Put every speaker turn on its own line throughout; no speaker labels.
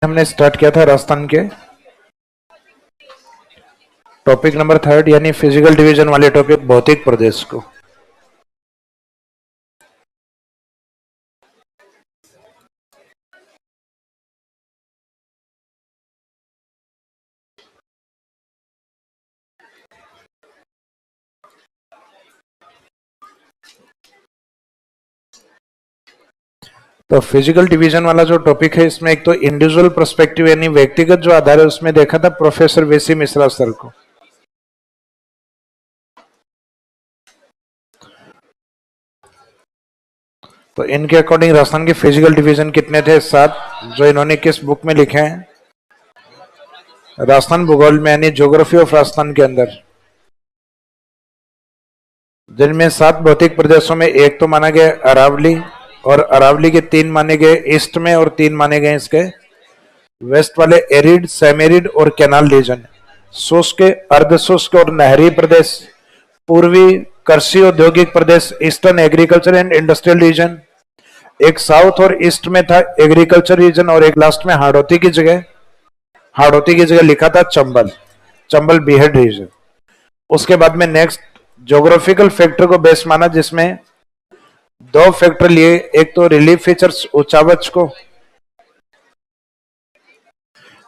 हमने स्टार्ट किया था राजस्थान के टॉपिक नंबर 3 यानी फिजिकल डिवीजन वाले टॉपिक भौतिक प्रदेश को। तो फिजिकल डिवीजन वाला जो टॉपिक है इसमें एक तो इंडिविजुअल पर्सपेक्टिव यानी व्यक्तिगत जो आधार है उसमें देखा था प्रोफेसर वीसी मिश्रा सर को। तो इनके अकॉर्डिंग राजस्थान के फिजिकल डिवीजन कितने थे? 7, जो इन्होंने किस बुक में लिखे हैं? राजस्थान भूगोल में यानी ज्योग्राफी ऑफ राजस्थान के अंदर, जिनमें 7 भौतिक प्रदेशों में एक तो माना गया अरावली, और अरावली के 3 माने गए ईस्ट में और 3 माने गए इसके वेस्ट वाले एरिड, सेमेरिड और कैनाल रीजन, शुष्क, अर्धशुष्क और नहरी प्रदेश, पूर्वी कृषि औद्योगिक प्रदेश, eastern agriculture and industrial region, एक साउथ और ईस्ट में था एग्रीकल्चर रीजन, और एक लास्ट में हाड़ौती की जगह लिखा था चंबल, चंबल बीहड़ रीजन। उसके बाद में नेक्स्ट ज्योग्राफिकल फैक्टर को बेस माना, जिसमें 2 फैक्टर लिए, एक तो रिलीफ फीचर्स ऊंचावच को,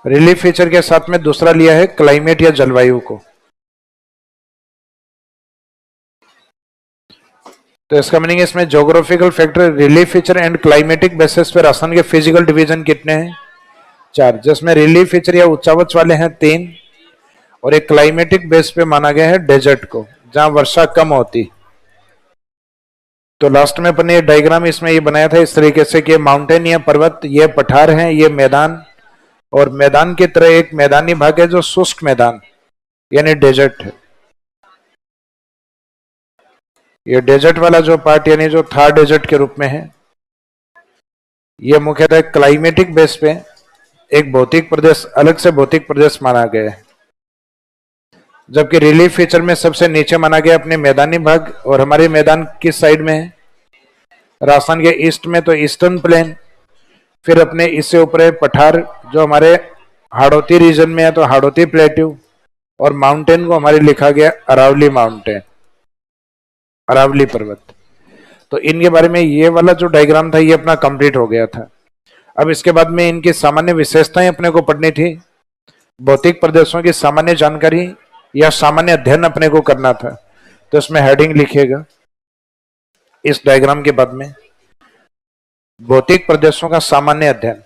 रिलीफ फीचर के साथ में दूसरा लिया है क्लाइमेट या जलवायु को। तो इसका मीनिंग इसमें geographical factor, relief feature and climatic basis पे राजस्थान के फिजिकल डिवीजन कितने हैं? 4, जिसमें रिलीफ फीचर या उच्चावच वाले हैं 3, और एक क्लाइमेटिक बेस पे माना गया है डेजर्ट को, जहां वर्षा कम होती। तो लास्ट में अपन ये डायग्राम इसमें ये बनाया था इस तरीके से कि माउंटेन या पर्वत, ये पठार हैं, ये मैदान, और मैदान की तरह एक मैदानी भाग है जो शुष्क मैदान यानी डेजर्ट है। ये डेजर्ट वाला जो पार्ट यानी जो थार डेजर्ट के रूप में है, ये मुख्यतः क्लाइमेटिक बेस पे एक भौतिक प्रदेश, अलग से भौतिक प्रदेश माना गया है। जबकि रिलीफ फीचर में सबसे नीचे माना गया अपने मैदानी भाग, और हमारे मैदान किस साइड में है? राजस्थान के ईस्ट में, तो ईस्टर्न प्लेन। फिर अपने इससे ऊपर है पठार जो हमारे हाड़ौती रीजन में है, तो हाड़ौती प्लेट्यू, और माउंटेन को हमारे लिखा गया अरावली माउंटेन, अरावली पर्वत। तो इनके बारे में ये वाला जो डायग्राम था ये अपना कंप्लीट हो गया था। अब इसके बाद में इनकी सामान्य विशेषताएं अपने को पढ़नी थी, भौतिक प्रदेशों की सामान्य जानकारी या सामान्य अध्ययन अपने को करना था। तो इसमें हेडिंग लिखिएगा इस डायग्राम के बाद में, भौतिक प्रदेशों का सामान्य अध्ययन,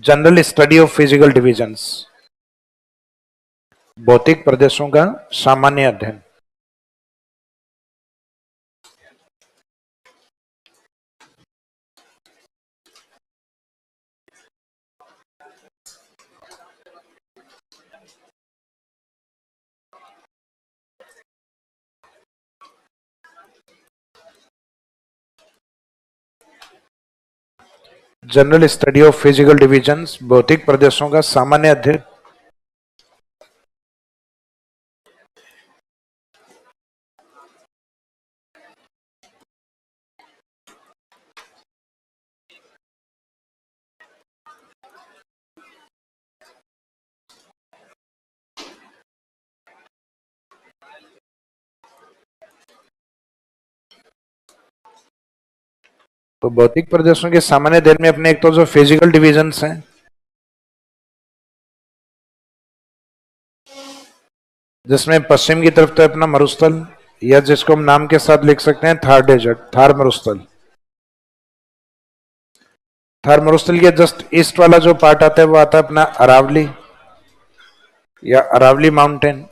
general study of physical divisions, भौतिक प्रदेशों का सामान्य अध्ययन। General study of physical divisions, भौतिक प्रदेशों का सामान्य अध्ययन। तो भौतिक प्रदेशों के सामान्य अध्ययन में अपने एक तो जो फिजिकल डिविजन्स हैं, जिसमें पश्चिम की तरफ तो अपना मरुस्थल, या जिसको हम नाम के साथ लिख सकते हैं थार डेजर्ट, थार मरुस्थल। थार मरुस्थल के जस्ट ईस्ट वाला जो पार्ट आता है वो आता है अपना अरावली या अरावली माउंटेन।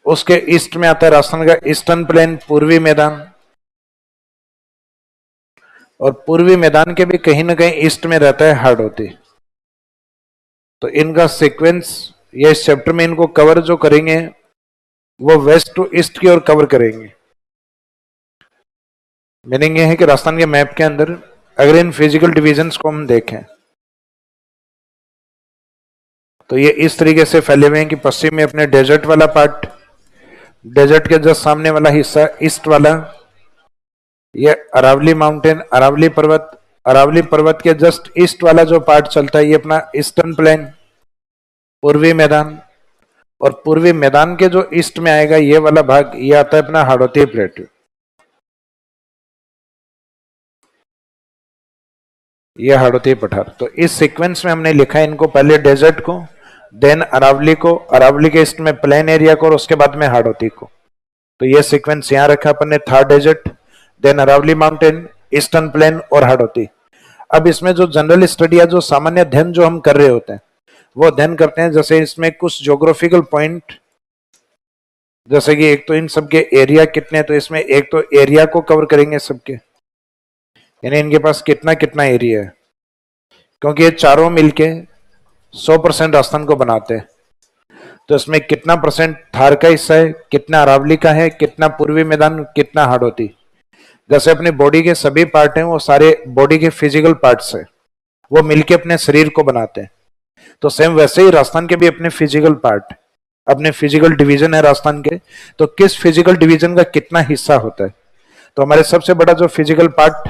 उसके ईस्ट में आता है राजस्थान का ईस्टर्न प्लेन, पूर्वी मैदान, और पूर्वी मैदान के भी कहीं ना कहीं ईस्ट में रहता है हाड़ौती। तो इनका सीक्वेंस या इस चैप्टर में इनको कवर जो करेंगे वो वेस्ट टू ईस्ट की ओर कवर करेंगे। मीनिंग ये है कि राजस्थान के मैप के अंदर अगर इन फिजिकल डिविजन्स को हम देखें तो ये इस तरीके से फैले हुए हैं कि पश्चिम में अपने डेजर्ट वाला पार्ट, डेजर्ट के जस्ट सामने वाला हिस्सा ईस्ट वाला, ये अरावली माउंटेन, अरावली पर्वत, अरावली पर्वत के जस्ट ईस्ट वाला जो पार्ट चलता है ये अपना ईस्टर्न प्लेन, पूर्वी मैदान, और पूर्वी मैदान के जो ईस्ट में आएगा ये वाला भाग, ये आता है अपना हाड़ौती प्लेट्यू। ये हाड़ौती पठार। तो इस सीक्वेंस में हमने लिखा है इनको, पहले डेजर्ट को, देन अरावली को, अरावली के ईस्ट में प्लेन एरिया को, और उसके बाद में हाड़ौती को। तो ये सीक्वेंस यहां रखा अपन ने, Thar desert, then Aravalli mountain, eastern plain और हाड़ौती। अब इसमें जो जनरल स्टडी या जो सामान्य अध्ययन जो हम कर रहे होते हैं वो अध्ययन करते हैं। जैसे इसमें कुछ ज्योग्राफिकल पॉइंट, जैसे कि एक तो इन सबके एरिया कितने, तो इसमें एक तो एरिया को कवर करेंगे सबके, यानी इनके पास कितना कितना एरिया है, क्योंकि ये चारों मिलके 100% राजस्थान को बनाते हैं। तो इसमें कितना परसेंट थार का हिस्सा है, कितना अरावली का है, कितना पूर्वी मैदान, कितना हाड़ौती। जैसे अपनी बॉडी के सभी पार्ट हैं वो सारे बॉडी के फिजिकल पार्ट्स है, वो मिलके अपने शरीर को बनाते हैं। तो सेम वैसे ही राजस्थान के भी अपने फिजिकल पार्ट, अपने फिजिकल डिवीजन है राजस्थान के, तो किस फिजिकल डिवीजन का कितना हिस्सा होता है। तो हमारे सबसे बड़ा जो फिजिकल पार्ट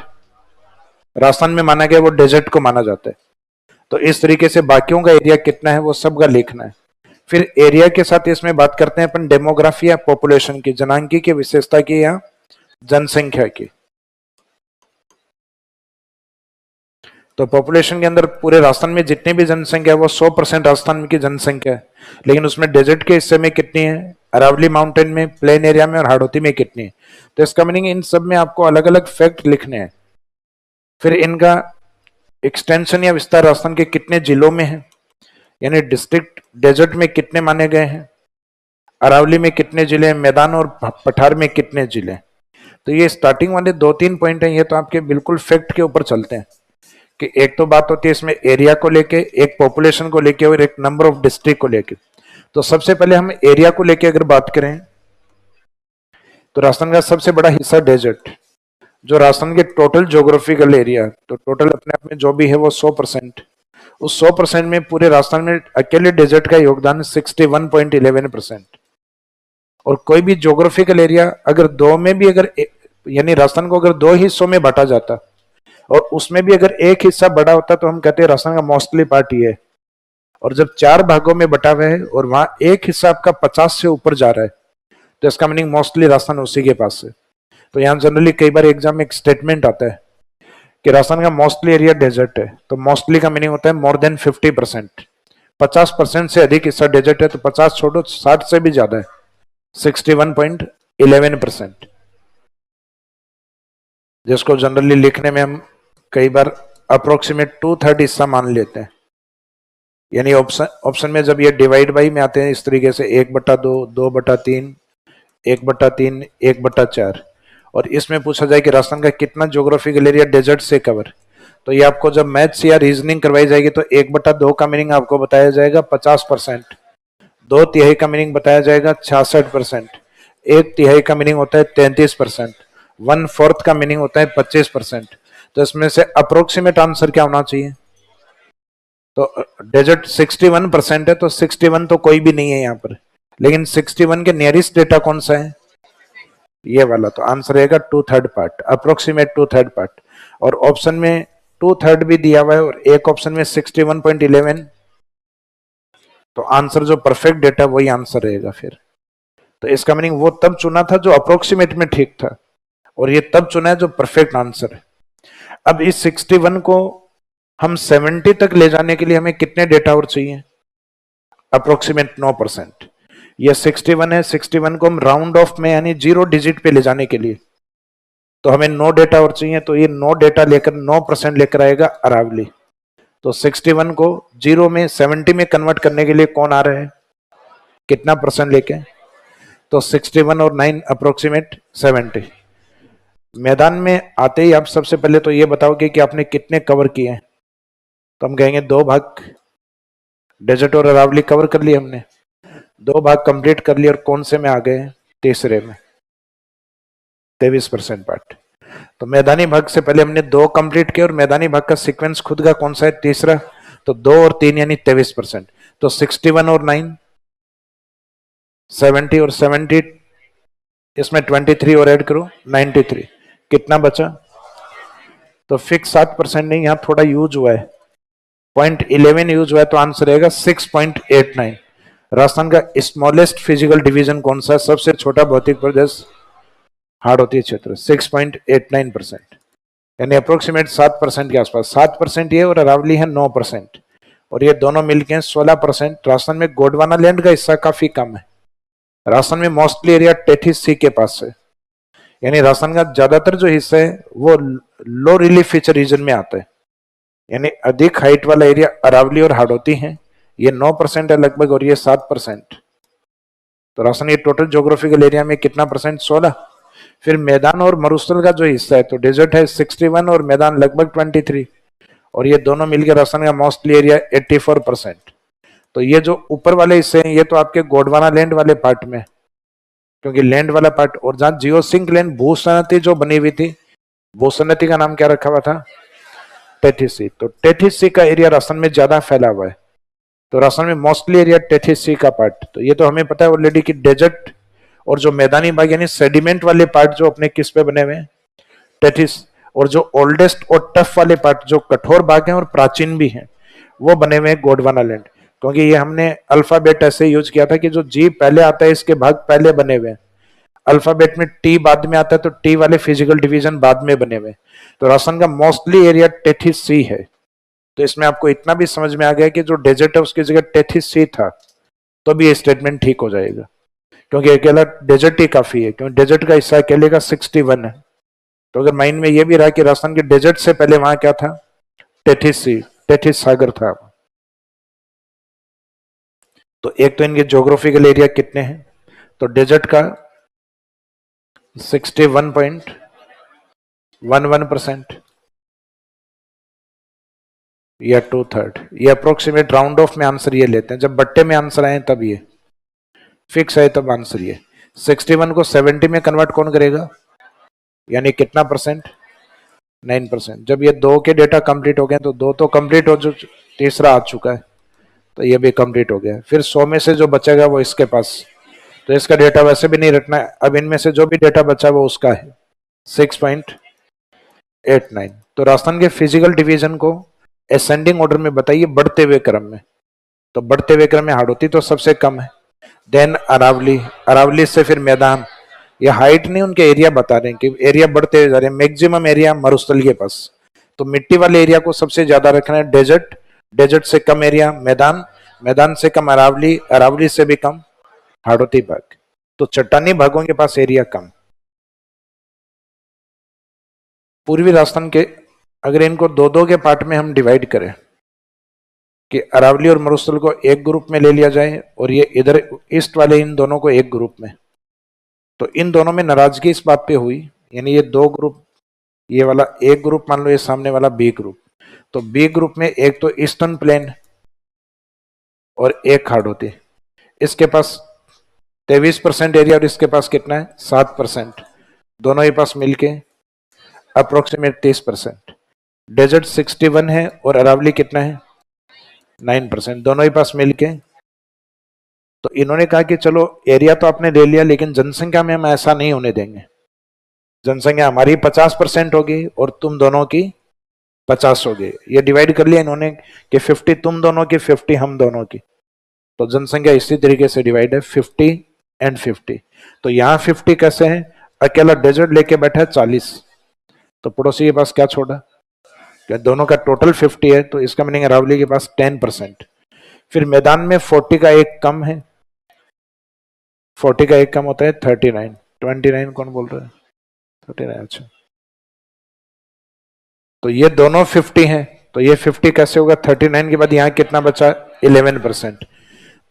राजस्थान में माना गया वो डेजर्ट को माना जाता है। तो इस तरीके से बाकियों का एरिया कितना है वो सब का लिखना है। फिर एरिया के साथ इसमें बात करते हैं अपन डेमोग्राफी या पॉपुलेशन की, जनांकी की, विशेषता की या जनसंख्या की। तो पॉपुलेशन के अंदर पूरे राजस्थान में जितनी भी जनसंख्या है वो 100% राजस्थान की जनसंख्या है, लेकिन उसमें डेजर्ट के हिस्से में कितनी है, अरावली माउंटेन में, प्लेन एरिया में और हाड़ौती में कितनी है। तो इसका मीनिंग इन सब में आपको अलग अलग फैक्ट लिखने हैं। फिर इनका एक्सटेंशन या विस्तार राजस्थान के कितने जिलों में है, यानी डिस्ट्रिक्ट डेजर्ट में कितने माने गए हैं, अरावली में कितने जिले, मैदान और पठार में कितने जिले। तो ये स्टार्टिंग वाले 2-3 पॉइंट हैं, ये तो आपके बिल्कुल फैक्ट के ऊपर चलते हैं कि एक तो बात होती है इसमें एरिया को लेके, एक पॉपुलेशन को लेके और एक नंबर ऑफ डिस्ट्रिक्ट को लेके। तो सबसे पहले हम एरिया को लेके अगर बात करें तो राजस्थान का सबसे बड़ा हिस्सा डेजर्ट, जो राजस्थान के टोटल ज्योग्राफिकल एरिया, तो टोटल अपने आप में जो भी है वो 100%, उस 100% में पूरे राजस्थान में अकेले डेजर्ट का योगदान 61.11%। और कोई भी ज्योग्राफिकल एरिया अगर दो में भी, अगर यानी राजस्थान को अगर 2 हिस्सों में बांटा जाता और उसमें भी अगर एक हिस्सा बड़ा होता तो हम कहते हैं राजस्थान का मोस्टली पार्ट ये है। और जब 4 भागों में बटा हुआ है और वहां एक हिस्सा आपका 50 से ऊपर जा रहा है तो इसका मीनिंग मोस्टली राजस्थान उसी के पास है। तो यहाँ जनरली कई बार एग्जाम में एक स्टेटमेंट आता है कि राजस्थान का मोस्टली एरिया डेजर्ट है, तो मोस्टली का मीनिंग होता है मोर देन 50%। 50% से अधिक हिस्सा डेजर्ट है, तो 50 छोड़ो, 60 से भी ज्यादा है, 61.11%, जिसको जनरली लिखने में हम कई बार अप्रोक्सीमेट 2/3 हिस्सा मान लेते हैं। यानी ऑप्शन में जब ये डिवाइड बाई में आते हैं इस तरीके से 1/2, 2/3, 1/3, 1/4, और इसमें पूछा जाए कि राजस्थान का कितना ज्योग्राफिकल एरिया डेजर्ट से कवर, तो ये आपको जब मैथ्स या रीजनिंग करवाई जाएगी तो 1/2 का मीनिंग आपको बताया जाएगा 50%, 2/3 का मीनिंग बताया जाएगा 66%, 1/3 का मीनिंग होता है 33%, 1/4 का मीनिंग होता है 25%। तो इसमें से अप्रोक्सीमेट आंसर क्या होना चाहिए, तो डेजर्ट 61% है, तो 61 तो कोई भी नहीं है यहाँ पर, लेकिन 61 के नियरेस्ट डेटा कौन सा है, ये वाला। तो आंसर रहेगा 2/3 पार्ट, अप्रोक्सीमेट 2/3 पार्ट। और ऑप्शन में 2/3 भी दिया हुआ है और एक ऑप्शन में 61.11, तो आंसर जो परफेक्ट डेटा वही आंसर रहेगा फिर। तो इसका मीनिंग वो तब चुना था जो अप्रोक्सीमेट में ठीक था, और ये तब चुना है जो परफेक्ट आंसर है। अब इस 61 को हम 70 तक ले जाने के लिए हमें कितने डेटा और चाहिए, अप्रोक्सीमेट 9%। ये 61 है, 61 को हम राउंड ऑफ में यानी 0 डिजिट पे ले जाने के लिए तो हमें 9 डेटा और चाहिए। तो ये 9 डेटा लेकर 9% लेकर आएगा अरावली। तो 61 को 0 में 70 में कन्वर्ट करने के लिए कौन आ रहा है, कितना परसेंट लेके, तो 61 और 9 अप्रोक्सीमेट 70। मैदान में आते ही आप सबसे पहले तो ये बताओगे कि आपने कितने कवर किए हैं, तो हम कहेंगे 2 भाग, डेजर्ट और अरावली कवर कर लिए हमने, 2 भाग कंप्लीट कर लिए, और कौन से में आ गए, तीसरे में, 23% पार्ट। तो मैदानी भाग से पहले हमने 2 कंप्लीट किए और मैदानी भाग का सीक्वेंस खुद का कौन सा है, तीसरा, तो 2 और 3 यानी 23%। तो 61 और 9 70, और 70 इसमें 23 और ऐड करो 93, कितना बचा, तो फिक्स 7% नहीं, यहाँ थोड़ा यूज हुआ है, 0.11 यूज हुआ है, तो आंसर रहेगा 6.89। राजस्थान का स्मॉलेस्ट फिजिकल डिवीजन कौन सा है, सबसे छोटा भौतिक प्रदेश हाड़ौती क्षेत्र, 6.89%, यानी अप्रोक्सीमेट 7% के आसपास। 7% ये और अरावली है 9%, और ये दोनों मिलके 16%। राजस्थान में गोंडवाना लैंड का हिस्सा काफी कम है। राजस्थान में मोस्टली एरिया टेथिस सी के पास है, यानी राजस्थान का ज्यादातर जो हिस्सा है वो लो रिलीफ फीचर रीजन में आता है, यानी अधिक हाइट वाला एरिया अरावली और हाड़ौती है, ये 9% है लगभग, और ये 7%। तो राजस्थान ये टोटल ज्योग्राफिकल एरिया में कितना परसेंट, 16। फिर मैदान और मरुस्थल का जो हिस्सा है, तो डेजर्ट है 61 और मैदान लगभग 23, और ये दोनों मिलकर राजस्थान का मोस्टली एरिया 84%। तो ये जो ऊपर वाले हिस्से हैं ये तो आपके गोंडवाना लैंड वाले पार्ट में, क्योंकि लैंड वाला पार्ट, और जहां जियो सिंक लैंड भूसनति जो बनी हुई थी, भूसनति का नाम क्या रखा हुआ था, टेथिस सी। तो टेथिस सी का एरिया राजस्थान में ज्यादा फैला हुआ है, तो राजस्थान में मोस्टली एरिया टेथिस सी का पार्ट। तो ये तो हमें पता है ऑलरेडी कि डेजर्ट और जो मैदानी भाग यानी सेडिमेंट वाले पार्ट जो अपने किस पे बने हुए हैं, टेथिस, और जो ओल्डेस्ट और टफ वाले पार्ट जो कठोर भाग हैं और प्राचीन भी हैं वो बने हुए हैं गोंडवाना लैंड। क्योंकि ये हमने अल्फाबेट ऐसे यूज किया था कि जो जी पहले आता है इसके भाग पहले बने हुए हैं, अल्फाबेट में टी बाद में आता है, तो टी वाले फिजिकल डिवीजन बाद में बने हुए। तो राजस्थान का मोस्टली एरिया टेथिस सी है। तो इसमें आपको इतना भी समझ में आ गया कि जो डेजर्ट है उसकी जगह टेथिस सी था, तो भी ये स्टेटमेंट ठीक हो जाएगा, क्योंकि अकेला डेजर्ट ही काफी है, क्योंकि डेजर्ट का हिस्सा अकेले का 61 है। तो अगर माइंड में ये भी रहा कि राजस्थान के डेजर्ट से पहले वहां क्या था, टेथिस सी, टेथिस सागर था। तो एक तो इनके ज्योग्राफिकल एरिया कितने हैं, तो डेजर्ट का 61.11%, या 2/3, ये अप्रोक्सीमेट राउंड ऑफ में आंसर ये लेते हैं, जब बट्टे में आंसर आए तब ये फिक्स है, तब आंसर ये। 61 को 70 में कन्वर्ट कौन करेगा, यानी कितना परसेंट, 9%। जब ये दो के डेटा कंप्लीट हो गए, तो दो तो कंप्लीट हो, जो तीसरा आ चुका है तो ये भी कंप्लीट हो गया। फिर 100 में से जो बचेगा वो इसके पास, तो इसका डेटा वैसे भी नहीं रखना है, अब इनमें से जो भी डेटा बचा वो उसका है, 6.89। तो राजस्थान के फिजिकल डिवीजन को असेंडिंग ऑर्डर में बताइए, बढ़ते हुए क्रम में। तो बढ़ते हुए क्रम में हाड़ौती तो सबसे कम है, देन अरावली, अरावली से फिर मैदान। ये हाइट नहीं, उनके एरिया बता रहे हैं कि एरिया बढ़ते जा रहे हैं। मैक्सिमम एरिया मरुस्थल के पास, तो मिट्टी वाले एरिया को सबसे ज्यादा रखना है, डेजर्ट, डेजर्ट से कम एरिया मैदान, मैदान से कम अरावली, अरावली से भी कम हाड़ौती भाग। तो चट्टानी भागों के पास एरिया कम। पूर्वी राजस्थान के अगर इनको दो दो के पार्ट में हम डिवाइड करें कि अरावली और मरुस्थल को एक ग्रुप में ले लिया जाए और ये इधर ईस्ट वाले इन दोनों को एक ग्रुप में, तो इन दोनों में नाराजगी इस बात पे हुई, यानी ये दो ग्रुप, ये वाला एक ग्रुप मान लो, ये सामने वाला बी ग्रुप। तो बी ग्रुप में एक तो ईस्टर्न प्लेन और एक हाड़ौती, इसके पास 23% एरिया और इसके पास कितना है 7%, दोनों ही पास मिलके अप्रोक्सीमेट 30%। डेजर्ट 61 है और अरावली कितना है 9%, दोनों ही पास मिलके। तो इन्होंने कहा कि चलो एरिया तो आपने ले लिया, लेकिन जनसंख्या में हम ऐसा नहीं होने देंगे, जनसंख्या हमारी 50% होगी और तुम दोनों की 50 होगी। ये डिवाइड कर लिया इन्होंने कि 50 तुम दोनों की, 50 हम दोनों की। तो जनसंख्या इसी तरीके से डिवाइड है, 50 एंड 50। तो यहाँ 50 कैसे है, अकेला डेजर्ट लेके बैठा है 40, तो पड़ोसी के पास क्या छोड़ा, क्या दोनों का टोटल 50 है, तो इसका मीनिंग अरावली के पास 10%। फिर मैदान में 40 का एक कम है, 40 का एक कम होता है 39, 29 कौन बोल रहा है 39, अच्छा। तो ये दोनों 50 हैं, तो ये 50 कैसे होगा, 39 के बाद यहाँ कितना बचा 11%।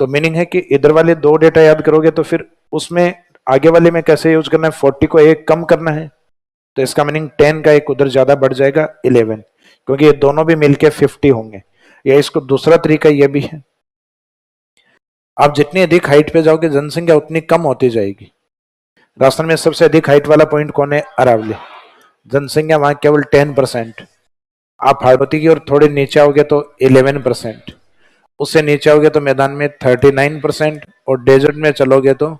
तो मीनिंग है कि इधर वाले दो डेटा याद करोगे तो फिर उसमें आगे वाले में कैसे यूज करना है, 40 को एक कम करना है, तो इसका मीनिंग 10 का एक उधर ज्यादा बढ़ जाएगा 11, क्योंकि ये दोनों भी मिलके 50 होंगे। या इसको दूसरा तरीका ये भी है, आप जितनी अधिक हाइट पे जाओगे जनसंख्या उतनी कम होती जाएगी। राजस्थान में सबसे अधिक हाइट वाला पॉइंट कौन है, अरावली, जनसंख्या वहां केवल 10%। आप हाड़ौती की ओर थोड़े नीचे आओगे तो 11%, उससे नीचे आओगे तो मैदान में 39%, और डेजर्ट में चलोगे तो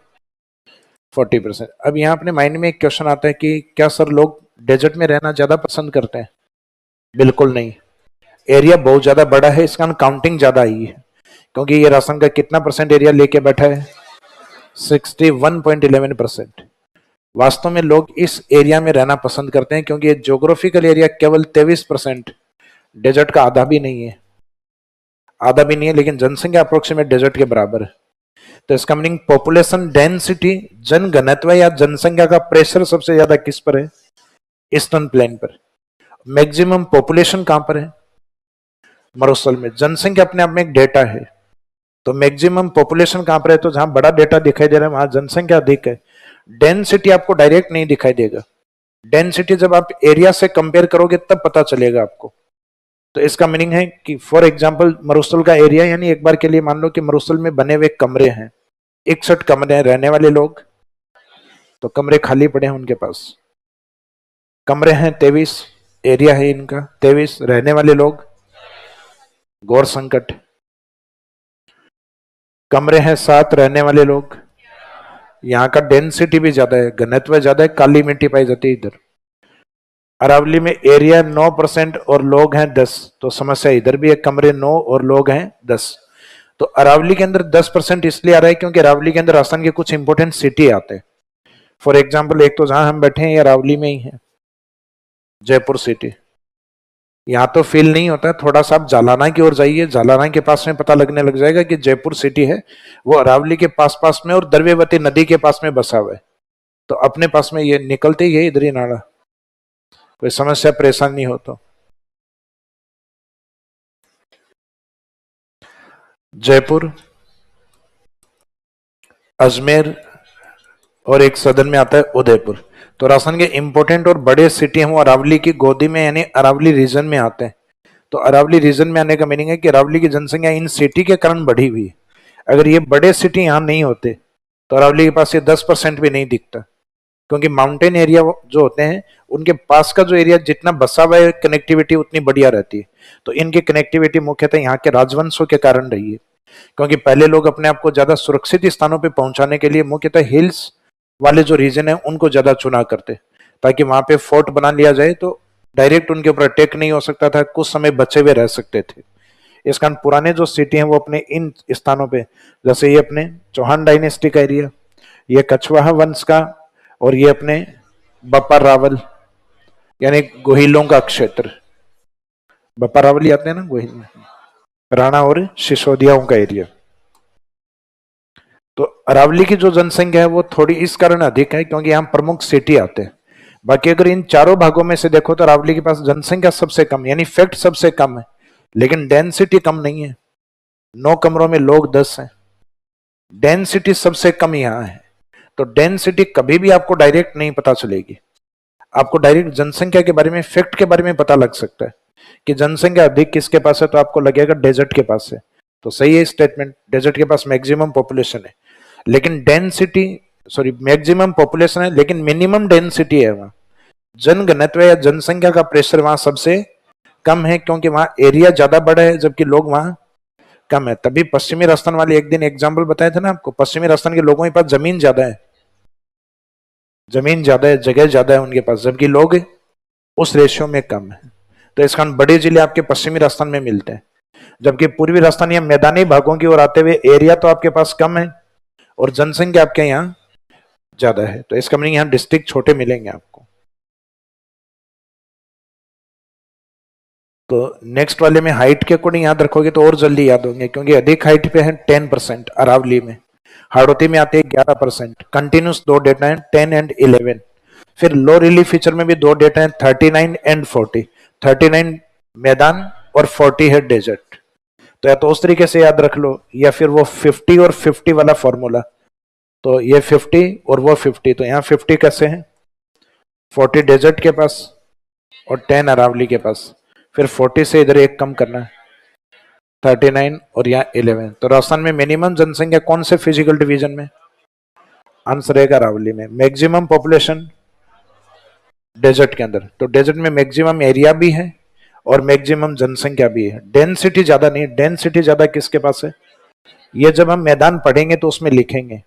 40%। अब यहाँ अपने माइंड में एक क्वेश्चन आता है कि क्या सर लोग डेजर्ट में रहना ज्यादा पसंद करते हैं, बिल्कुल नहीं, एरिया बहुत ज्यादा बड़ा है, इसका काउंटिंग ज्यादा आई है, क्योंकि ये राशन का कितना परसेंट एरिया लेके बैठा है, 61.11%। वास्तव में लोग इस एरिया में रहना पसंद करते हैं, क्योंकि ये ज्योग्राफिकल एरिया केवल 23%, डेजर्ट का आधा भी नहीं है, आधा भी नहीं है, लेकिन जनसंख्या अप्रोक्सीमेट डेजर्ट के बराबर है। तो इसका मीनिंग पॉपुलेशन डेंसिटी, जनघनत्व या जनसंख्या का प्रेशर सबसे ज्यादा किस पर है, ईस्टर्न प्लेन पर। मैक्सिमम पॉपुलेशन कहां पर है, मरुस्थल में। जनसंख्या अपने आप में एक डेटा है, तो मैक्सिमम पॉपुलेशन कहां पर है, तो जहां बड़ा डेटा दिखाई दे रहा है वहां जनसंख्या अधिक है। डेंसिटी आपको डायरेक्ट नहीं दिखाई देगा, डेंसिटी जब आप एरिया से कंपेयर करोगे तब पता चलेगा आपको। तो इसका मीनिंग है कि फॉर एग्जांपल मरुस्थल का एरिया, यानी एक बार के लिए मान लो कि मरुस्थल में बने हुए कमरे हैं 61 कमरे हैं, रहने वाले लोग, तो कमरे खाली पड़े हैं उनके पास, कमरे हैं 23, एरिया है इनका 23, रहने वाले लोग गौर संकट, कमरे हैं 7, रहने वाले लोग, यहाँ का डेंसिटी भी ज्यादा है, घनत्व ज्यादा है, काली मिट्टी पाई जाती है इधर। अरावली में एरिया 9% और लोग हैं 10, तो समस्या इधर भी है, कमरे 9 और लोग हैं 10। तो अरावली के अंदर 10% इसलिए आ रहा है क्योंकि अरावली के अंदर राजस्थान के कुछ इंपोर्टेंट सिटी आते हैं। फॉर एग्जाम्पल एक तो जहां हम बैठे हैं ये अरावली में ही है, जयपुर सिटी। यहाँ तो फील नहीं होता, थोड़ा सा आप जालाना की ओर जाइए, जालाना के पास में पता लगने लग जाएगा कि जयपुर सिटी है वो अरावली के पास पास में और द्रव्यवती नदी के पास में बसा हुआ है। तो अपने पास में ये निकलते ही है इधर ही नाला, कोई समस्या परेशान नहीं हो। तो जयपुर, अजमेर और एक सदन में आता है उदयपुर। तो राजस्थान के इंपोर्टेंट और बड़े सिटी हैं वो अरावली की गोदी में यानी अरावली रीजन में आते हैं। तो अरावली रीजन में आने का मीनिंग है कि अरावली की जनसंख्या इन सिटी के कारण बढ़ी हुई है। अगर ये बड़े सिटी यहाँ नहीं होते तो अरावली के पास ये 10% भी नहीं दिखता, क्योंकि माउंटेन एरिया जो होते हैं उनके पास का जो एरिया जितना बसा हुआ है कनेक्टिविटी उतनी बढ़िया रहती है। तो इनकी कनेक्टिविटी मुख्यतः यहाँ के राजवंशों के कारण रही है, क्योंकि पहले लोग अपने आप को ज्यादा सुरक्षित स्थानों पर पहुंचाने के लिए मुख्यतः हिल्स वाले जो रीजन है उनको ज्यादा चुना करते, ताकि वहां पे फोर्ट बना लिया जाए तो डायरेक्ट उनके ऊपर अटैक नहीं हो सकता था, कुछ समय बचे हुए रह सकते थे। इस कारण पुराने जो सिटी हैं वो अपने इन स्थानों पे, जैसे ये अपने चौहान डायनेस्टी का एरिया, ये कछवाहा वंश का, और ये अपने बप्पा रावल यानी गोहिलों का क्षेत्र, बप्पा रावल ही आते हैं ना गोहिल में, राणा और सिसोदियाओं का एरिया। तो अरावली की जो जनसंख्या है वो थोड़ी इस कारण अधिक है क्योंकि यहाँ प्रमुख सिटी आते हैं। बाकी अगर इन चारों भागों में से देखो तो अरावली के पास जनसंख्या सबसे कम यानी फैक्ट सबसे कम है, लेकिन डेंसिटी कम नहीं है। 9 कमरों में लोग 10 हैं, डेंसिटी सबसे कम यहाँ है। तो डेंसिटी कभी भी आपको डायरेक्ट नहीं पता चलेगी, आपको डायरेक्ट जनसंख्या के बारे में, फैक्ट के बारे में पता लग सकता है कि जनसंख्या अधिक किसके पास है, तो आपको लगेगा डेजर्ट के पास है। तो सही है स्टेटमेंट, डेजर्ट के पास मैक्सिमम पॉपुलेशन है, लेकिन डेंसिटी मैक्सिमम पॉपुलेशन है लेकिन मिनिमम डेंसिटी है वहां, जनघनत्व या जनसंख्या का प्रेशर वहां सबसे कम है, क्योंकि वहां एरिया ज्यादा बड़ा है जबकि लोग वहां कम है। तभी पश्चिमी राजस्थान वाले एक दिन एग्जाम्पल बताए थे ना आपको, पश्चिमी राजस्थान के लोगों के पास जमीन ज्यादा है, जमीन ज्यादा है, जगह ज्यादा है उनके पास, जबकि लोग उस रेशियो में कम है। तो इस कारण बड़े जिले आपके पश्चिमी राजस्थान में मिलते हैं, जबकि पूर्वी राजस्थान या मैदानी भागों की ओर आते हुए एरिया तो आपके पास कम है और जनसंख्या आपके यहाँ ज्यादा है। तो इसका मीनिंग यहाँ डिस्ट्रिक्ट छोटे मिलेंगे आपको। तो नेक्स्ट वाले में हाइट के अकॉर्डिंग याद रखोगे तो और जल्दी याद होंगे, क्योंकि अधिक हाइट पे है 10% अरावली में, हाड़ौती में आते हैं 11%, कंटिन्यूस 2 डेटा है 10 एंड 11। फिर लो रिलीफ फीचर में भी 2 डेटा है 39 एंड 40, 39 मैदान और 40 है डेजर्ट। तो या तो उस तरीके से याद रख लो या फिर वो 50 और 50 वाला फॉर्मूला, तो ये 50 और वो 50, तो यहाँ 50 कैसे है, 40 डेजर्ट के पास और 10 अरावली के पास, फिर 40 से इधर एक कम करना है 39 और यहाँ 11। तो राजस्थान में मिनिमम जनसंख्या कौन से फिजिकल डिवीजन में, आंसर रहेगा अरावली में। मैक्सिमम पॉपुलेशन डेजर्ट के अंदर, तो डेजर्ट में मैक्सिमम एरिया भी है और मैक्सिमम जनसंख्या भी है, डेंसिटी ज्यादा नहीं, डेंसिटी ज्यादा किसके पास है, ये जब हम मैदान पढ़ेंगे तो उसमें लिखेंगे।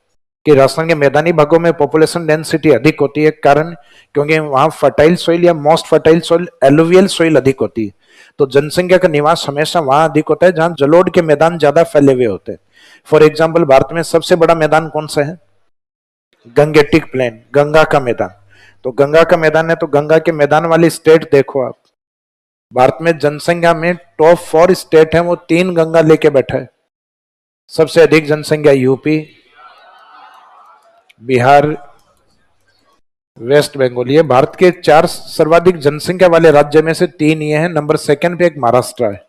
कि राजस्थान के मैदानी भागों में पॉपुलेशन डेंसिटी अधिक होती है, कारण क्योंकि वहां फर्टाइल सॉइल या most fertile soil alluvial soil अधिक होती है। तो जनसंख्या का निवास हमेशा वहां अधिक होता है जहां जलोढ़ के मैदान ज्यादा फैले हुए होते हैं। फॉर एग्जाम्पल, भारत में सबसे बड़ा मैदान कौन सा है? गंगेटिक प्लेन, गंगा का मैदान। तो गंगा का मैदान है, तो गंगा के मैदान वाली स्टेट देखो आप। भारत में जनसंख्या में टॉप 4 स्टेट है, वो 3 गंगा लेके बैठा है। सबसे अधिक जनसंख्या यूपी, बिहार, वेस्ट बंगाल। ये भारत के 4 सर्वाधिक जनसंख्या वाले राज्य में से 3 ये हैं। नंबर 2 पे एक महाराष्ट्र है,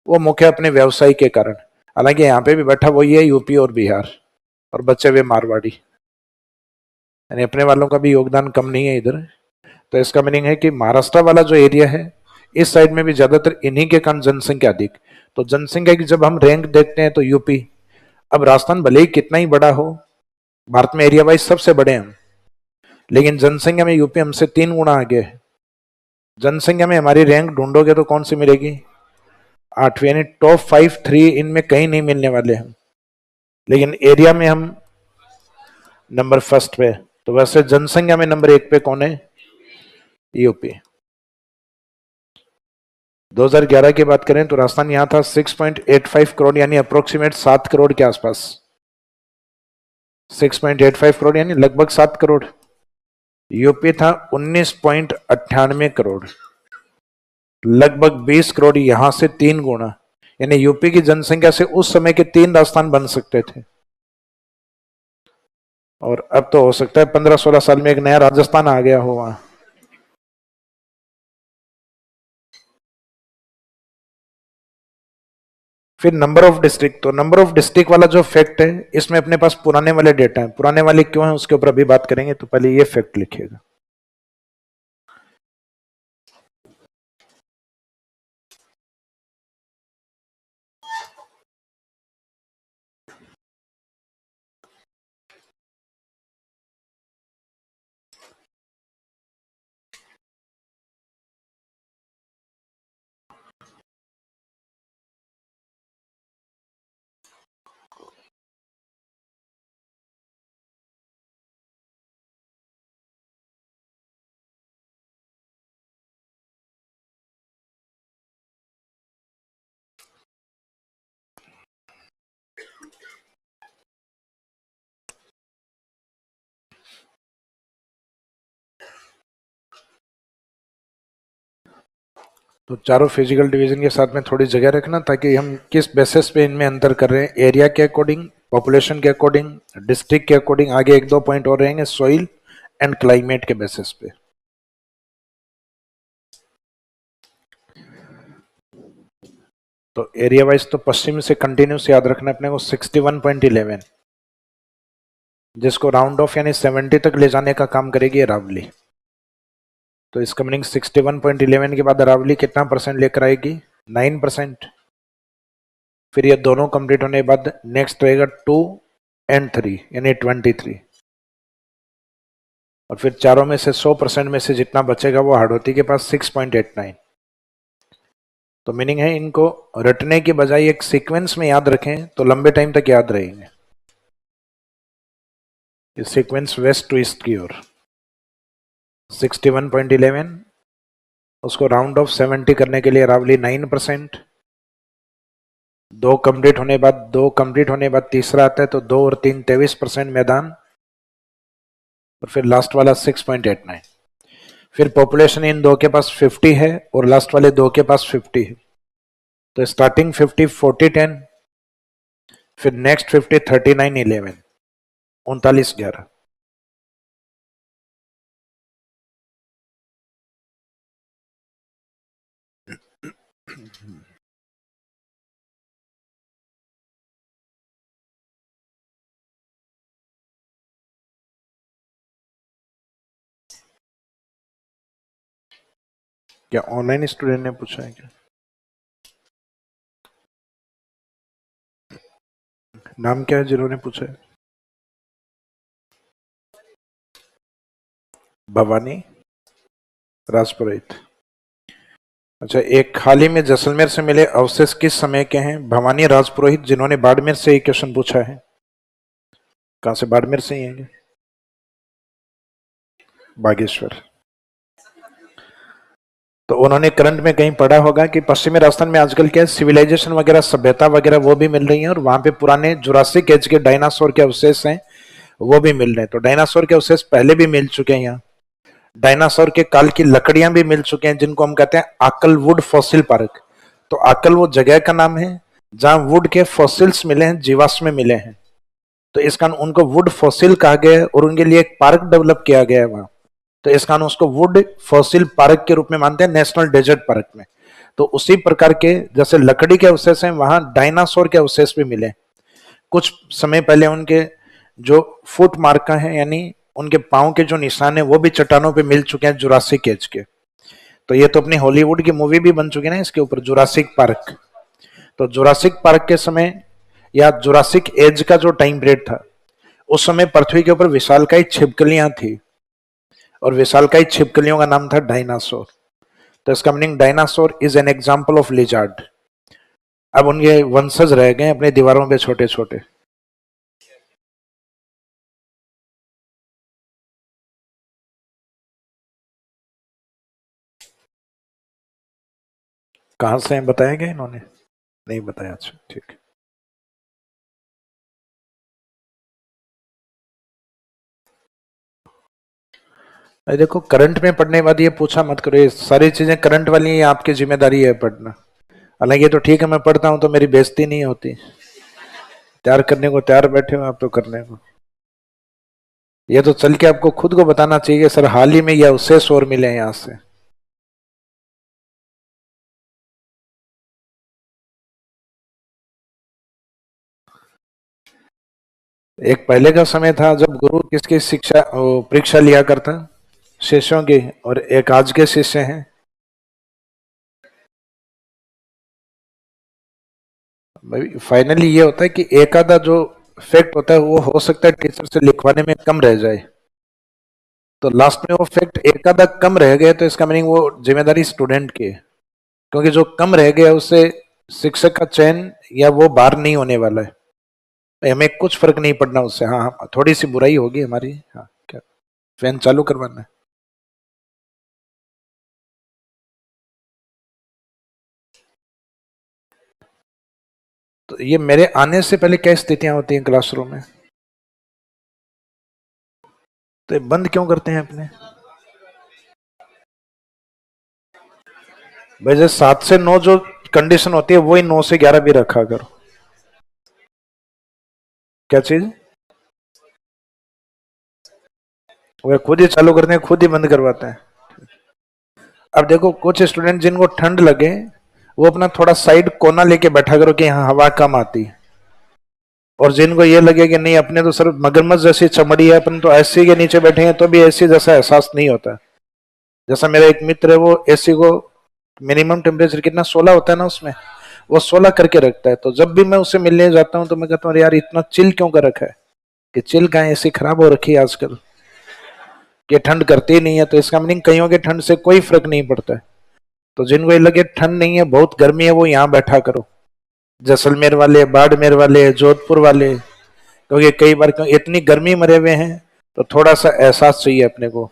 वो मुख्य अपने व्यवसाय के कारण। हालांकि यहाँ पे भी बैठा वही है, यूपी और बिहार, और बचे हुए मारवाड़ी, यानी अपने वालों का भी योगदान कम नहीं है इधर। तो इसका मीनिंग है कि महाराष्ट्र वाला जो एरिया है, इस साइड में भी ज्यादातर इन्हीं के कारण जनसंख्या अधिक। तो जनसंख्या की जब हम रैंक देखते हैं तो यूपी, अब राजस्थान भले ही कितना ही बड़ा हो, भारत में एरिया वाइज सबसे बड़े हैं, लेकिन जनसंख्या में यूपी हमसे 3 गुना आगे है। जनसंख्या में हमारी रैंक ढूंढोगे तो कौन सी मिलेगी? 8वीं, यानी टॉप 5 3 इनमें कहीं नहीं मिलने वाले हैं, लेकिन एरिया में हम नंबर 1 पे। तो वैसे जनसंख्या में नंबर 1 पे कौन है? यूपी। 2011 की बात करें तो राजस्थान यहां था 6.85 करोड़, यानी अप्रोक्सीमेट 7 करोड़ के आसपास। 6.85 करोड़ यानी लगभग 7 करोड़। यूपी था 19.98 करोड़, लगभग 20 करोड़, यहां से 3 गुना। यानी यूपी की जनसंख्या से उस समय के 3 राजस्थान बन सकते थे, और अब तो हो सकता है 15-16 साल में एक नया राजस्थान आ गया हो वहां। फिर नंबर ऑफ डिस्ट्रिक्ट, तो नंबर ऑफ डिस्ट्रिक्ट वाला जो फैक्ट है, इसमें अपने पास पुराने वाले डेटा है। पुराने वाले क्यों है उसके ऊपर अभी बात करेंगे, तो पहले ये फैक्ट लिखिएगा। तो चारों फिजिकल डिवीजन के साथ में थोड़ी जगह रखना, ताकि हम किस बेसिस पे इनमें अंतर कर रहे हैं। एरिया के अकॉर्डिंग, पॉपुलेशन के अकॉर्डिंग, डिस्ट्रिक्ट के अकॉर्डिंग, आगे 1-2 पॉइंट और रहेंगे सॉइल एंड क्लाइमेट के बेसिस पे। तो एरिया वाइज तो पश्चिम से कंटिन्यूस याद रखना अपने को 61.11, जिसको राउंड ऑफ यानी 70 तक ले जाने का काम करेगी अरावली। तो इसका मीनिंग 61.11 के बाद अरावली कितना परसेंट लेकर आएगी? 9%। फिर ये दोनों कंप्लीट होने के बाद नेक्स्ट रहेगा 2 and 3 यानी 23, और फिर चारों में से 100% में से जितना बचेगा वो हाड़ौती के पास 6.89। तो मीनिंग है इनको रटने के बजाय एक सीक्वेंस में याद रखें तो लंबे टाइम तक याद रहेंगे। इस सीक्वेंस वेस्ट टू ईस्ट की ओर 61.11, उसको राउंड ऑफ 70 करने के लिए अरावली 9%। 2 कंप्लीट होने बाद तीसरा आता है, तो 2 और 3 23% मैदान, और फिर लास्ट वाला 6.89। फिर पॉपुलेशन इन दो के पास 50 है और लास्ट वाले 2 के पास 50 है। तो स्टार्टिंग 50 40 10, फिर नेक्स्ट 50 39 11, 39 11। क्या ऑनलाइन स्टूडेंट ने पूछा है क्या? नाम क्या है जिन्होंने पूछा है? भवानी राजपुरोहित। अच्छा, एक हाल ही में जैसलमेर से मिले अवशेष किस समय के हैं? भवानी राजपुरोहित, जिन्होंने बाड़मेर से एक क्वेश्चन पूछा है। कहां से? बाड़मेर से ही है? बागेश्वर। तो उन्होंने करंट में कहीं पढ़ा होगा कि पश्चिमी राजस्थान में आजकल क्या सिविलाइजेशन वगैरह, सभ्यता वगैरह वो भी मिल रही है, और वहां पे पुराने जुरासिक एज के डायनासोर के अवशेष हैं वो भी मिल रहे हैं। तो डायनासोर के अवशेष पहले भी मिल चुके हैं यहाँ। डायनासोर के काल की लकड़ियां भी मिल चुके हैं, जिनको हम कहते हैं आकलवुड फॉसिल पार्क। तो आकल वो जगह का नाम है जहां वुड के फॉसिल्स मिले हैं, जीवाश्म मिले हैं। तो इस कारण उनको वुड फॉसिल कहा गया है, और उनके लिए एक पार्क डेवलप किया गया है वहां। तो इस कारण उसको वुड फॉसिल पार्क के रूप में मानते हैं, नेशनल डेजर्ट पार्क में। तो उसी प्रकार के जैसे लकड़ी के अवशेष हैं, वहां डायनासोर के अवशेष भी मिले। कुछ समय पहले उनके जो फुट मार्का है, यानी उनके पांव के जो निशान है, वो भी चट्टानों पे मिल चुके हैं जुरासिक एज के। तो ये तो अपनी हॉलीवुड की मूवी भी बन चुकी है ना इसके ऊपर, जुरासिक पार्क। तो जुरासिक पार्क के समय या जुरासिक एज का जो टाइम पीरियड था, उस समय पृथ्वी के ऊपर विशालकाय छिपकलियां थी, और विशालकाय छिपकलियों का नाम था डायनासोर। तो इसका meaning dinosaur is an example of lizard. अब उनके वंशज रह गए अपने दीवारों पे छोटे छोटे। कहां से बताया गया इन्होंने? नहीं बताया। अच्छा ठीक। अरे देखो, करंट में पढ़ने के बाद ये पूछा मत करो, ये सारी चीजें करंट वाली हैं, आपकी जिम्मेदारी है पढ़ना। हालांकि ये तो ठीक है, मैं पढ़ता हूं तो मेरी बेइज्जती नहीं होती। तैयार करने को तैयार बैठे हो आप तो करने को। ये तो चल के आपको खुद को बताना चाहिए सर, हाल ही में या उससे शोर मिले हैं यहां से। एक पहले का समय था जब गुरु किसकी शिक्षा परीक्षा लिया करता, शिष्यों की, और एक आज के शिष्य हैं। फाइनली ये होता है कि एक आधा जो फैक्ट होता है वो हो सकता है टीचर से लिखवाने में कम रह जाए, तो लास्ट में वो फैक्ट एक आधा कम रह गया, तो इसका मीनिंग वो जिम्मेदारी स्टूडेंट की है। क्योंकि जो कम रह गया उससे शिक्षक का चयन या वो बाहर नहीं होने वाला है। हमें कुछ फर्क नहीं पड़ना उससे। हाँ हाँ, थोड़ी सी बुराई होगी हमारी। हाँ क्या, फैन चालू करवाना है? तो ये मेरे आने से पहले क्या स्थितियां होती हैं क्लासरूम में? तो ये बंद क्यों करते हैं अपने? भाई जैसे 7 से 9 जो कंडीशन होती है वही 9 से 11 भी रखा करो। क्या चीज? वो खुद ही चालू करते हैं, खुद ही बंद करवाते हैं। अब देखो, कुछ स्टूडेंट जिनको ठंड लगे वो अपना थोड़ा साइड कोना लेके बैठा करो कि यहाँ हवा कम आती है। और जिनको ये लगे कि नहीं अपने तो सर मगरमच्छ जैसी चमड़ी है, अपन तो एसी के नीचे बैठे हैं, तो भी एसी जैसा एहसास नहीं होता। जैसा मेरा एक मित्र है, वो एसी को मिनिमम टेम्परेचर कितना 16 होता है ना उसमें, वो 16 करके रखता है। तो जब भी मैं उससे मिलने जाता हूँ तो मैं कहता हूँ यार इतना चिल क्यों कर रखा है? कि चिल कहाँ, एसी खराब हो रखी है आजकल, कि ठंड करती ही नहीं है। तो इसका मीनिंग कईयों के ठंड से कोई फर्क नहीं पड़ता है। तो जिनको ये लगे ठंड नहीं है, बहुत गर्मी है, वो यहाँ बैठा करो। जैसलमेर वाले, बाड़मेर वाले, जोधपुर वाले, क्योंकि कई बार इतनी गर्मी मरे हुए हैं, तो थोड़ा सा एहसास चाहिए अपने को।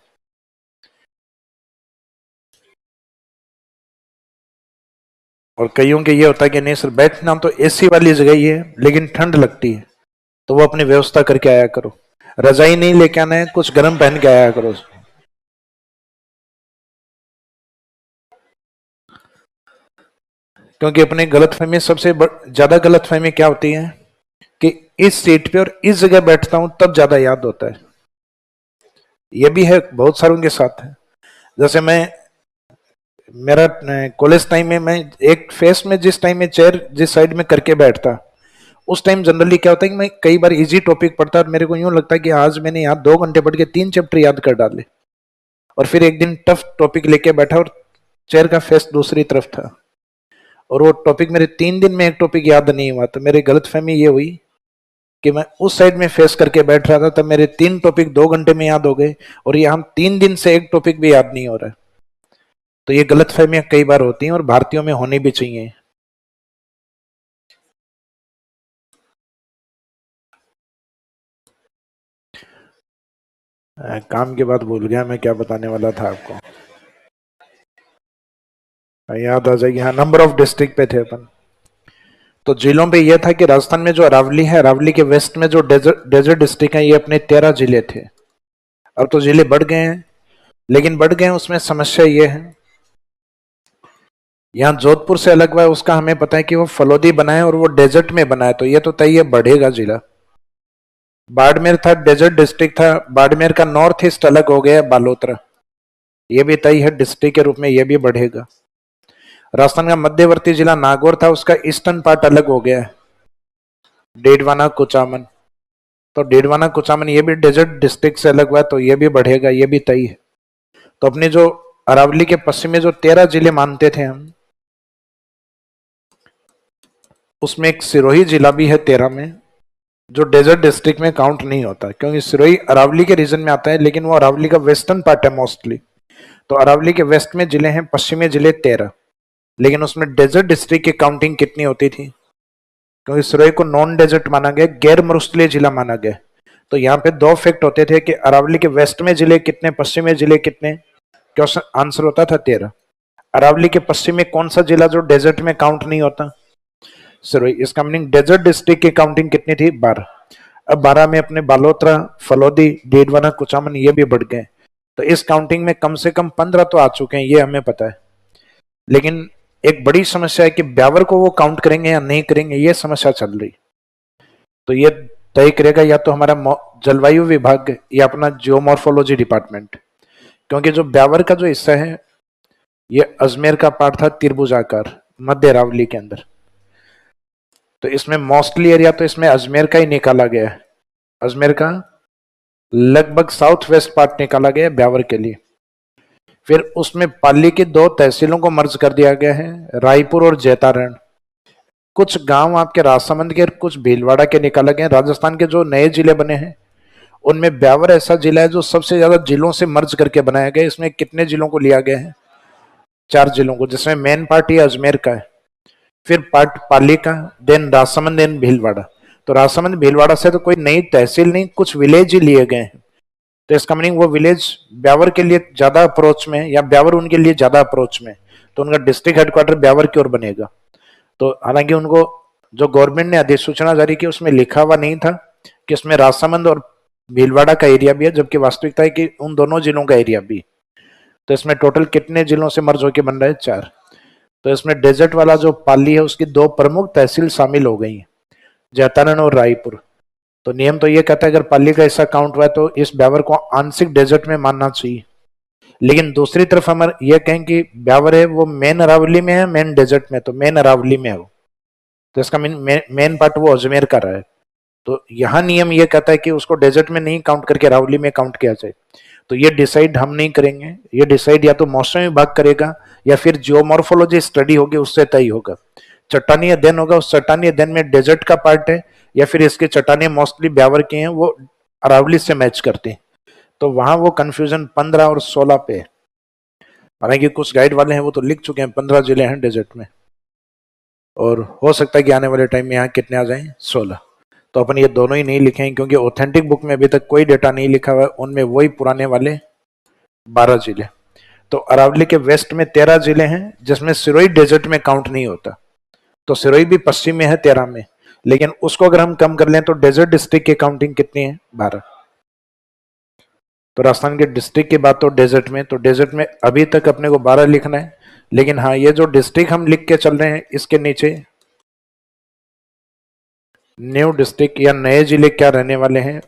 और कईयों के ये होता है कि नहीं सर बैठना तो एसी वाली जगह ही है, लेकिन ठंड लगती है, तो वो अपनी व्यवस्था करके आया करो। रजाई नहीं लेके आना है, कुछ गर्म पहन के आया करो। क्योंकि अपने गलतफहमी, सबसे ज्यादा गलतफहमी क्या होती है कि इस सीट पे और इस जगह बैठता हूं तब ज्यादा याद होता है। ये भी है, बहुत सारों के साथ है। जैसे मैं, मेरा कॉलेज टाइम में मैं एक फेस में जिस टाइम में चेयर जिस साइड में करके बैठता, उस टाइम जनरली क्या होता है कि मैं कई बार इजी टॉपिक पढ़ता और मेरे को यूं लगता है कि आज मैंने यहाँ 2 घंटे पढ़ के 3 चैप्टर याद कर डाले। और फिर एक दिन टफ टॉपिक लेके बैठा और चेयर का फेस दूसरी तरफ था, और वो टॉपिक मेरे 3 दिन में एक टॉपिक याद नहीं हुआ। तो मेरी गलतफहमी ये हुई कि मैं उस साइड में फेस करके बैठ रहा था, तब मेरे 3 टॉपिक 2 घंटे में याद हो गए, और ये हम 3 दिन से एक टॉपिक भी याद नहीं हो रहा है। तो ये गलतफहमियां कई बार होती हैं, और भारतीयों में होनी भी चाहिए। काम की बात भूल गया मैं, क्या बताने वाला था आपको, याद आ जाएगी। हाँ, नंबर ऑफ डिस्ट्रिक्ट पे थे अपन। तो जिलों पे यह था कि राजस्थान में जो अरावली है, अरावली के वेस्ट में जो डेजर्ट डिस्ट्रिक्ट है, ये अपने 13 जिले थे। अब तो जिले बढ़ गए हैं, लेकिन बढ़ गए हैं उसमें समस्या ये है, यहाँ जोधपुर से अलग हुआ है, उसका हमें पता है कि वो फलोदी बना है और वो डेजर्ट में बना है, तो ये तो तय है बढ़ेगा जिला। बाड़मेर था, डेजर्ट डिस्ट्रिक्ट था, बाड़मेर का नॉर्थ ईस्ट अलग हो गया बालोतरा, ये भी तय है डिस्ट्रिक्ट के रूप में, ये भी बढ़ेगा। राजस्थान का मध्यवर्ती जिला नागौर था, उसका ईस्टर्न पार्ट अलग हो गया है, डेडवाना कुचामन। तो डेडवाना कुचामन ये भी डेजर्ट डिस्ट्रिक्ट से अलग हुआ है, तो ये भी बढ़ेगा, ये भी तय है। तो अपने जो अरावली के पश्चिम में जो 13 जिले मानते थे हम, उसमें एक सिरोही जिला भी है 13 में, जो डेजर्ट डिस्ट्रिक्ट में काउंट नहीं होता, क्योंकि सिरोही अरावली के रीजन में आता है, लेकिन वो अरावली का वेस्टर्न पार्ट है मोस्टली। तो अरावली के वेस्ट में जिले हैं, पश्चिमी जिले 13, लेकिन उसमें डेजर्ट डिस्ट्रिक्ट की काउंटिंग कितनी होती थी, क्योंकि सिरोही को नॉन डेजर्ट माना गया, गैर मरुस्थलीय जिला माना गया। तो यहाँ पे दो फैक्ट होते थे कि अरावली के वेस्ट में जिले कितने, पश्चिम में जिले कितने, क्वेश्चन आंसर होता था 13। अरावली के पश्चिम में कौन सा जिला जो डेजर्ट में काउंट नहीं होता, सिरोही। इसका मीनिंग डेजर्ट डिस्ट्रिक्ट की काउंटिंग कितनी थी, 12। अब 12 में अपने बालोतरा, फलोदी, डेडवाना, कुचामन ये भी बढ़ गए, तो इस काउंटिंग में कम से कम 15 तो आ चुके हैं, ये हमें पता है। लेकिन एक बड़ी समस्या है कि ब्यावर को वो काउंट करेंगे या नहीं करेंगे, ये समस्या चल रही। तो ये तय करेगा या तो हमारा जलवायु विभाग या अपना जियोमॉर्फोलॉजी डिपार्टमेंट, क्योंकि जो ब्यावर का जो हिस्सा है, ये अजमेर का पार्ट था, त्रिभुजाकार मध्य अरावली के अंदर। तो इसमें मोस्टली एरिया तो इसमें अजमेर का ही निकाला गया है, अजमेर का लगभग साउथ वेस्ट पार्ट निकाला गया है ब्यावर के लिए। फिर उसमें पाली की 2 तहसीलों को मर्ज कर दिया गया है, रायपुर और जैतारण। कुछ गांव आपके राजसमंद के, कुछ भीलवाड़ा के निकाले गए। राजस्थान के जो नए जिले बने हैं, उनमें ब्यावर ऐसा जिला है जो सबसे ज्यादा जिलों से मर्ज करके बनाया गया। इसमें कितने जिलों को लिया गया है, 4 जिलों को, जिसमें मेन पार्ट ये अजमेर का है, फिर पार्ट पाली का, देन राजसमंद, देन भीलवाड़ा। तो राजसमंद भीलवाड़ा से तो कोई नई तहसील नहीं, कुछ विलेज ही लिए गए हैं। तो इसका मीनिंग वो विलेज ब्यावर के लिए ज्यादा अप्रोच में, या ब्यावर उनके लिए ज्यादा अप्रोच में, तो उनका डिस्ट्रिक्ट हेडक्वार्टर ब्यावर की ओर बनेगा। तो हालांकि उनको जो गवर्नमेंट ने अधिसूचना जारी की, उसमें लिखा हुआ नहीं था कि उसमें राजसमंद और भीलवाड़ा का एरिया भी है, जबकि वास्तविकता है कि उन दोनों जिलों का एरिया भी। तो इसमें टोटल कितने जिलों से मर्ज होकर बन रहा है, 4। तो इसमें डेजर्ट वाला जो पाली है, उसकी 2 प्रमुख तहसील शामिल हो गई है, जैतारण और रायपुर। तो नियम तो ये कहता है अगर पाली का हिस्सा काउंट हुआ है तो इस ब्यावर को आंशिक डेजर्ट में मानना चाहिए। लेकिन दूसरी तरफ हम ये कहें कि ब्यावर है वो मेन अरावली में है, मेन डेजर्ट में, तो मेन अरावली में हो, तो इसका मेन पार्ट वो अजमेर का रहा है। तो यहाँ नियम ये कहता है कि उसको डेजर्ट में नहीं काउंट करके अरावली में काउंट किया जाए। तो ये डिसाइड हम नहीं करेंगे, ये डिसाइड या तो मौसम विभाग करेगा, या फिर जियोमॉर्फोलॉजी स्टडी होगी, उससे तय होगा। चट्टानी अध्ययन होगा, उस चट्टानी अध्ययन में डेजर्ट का पार्ट है, या फिर इसके चट्टाने मोस्टली ब्यावर के हैं, वो अरावली से मैच करते हैं। तो वहां वो कंफ्यूजन 15 और 16 पे है। हालांकि कुछ गाइड वाले हैं वो तो लिख चुके हैं 15 जिले हैं डेजर्ट में, और हो सकता है कि आने वाले टाइम में यहाँ कितने आ जाएं, 16। तो अपन ये दोनों ही नहीं लिखेंगे, क्योंकि ऑथेंटिक बुक में अभी तक कोई डेटा नहीं लिखा हुआ है, उनमें वही पुराने वाले 12 जिले। तो अरावली के वेस्ट में 13 जिले हैं, जिसमें सिरोही डेजर्ट में काउंट नहीं होता। तो सिरोही भी पश्चिम में है 13 में, लेकिन उसको अगर हम कम कर लें तो डेजर्ट डिस्ट्रिक्ट की काउंटिंग कितनी है, 12। तो राजस्थान के डिस्ट्रिक्ट की बात तो डेजर्ट में, तो डेजर्ट में अभी तक अपने को 12 लिखना है। लेकिन हाँ, ये जो डिस्ट्रिक्ट हम लिख के चल रहे हैं, इसके नीचे न्यू डिस्ट्रिक्ट या नए जिले क्या रहने वाले हैं,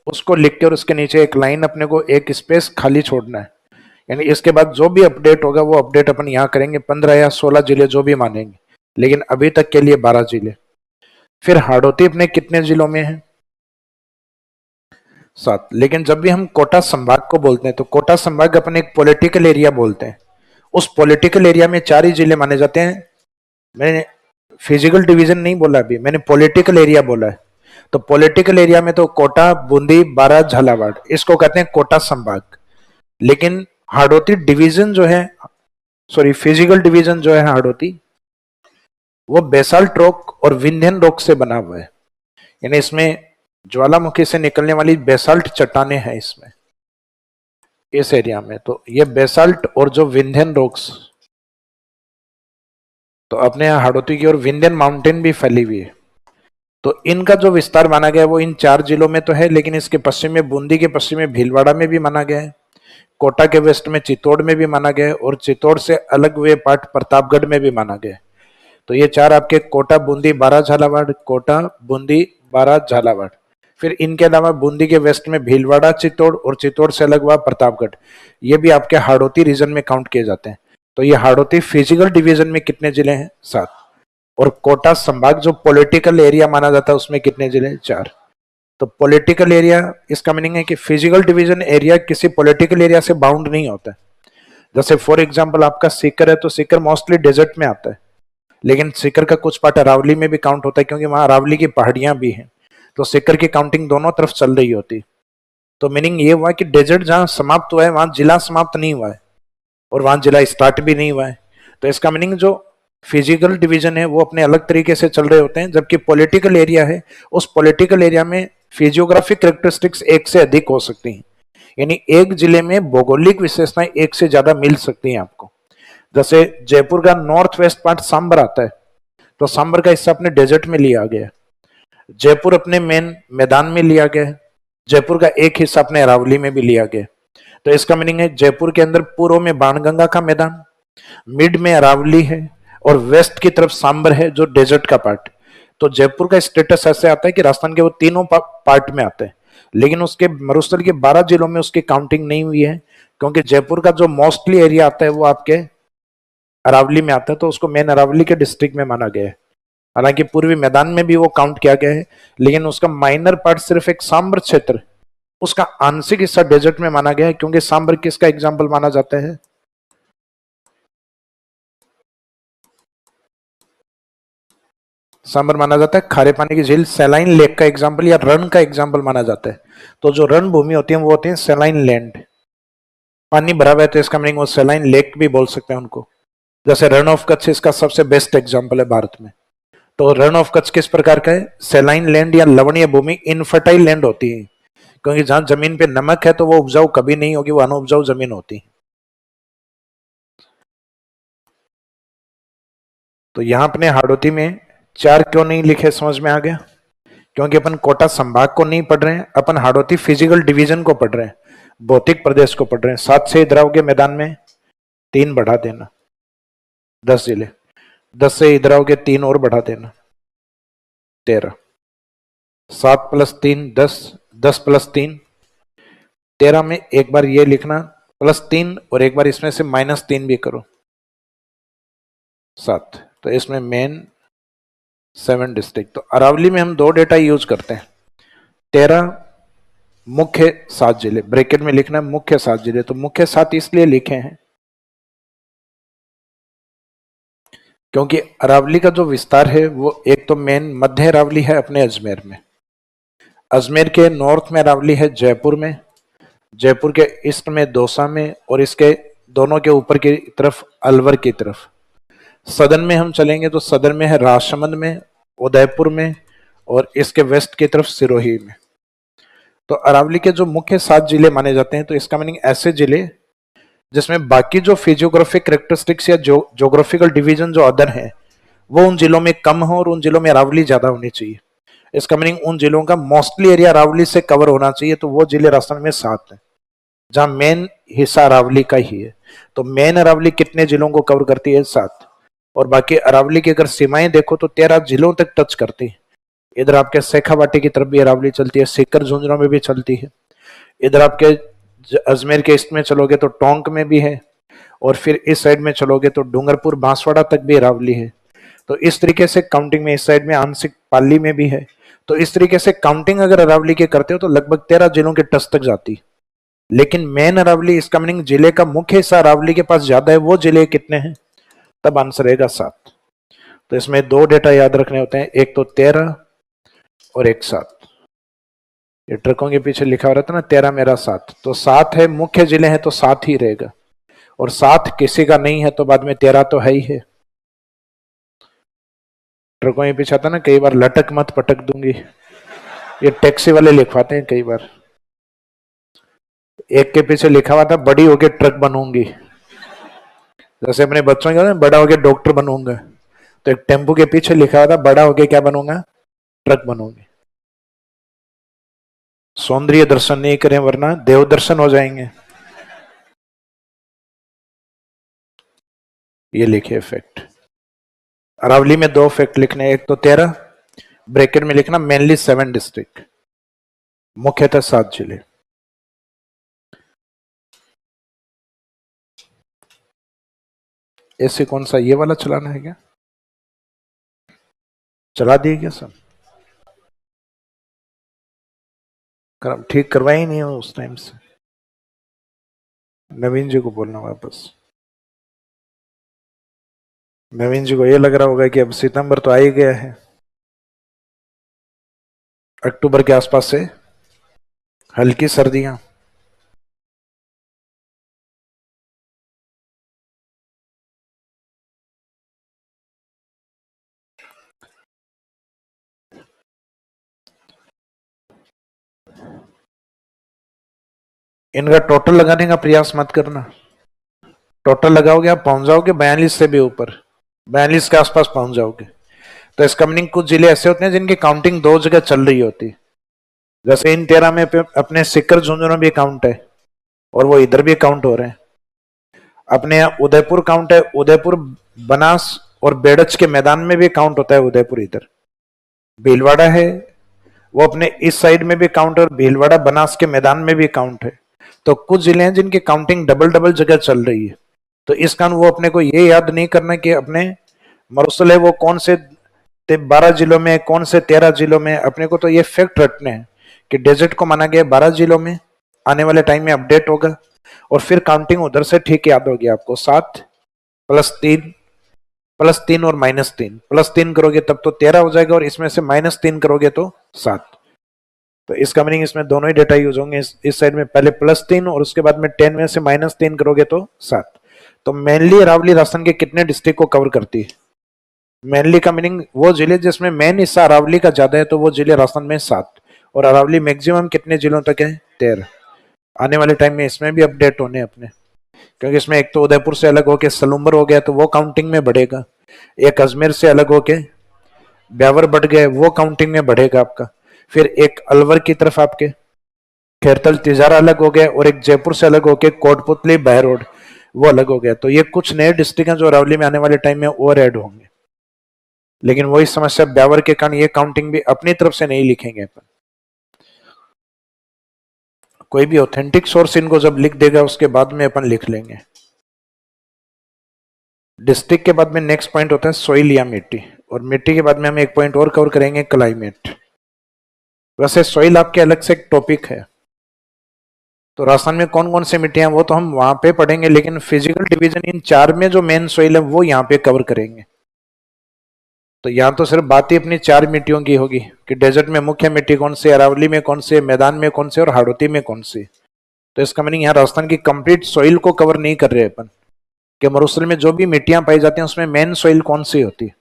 उसको लिख के, और उसके नीचे एक लाइन अपने को, एक स्पेस खाली छोड़ना है। यानी इसके बाद जो भी अपडेट होगा वो अपडेट अपन यहाँ करेंगे, 15 या 16 जिले जो भी मानेंगे, लेकिन अभी तक के लिए 12 जिले। फिर हाड़ौती अपने कितने जिलों में है, 7। लेकिन जब भी हम कोटा संभाग को बोलते हैं, तो कोटा संभाग अपन एक पॉलिटिकल एरिया बोलते हैं। उस पॉलिटिकल एरिया में 4 ही जिले माने जाते हैं। मैंने फिजिकल डिवीजन नहीं बोला अभी, मैंने पॉलिटिकल एरिया बोला है। तो पॉलिटिकल एरिया में तो कोटा, बूंदी, बारां, झालावाड़, इसको कहते हैं कोटा संभाग। लेकिन हाड़ौती डिवीजन जो है, सॉरी फिजिकल डिवीजन जो है हाड़ौती, वो बेसाल्ट रॉक और विंध्यन रॉक से बना हुआ है। यानी इसमें ज्वालामुखी से निकलने वाली बेसाल्ट चट्टाने हैं इसमें। इस एरिया में। तो ये बेसाल्ट और जो विंध्यन रॉक्स, तो अपने यहाँ हाड़ौती की ओर विंध्यन माउंटेन भी फैली हुई है। तो इनका जो विस्तार माना गया है वो इन 4 जिलों में तो है, लेकिन इसके पश्चिम में, बूंदी के पश्चिम में भीलवाड़ा में भी माना गया है, कोटा के वेस्ट में चित्तौड़ में भी माना गया है, और चित्तौड़ से अलग हुए पार्ट प्रतापगढ़ में भी माना गया है। तो ये 4 आपके कोटा, बूंदी, बारा, झालावाड़, कोटा, बूंदी, बारा, झालावाड़। फिर इनके अलावा बूंदी के वेस्ट में भीलवाड़ा, चित्तौड़, और चित्तौड़ से अलग हुआ प्रतापगढ़। ये भी आपके हाड़ौती रीजन में काउंट किए जाते हैं। तो ये हाड़ौती फिजिकल डिवीजन में कितने जिले हैं? 7। और कोटा संभाग जो पॉलिटिकल एरिया माना जाता है उसमें कितने जिले? 4। तो पॉलिटिकल एरिया, इसका मीनिंग है कि फिजिकल डिवीजन एरिया किसी पॉलिटिकल एरिया से बाउंड नहीं होता है। जैसे फॉर एग्जांपल आपका सीकर है, तो सीकर मोस्टली डेजर्ट में आता है, लेकिन सीकर का कुछ पार्ट अरावली में भी काउंट होता है, क्योंकि वहां अरावली की पहाड़ियां भी हैं। तो सीकर की काउंटिंग दोनों तरफ चल रही होती। तो मीनिंग ये हुआ कि डेजर्ट जहां समाप्त हुआ है वहां जिला समाप्त नहीं हुआ है, और वहां जिला स्टार्ट भी नहीं हुआ है। तो इसका मीनिंग जो फिजिकल डिवीजन है वो अपने अलग तरीके से चल रहे होते हैं, जबकि पॉलिटिकल एरिया है, उस पॉलिटिकल एरिया में फिजियोग्राफिक कैरेक्टरिस्टिक्स एक से अधिक हो सकती हैं। यानी एक जिले में भौगोलिक विशेषताएं एक से ज्यादा मिल सकती हैं आपको। जैसे जयपुर का नॉर्थ वेस्ट पार्ट सांबर आता है, तो सांबर का हिस्सा अपने डेजर्ट में लिया गया। जयपुर अपने मेन मैदान में लिया गया। जयपुर का एक हिस्सा अपने अरावली में भी लिया गया। तो इसका मीनिंग है जयपुर के अंदर पूर्व में बाणगंगा का मैदान, मिड में अरावली है, और वेस्ट की तरफ सांबर है जो डेजर्ट का पार्ट। तो जयपुर का स्टेटस ऐसे आता है कि राजस्थान के वो तीनों पार्ट में आते हैं, लेकिन उसके मरुस्थल के 12 जिलों में उसकी काउंटिंग नहीं हुई है, क्योंकि जयपुर का जो मोस्टली एरिया आता है वो आपके अरावली में आता है, तो उसको मेन अरावली के डिस्ट्रिक्ट में माना गया है। हालांकि पूर्वी मैदान में भी वो काउंट किया गया है, लेकिन उसका माइनर पार्ट सिर्फ एक सांबर क्षेत्र, उसका आंशिक हिस्सा डेजर्ट में माना गया है, क्योंकि सांबर किसका एग्जाम्पल माना जाता है? सांबर माना जाता है खारे पानी की झील, सैलाइन लेक का एग्जाम्पल या रन का एग्जाम्पल माना जाता है। तो जो रन भूमि होती है वो होती है सैलाइन लैंड, पानी भरा हुआ है, तो इसका मीनिंग वो सैलाइन लेक भी बोल सकते हैं उनको। जैसे रन ऑफ कच्छ इसका सबसे बेस्ट एग्जाम्पल है भारत में। तो रन ऑफ कच्छ किस प्रकार का है? सैलाइन लैंड या लवणीय भूमि, इनफर्टाइल लैंड होती है, क्योंकि जहां जमीन पे नमक है तो वो उपजाऊ कभी नहीं होगी, वो अनउपजाऊ जमीन होती है। तो यहां अपने हाड़ौती में 4 क्यों नहीं लिखे, समझ में आ गया? क्योंकि अपन कोटा संभाग को नहीं पढ़ रहे हैं, अपन हाड़ौती फिजिकल डिवीजन को पढ़ रहे हैं, भौतिक प्रदेश को पढ़ रहे हैं। 7 से इधर आओगे मैदान में 3 बढ़ा देना, 10 जिले। 10 से इधर आओगे 3 और बढ़ा देना, 13। 7 + 3 10, 10 + 3 13 में एक बार ये लिखना +3, और एक बार इसमें से -3 भी करो, 7। तो इसमें मेन 7 डिस्ट्रिक्ट। तो अरावली में हम 2 डेटा यूज करते हैं, 13 मुख्य 7 जिले, ब्रैकेट में लिखना मुख्य 7 जिले। तो मुख्य 7 इसलिए लिखे हैं क्योंकि अरावली का जो विस्तार है वो एक तो मेन मध्य अरावली है अपने अजमेर में, अजमेर के नॉर्थ में अरावली है जयपुर में, जयपुर के ईस्ट में दौसा में, और इसके दोनों के ऊपर की तरफ अलवर की तरफ। सदन में हम चलेंगे तो सदन में है राजसमंद में, उदयपुर में, और इसके वेस्ट की तरफ सिरोही में। तो अरावली के जो मुख्य 7 जिले माने जाते हैं, तो इसका मीनिंग ऐसे जिले जिसमें बाकी जो फिजियोग्राफिक कैरेक्टरिस्टिक्स या ज्योग्राफिकल डिवीजन जो अदर है वो उन जिलों में कम हो, और उन जिलों में अरावली ज्यादा होनी चाहिए। इसका मीनिंग उन जिलों का मोस्टली एरिया अरावली से कवर होना चाहिए। तो वो जिले राजस्थान में 7 है जहां मेन हिस्सा अरावली का ही है। तो मेन अरावली कितने जिलों को कवर करती है? 7। और बाकी अरावली की अगर सीमाएं देखो तो 13 जिलों तक टच करती है। इधर आपके शेखावाटी की तरफ भी अरावली चलती है, सीकर झुंझुनू में भी चलती है। इधर आपके अजमेर के ईस्ट में चलोगे तो टोंक में भी है, और फिर इस साइड में चलोगे तो डूंगरपुर बांसवाड़ा तक भी अरावली है। तो इस तरीके से काउंटिंग में इस साइड में आंशिक पाली में भी है। तो इस तरीके से काउंटिंग अगर अरावली के करते हो तो लगभग 13 जिलों के टच तक जाती। लेकिन मेन अरावली, इसका मीनिंग जिले का मुख्य हिस्सा अरावली के पास ज्यादा है, वो जिले कितने हैं? तब आंसर रहेगा 7। तो इसमें 2 डेटा याद रखने होते हैं, एक तो 13 और एक 7। ये ट्रकों के पीछे लिखा हो रहा था ना 13 मेरा 7, तो 7 है, मुख्य जिले हैं तो 7 ही रहेगा, और 7 किसी का नहीं है तो बाद में 13 तो है ही है। ट्रकों के पीछे आता ना कई बार लटक मत पटक दूंगी, ये टैक्सी वाले लिखवाते हैं कई बार। एक के पीछे लिखा हुआ था बड़ी होके ट्रक बनूंगी, जैसे अपने बच्चों के बड़ा होके डॉक्टर बनूंगा, तो एक टेम्पो के पीछे लिखा हुआ था बड़ा होके क्या बनूंगा, ट्रक बनूंगी। सौंदर्य दर्शन नहीं करें वरना देव दर्शन हो जाएंगे। ये लिखे फैक्ट। अरावली में 2 फैक्ट लिखने, एक तो 13, ब्रैकेट में लिखना मेनली 7 डिस्ट्रिक्ट, मुख्यतः 7 जिले। ऐसे कौन सा ये वाला चलाना है क्या, चला दिए क्या सब, ठीक करवाई नहीं हो उस टाइम से। नवीन जी को बोलना वापस, नवीन जी को ये लग रहा होगा कि अब सितंबर तो आ ही गया है, अक्टूबर के आसपास से हल्की सर्दियां। इनका टोटल लगाने का प्रयास मत करना, टोटल लगाओगे आप पहुंच जाओगे 42 से भी ऊपर, 42 के आसपास पहुंच जाओगे। तो इसका मीनिंग कुछ जिले ऐसे होते हैं जिनकी काउंटिंग 2 जगह चल रही होती, जैसे इन 13 में अपने सिक्कर झुंझुनू भी काउंट है और वो इधर भी काउंट हो रहे हैं। अपने यहाँ उदयपुर काउंट है, उदयपुर बनास और बेड़च के मैदान में भी काउंट होता है उदयपुर, इधर भीलवाड़ा है वो अपने इस साइड में भी काउंट है और भीलवाड़ा बनास के मैदान में भी काउंट है। तो कुछ जिले हैं जिनकी काउंटिंग डबल डबल जगह चल रही है, तो इस कारण वो अपने को ये याद नहीं करना कि अपने मरुस्थल है वो कौन से 12 जिलों में, कौन से 13 जिलों में। अपने को तो ये फैक्ट रखने हैं कि डेजर्ट को माना गया 12 जिलों में, आने वाले टाइम में अपडेट होगा और फिर काउंटिंग उधर से ठीक याद होगी आपको। 7 + 3 और -3, +3 करोगे तब तो 13 हो जाएगा और इसमें से -3 करोगे तो 7। तो इसका मीनिंग इसमें दोनों ही डेटा यूज होंगे, इस साइड में पहले +3 और उसके बाद में 10 में से -3 करोगे तो 7। तो मेनली अरावली राजस्थान के कितने डिस्ट्रिक्ट को कवर करती है, मेनली का मीनिंग वो जिले जिसमें मेन हिस्सा अरावली का ज्यादा है, तो वो जिले राजस्थान में 7, और अरावली मैक्सिमम कितने जिलों तक है, 13। आने वाले टाइम में इसमें भी अपडेट होने अपने, क्योंकि इसमें एक तो उदयपुर से अलग होके सलूम्बर हो गया तो वो काउंटिंग में बढ़ेगा, एक अजमेर से अलग होके ब्यावर बढ़ गए वो काउंटिंग में बढ़ेगा आपका, फिर एक अलवर की तरफ आपके खैरतल तिजारा अलग हो गया और एक जयपुर से अलग होके कोटपुतली बहरोड वो अलग हो गया। तो ये कुछ नए डिस्ट्रिक्ट हैं जो अरावली में आने वाले टाइम में और ऐड होंगे, लेकिन वही समस्या ब्यावर के कारण ये काउंटिंग भी अपनी तरफ से नहीं लिखेंगे अपन, कोई भी ऑथेंटिक सोर्स इनको जब लिख देगा उसके बाद में अपन लिख लेंगे। डिस्ट्रिक्ट के बाद में नेक्स्ट पॉइंट होता है सोइल या मिट्टी, और मिट्टी के बाद में हम एक पॉइंट और कवर करेंगे क्लाइमेट। वैसे सोइल आपके अलग से एक टॉपिक है, तो राजस्थान में कौन कौन से मिट्टियां वो तो हम वहां पे पढ़ेंगे, लेकिन फिजिकल डिवीजन इन 4 में जो मेन सोइल है वो यहाँ पे कवर करेंगे। तो यहाँ तो सिर्फ बात ही अपनी 4 मिट्टियों की होगी कि डेजर्ट में मुख्य मिट्टी कौन सी, अरावली में कौन सी, मैदान में कौन सी और हाड़ौती में कौन सी। तो इसका मीनिंग यहाँ राजस्थान की कंप्लीट सोइल को कवर नहीं कर रहे अपन कि मरुस्थल में जो भी मिट्टियां पाई जाती हैं उसमें मेन सोइल कौन सी होती है।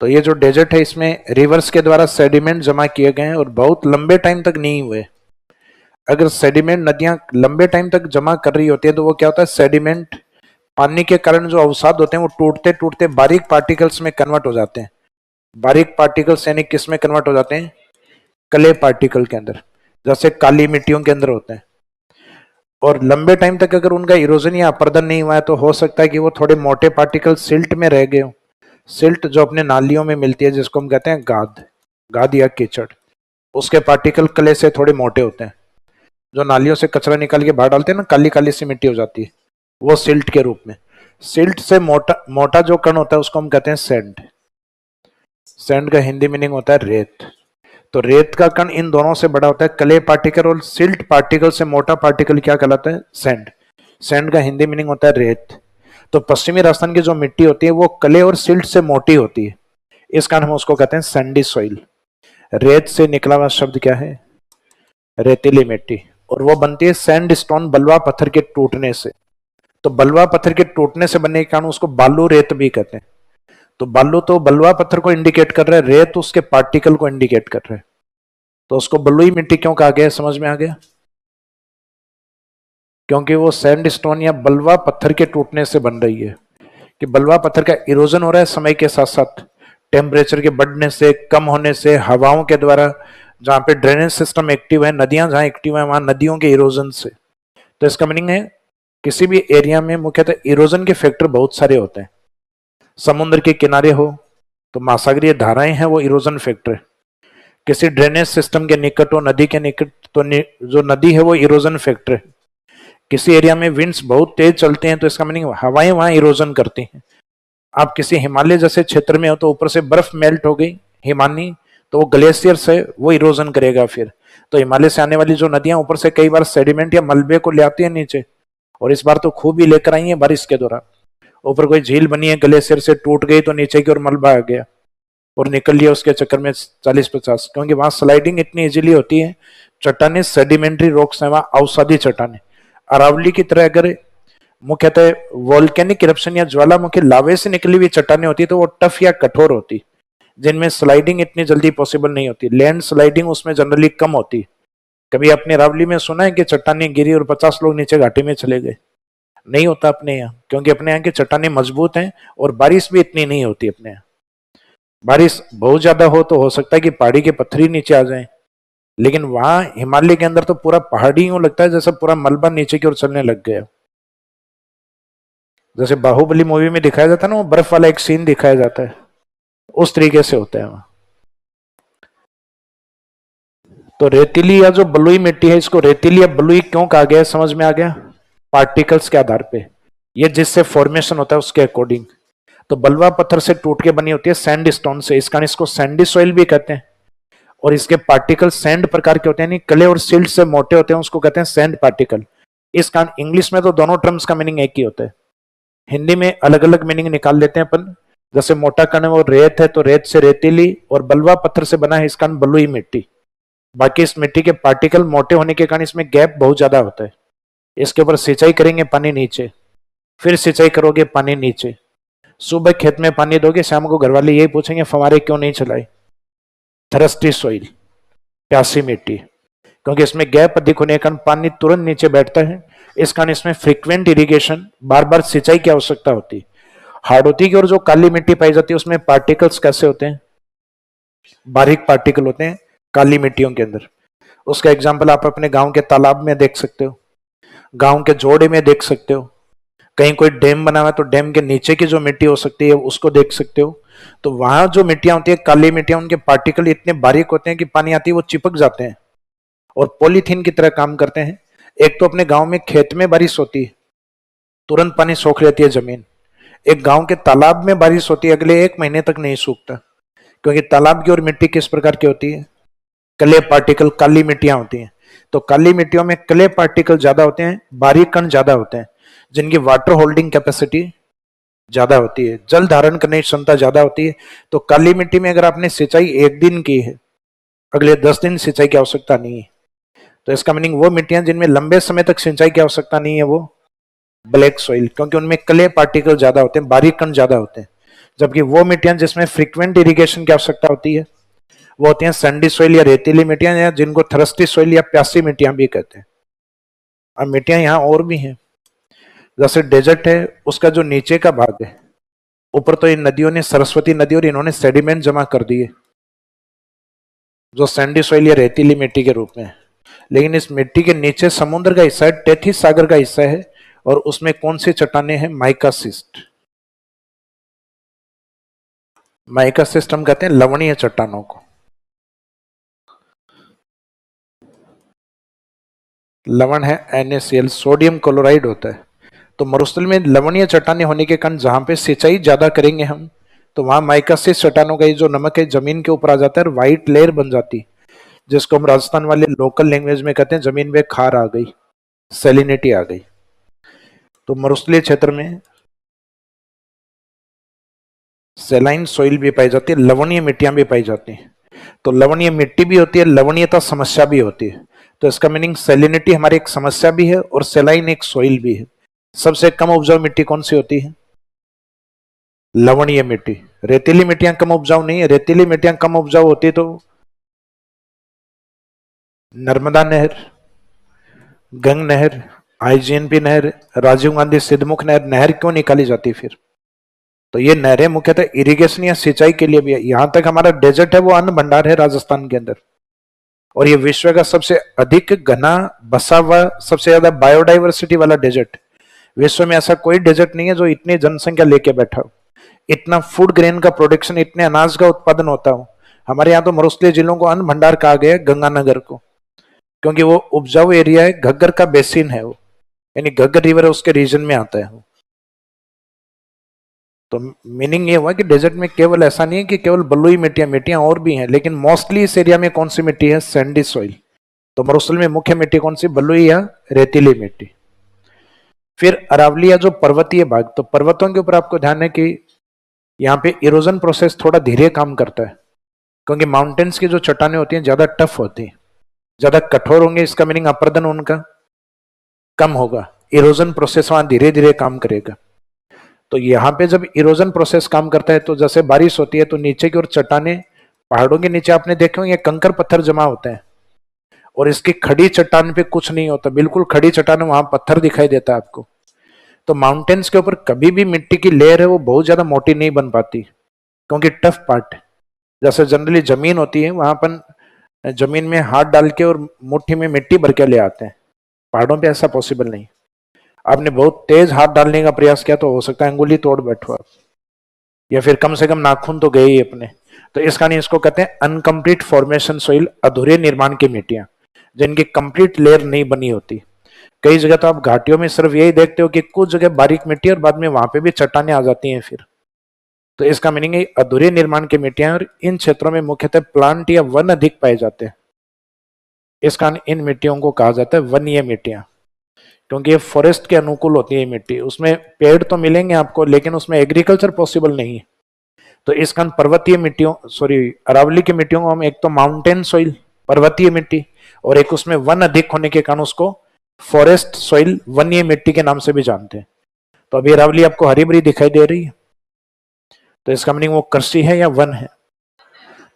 तो ये जो डेजर्ट है इसमें रिवर्स के द्वारा सेडिमेंट जमा किए गए हैं और बहुत लंबे टाइम तक नहीं हुए। अगर सेडिमेंट नदियां लंबे टाइम तक जमा कर रही होती है तो वो क्या होता है, सेडिमेंट पानी के कारण जो अवसाद होते हैं वो टूटते टूटते बारीक पार्टिकल्स में कन्वर्ट हो जाते हैं। बारीक पार्टिकल्स यानी किस में कन्वर्ट हो जाते हैं, क्ले पार्टिकल के अंदर, जैसे काली मिट्टियों के अंदर होते हैं। और लंबे टाइम तक अगर उनका इरोजन या अपर्दन नहीं हुआ है तो हो सकता है कि वो थोड़े मोटे पार्टिकल सिल्ट में रह गए हो। सिल्ट जो अपने नालियों में मिलती है जिसको हम कहते हैं गाद, गाद या कीचड़, उसके पार्टिकल क्ले से थोड़े मोटे होते हैं। जो नालियों से कचरा निकाल के बाहर डालते हैं ना, काली काली सी मिट्टी हो जाती है, वो सिल्ट के रूप में। सिल्ट से मोटा मोटा जो कण होता है उसको हम कहते हैं सैंड। सैंड का हिंदी मीनिंग होता है रेत। तो रेत का कण इन दोनों से बड़ा होता है क्ले पार्टिकल, और सिल्ट पार्टिकल से मोटा पार्टिकल क्या कहलाता है, सैंड। सैंड का हिंदी मीनिंग होता है रेत। तो पश्चिमी राजस्थान की जो मिट्टी होती है वो क्ले और सिल्ट से मोटी होती है, इस कारण हम उसको कहते हैं सैंडी सॉइल। रेत से निकला हुआ शब्द क्या है, रेतीली मिट्टी, और वो बनती है सैंड स्टोन, बलुआ पत्थर के टूटने से। तो बलुआ पत्थर के टूटने से बनने के कारण उसको बालू रेत भी कहते हैं। तो बालू तो बलुआ पत्थर को इंडिकेट कर रहा है, रेत उसके पार्टिकल को इंडिकेट कर रहा है। तो उसको बलुई मिट्टी क्यों कहा गया, समझ में आ गया। क्योंकि वो सैंडस्टोन या बलवा पत्थर के टूटने से बन रही है, कि बलवा पत्थर का इरोजन हो रहा है समय के साथ साथ, टेम्परेचर के बढ़ने से, कम होने से, हवाओं के द्वारा, जहां पे ड्रेनेज सिस्टम एक्टिव है, नदियां जहां एक्टिव है, वहां नदियों के इरोजन से। तो इसका मीनिंग है किसी भी एरिया में मुख्यतः इरोजन के फैक्टर बहुत सारे होते हैं। समुद्र के किनारे हो तो महासागरीय धाराएं हैं, वो इरोजन फैक्टर है। किसी ड्रेनेज सिस्टम के निकट हो, नदी के निकट, तो जो नदी है वो इरोजन फैक्टर है। किसी एरिया में विंड्स बहुत तेज चलते हैं तो इसका मीनिंग हवाएं वहां इरोजन करती हैं। आप किसी हिमालय जैसे क्षेत्र में हो तो ऊपर से बर्फ मेल्ट हो गई हिमानी, तो वो ग्लेशियर से वो इरोजन करेगा फिर। तो हिमालय से आने वाली जो नदियां ऊपर से कई बार सेडिमेंट या मलबे को ले आती है नीचे, और इस बार तो खूब ही लेकर आई है बारिश के दौरान। ऊपर कोई झील बनी है, ग्लेशियर से टूट गई तो नीचे की ओर मलबा आ गया और निकल लिया उसके चक्कर में 40-50, क्योंकि वहां स्लाइडिंग इतनी इजीली होती है। चट्टाने सेडिमेंट्री रॉक्स है वहां, अवसादी चट्टाने। अरावली की तरह अगर मुख्यतः वोल्केनिक इरप्शन या ज्वालामुखी लावे से निकली हुई चट्टाने होती तो वो टफ या कठोर होती, जिनमें स्लाइडिंग इतनी जल्दी पॉसिबल नहीं होती। लैंड स्लाइडिंग उसमें जनरली कम होती। कभी आपने अरावली में सुना है कि चट्टाने गिरी और 50 लोग नीचे घाटी में चले गए? नहीं होता अपने यहाँ, क्योंकि अपने यहाँ की चट्टाने मजबूत हैं और बारिश भी इतनी नहीं होती अपने यहाँ। बारिश बहुत ज्यादा हो तो हो सकता है कि पहाड़ी के पत्थर ही नीचे आ जाएं, लेकिन वहां हिमालय के अंदर तो पूरा पहाड़ी यूं लगता है जैसे पूरा मलबा नीचे की ओर चलने लग गया। जैसे बाहुबली मूवी में दिखाया जाता है ना, वो बर्फ वाला एक सीन दिखाया जाता है, उस तरीके से होता है वहां। तो रेतीली या जो बलुई मिट्टी है, इसको रेतीली या बलुई क्यों कहा गया, समझ में आ गया? पार्टिकल्स के आधार पे, ये जिससे फॉर्मेशन होता है उसके अकॉर्डिंग। तो बलवा पत्थर से टूट के बनी होती है सैंडस्टोन से, इस कारण इसको सैंडी सॉइल भी कहते हैं। और इसके पार्टिकल सैंड प्रकार के होते हैं, नहीं क्ले और सिल्ट से मोटे होते हैं, उसको कहते हैं सैंड पार्टिकल। इस कारण इंग्लिश में तो दोनों टर्म्स का मीनिंग एक ही होता है, हिंदी में अलग अलग मीनिंग निकाल लेते हैं अपन। जैसे मोटा कण वो रेत है तो रेत से रेतीली, और बलवा पत्थर से बना है इस कारण बलुई मिट्टी। बाकी इस मिट्टी के पार्टिकल मोटे होने के कारण इसमें गैप बहुत ज्यादा होता है। इसके ऊपर सिंचाई करेंगे पानी नीचे, फिर सिंचाई करोगे पानी नीचे, सुबह खेत में पानी दोगे, शाम को घर वाले यही पूछेंगे फवारे क्यों नहीं चलाई। थरस्टी सॉइल, प्यासी मिट्टी, क्योंकि इसमें गैप अधिक होने के कारण पानी तुरंत नीचे बैठता है। इस कारण इसमें फ्रीक्वेंट इरिगेशन, बार बार सिंचाई की आवश्यकता होती है। हार्डोती की ओर जो काली मिट्टी पाई जाती है उसमें पार्टिकल्स कैसे होते हैं, बारीक पार्टिकल होते हैं काली मिट्टियों के अंदर। उसका एग्जाम्पल आप अपने गांव के तालाब में देख सकते हो, गांव के जोड़े में देख सकते हो, कहीं कोई डैम बना हुआ है तो डैम के नीचे की जो मिट्टी हो सकती है उसको देख सकते हो। तो वहां जो मिट्टियां होती है काली मिट्टियां, उनके पार्टिकल इतने बारीक होते हैं कि पानी आती है वो चिपक जाते हैं और पॉलीथीन की तरह काम करते हैं। एक तो अपने गांव में खेत में बारिश होती है, तुरंत पानी सोख लेती है जमीन। एक गांव के तालाब में बारिश होती है, अगले 1 महीने तक नहीं सूखता, क्योंकि तालाब की और मिट्टी किस प्रकार की होती है, क्ले पार्टिकल, काली मिट्टियां होती हैं। तो काली मिट्टियों में क्ले पार्टिकल ज्यादा होते हैं, बारीक कण ज्यादा होते हैं, जिनकी वाटर होल्डिंग कैपेसिटी ज्यादा होती है, जल धारण करने की क्षमता ज्यादा होती है। तो काली मिट्टी में अगर आपने सिंचाई 1 दिन की है, अगले 10 दिन सिंचाई की आवश्यकता नहीं है। तो इसका मीनिंग वो मिट्टियां जिनमें लंबे समय तक सिंचाई की आवश्यकता नहीं है वो ब्लैक सॉइल, क्योंकि उनमें क्ले पार्टिकल ज्यादा होते हैं, बारीक कण ज्यादा होते हैं। जबकि वो मिट्टियां जिसमें फ्रीक्वेंट इरिगेशन की आवश्यकता होती है वो होती हैं सैंडी सॉइल या रेतीली मिट्टियां, या जिनको थरस्टी सॉइल या प्यासी मिट्टियां भी कहते हैं। अब मिट्टियां यहाँ और भी हैं, जैसे डेजर्ट है उसका जो नीचे का भाग है, ऊपर तो इन नदियों ने, सरस्वती नदी और इन्होंने सेडिमेंट जमा कर दिए जो सैंडी सॉइल या रेतीली मिट्टी के रूप में है। लेकिन इस मिट्टी के नीचे समुद्र का हिस्सा है, टेथी सागर का हिस्सा है, और उसमें कौन सी चट्टाने हैं, माइका सिस्ट। माइका सिस्ट हम कहते हैं लवणीय चट्टानों को। लवण है NaCl, सोडियम क्लोराइड होता है। तो मरुस्थल में लवणीय चट्टाने होने के कारण जहां पे सिंचाई ज्यादा करेंगे हम, तो वहां माइकासिस चट्टानों का ये जो नमक है जमीन के ऊपर आ जाता है और व्हाइट लेयर बन जाती, जिसको हम राजस्थान वाले लोकल लैंग्वेज में कहते हैं जमीन में खार आ गई, सैलिनिटी आ गई। तो मरुस्थलीय क्षेत्र में सेलाइन सॉइल भी पाई जाती है, लवणीय मिट्टियां भी पाई जाती हैं। तो लवणीय मिट्टी भी होती है, लवणीयता समस्या भी होती है। तो इसका मीनिंग सैलिनिटी हमारी एक समस्या भी है और सेलाइन एक सॉइल भी है। सबसे कम उपजाऊ मिट्टी कौन सी होती है, लवणीय मिट्टी। रेतीली मिट्टियां कम उपजाऊ नहीं है, रेतीली मिट्टियां कम उपजाऊ होती तो नर्मदा नहर, गंग नहर, आईजीएनपी नहर, राजीव गांधी सिद्धमुख नहर, नहर क्यों निकाली जाती फिर? तो ये नहरें मुख्यतः इरिगेशन या सिंचाई के लिए भी है। यहां तक हमारा डेजर्ट है वो अन्न भंडार है राजस्थान के अंदर, और ये विश्व का सबसे अधिक घना बसा हुआ, सबसे ज्यादा बायोडाइवर्सिटी वाला डेजर्ट। विश्व में ऐसा कोई डेजर्ट नहीं है जो इतनी जनसंख्या लेके बैठा हो, इतना फूड ग्रेन का प्रोडक्शन, इतने अनाज का उत्पादन होता हो। हमारे यहाँ तो मरुस्थलीय जिलों को अन्न भंडार कहा गया है, गंगानगर को, क्योंकि वो उपजाऊ एरिया है, घग्गर का बेसिन है वो, यानी घग्गर रिवर है उसके रीजन में आता है वो। तो मीनिंग ये हुआ कि डेजर्ट में केवल ऐसा नहीं है कि केवल बलुई मिट्टियां, मिट्टियां और भी हैं, लेकिन मोस्टली इस एरिया में कौन सी मिट्टी है? Sandy soil. तो मरुस्थल में मुख्य मिट्टी कौन सी? बलुई या रेतीली मिट्टी। फिर अरावली या जो पर्वतीय भाग, तो पर्वतों के ऊपर आपको ध्यान है कि यहाँ पे इरोजन प्रोसेस थोड़ा धीरे काम करता है, क्योंकि माउंटेन्स की जो चट्टानें होती हैं ज्यादा टफ होती हैं, ज्यादा कठोर होंगे, इसका मीनिंग अपर्दन उनका कम होगा, इरोजन प्रोसेस वहां धीरे धीरे काम करेगा। तो यहाँ पे जब इरोजन प्रोसेस काम करता है तो जैसे बारिश होती है तो नीचे की ओर चट्टानें, पहाड़ों के नीचे आपने देखे होंगे कंकर पत्थर जमा होते हैं, और इसकी खड़ी चट्टान पे कुछ नहीं होता, बिल्कुल खड़ी चट्टान, वहां पत्थर दिखाई देता है आपको। तो माउंटेन्स के ऊपर कभी भी मिट्टी की लेयर है वो बहुत ज्यादा मोटी नहीं बन पाती, क्योंकि टफ पार्ट है। जैसे जनरली जमीन होती है, वहां अपन जमीन में हाथ डाल के और मुट्ठी में मिट्टी भर के ले आते हैं, पहाड़ों पे ऐसा पॉसिबल नहीं। आपने बहुत तेज हाथ डालने का प्रयास किया तो हो सकता है अंगुली तोड़ बैठो आप, या फिर कम से कम नाखून तो गए ही अपने। तो इस कारण इसको कहते हैं अनकम्प्लीट फॉर्मेशन सॉइल, अधूरे निर्माण की मिट्टियां जिनकी कंप्लीट लेयर नहीं बनी होती। कई जगह तो आप घाटियों में सिर्फ यही देखते हो कि कुछ जगह बारीक मिट्टी और बाद में वहां पे भी चट्टानें आ जाती हैं फिर। तो इसका मीनिंग है अधूरे निर्माण की मिट्टियां, और इन क्षेत्रों में मुख्यतः प्लांट या वन अधिक पाए जाते हैं। इस कारण इन मिट्टियों को कहा जाता है वनीय मिट्टियां, क्योंकि ये फॉरेस्ट के अनुकूल होती है मिट्टी, उसमें पेड़ तो मिलेंगे आपको लेकिन उसमें एग्रीकल्चर पॉसिबल नहीं है। तो इस कारण पर्वतीय मिट्टियों, अरावली की मिट्टियों को हम एक तो माउंटेन सॉइल, पर्वतीय मिट्टी, और एक उसमें वन अधिक होने के कारण उसको फॉरेस्ट सॉइल, वनीय मिट्टी के नाम से भी जानते हैं। तो अभी अरावली आपको हरी भरी दिखाई दे रही है, तो इसका मीनिंग वो कृषि है या वन है?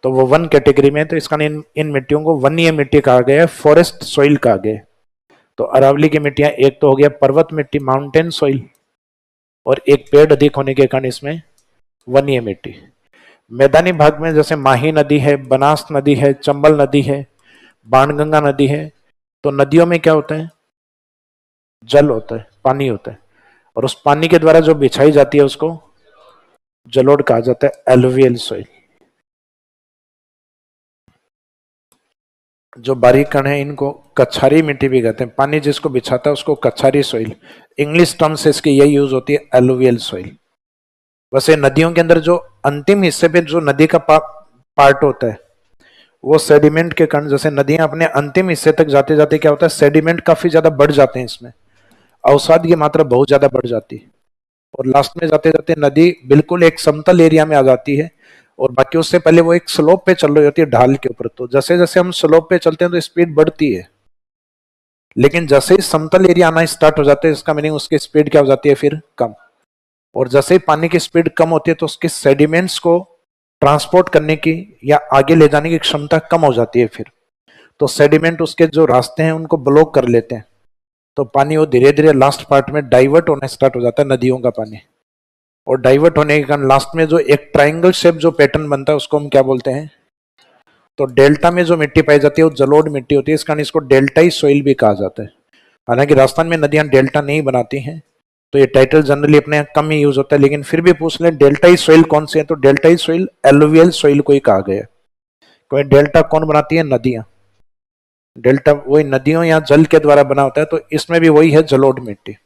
तो वो वन कैटेगरी में है, तो इसका इन मिट्टियों को वनीय मिट्टी कहा गया है, फॉरेस्ट सॉइल कहा गया है। तो अरावली की मिट्टियां एक तो हो गया पर्वत मिट्टी, माउंटेन सॉइल, और एक पेड़ अधिक होने के कारण इसमें वनीय मिट्टी। मैदानी भाग में जैसे माही नदी है, बनास नदी है, चंबल नदी है, बाणगंगा नदी है, तो नदियों में क्या होता है? जल होता है, पानी होता है, और उस पानी के द्वारा जो बिछाई जाती है उसको जलोढ़ कहा जाता है, एलुवियल सॉइल। जो बारीक कण है इनको कछारी मिट्टी भी कहते हैं, पानी जिसको बिछाता है उसको कछारी सॉइल, इंग्लिश टर्म से इसकी यही यूज होती है, एलुवियल सॉइल। वैसे नदियों के अंदर जो अंतिम हिस्से पे जो नदी का पार्ट होता है वो सेडिमेंट के कारण, जैसे नदियां अपने अंतिम हिस्से तक जाते जाते क्या होता है, सेडिमेंट काफी ज्यादा बढ़ जाते हैं, इसमें अवसाद की मात्रा बहुत ज्यादा बढ़ जाती है, और लास्ट में जाते जाते नदी बिल्कुल एक समतल एरिया में आ जाती है, और बाकी उससे पहले वो एक स्लोप पे चल रही होती है, ढाल के ऊपर। तो जैसे जैसे हम स्लोप पे चलते हैं तो स्पीड बढ़ती है, लेकिन जैसे ही समतल एरिया आना स्टार्ट हो जाता है इसका मीनिंग उसकी स्पीड क्या हो जाती है फिर? कम। और जैसे ही पानी की स्पीड कम होती है तो उसके सेडिमेंट्स को ट्रांसपोर्ट करने की या आगे ले जाने की क्षमता कम हो जाती है फिर। तो सेडिमेंट उसके जो रास्ते हैं उनको ब्लॉक कर लेते हैं, तो पानी वो धीरे धीरे लास्ट पार्ट में डाइवर्ट होना स्टार्ट हो जाता है, नदियों का पानी। और डाइवर्ट होने के कारण लास्ट में जो एक ट्राइंगल शेप जो पैटर्न बनता है उसको हम क्या बोलते हैं? तो डेल्टा में जो मिट्टी पाई जाती है वो जलोढ़ मिट्टी होती है, इस कारण इसको डेल्टाई सोइल भी कहा जाता है। हालांकि राजस्थान में नदियां डेल्टा नहीं बनाती हैं, तो ये टाइटल जनरली अपने यहाँ कम ही यूज होता है, लेकिन फिर भी पूछ लें डेल्टाई सोइल कौन सी है, तो डेल्टाई सोइल एलुवियल सोइल को ही कहा गया है। कोई डेल्टा कौन बनाती है? नदियां। डेल्टा वही नदियों या जल के द्वारा बना होता है, तो इसमें भी वही है जलोढ़ मिट्टी।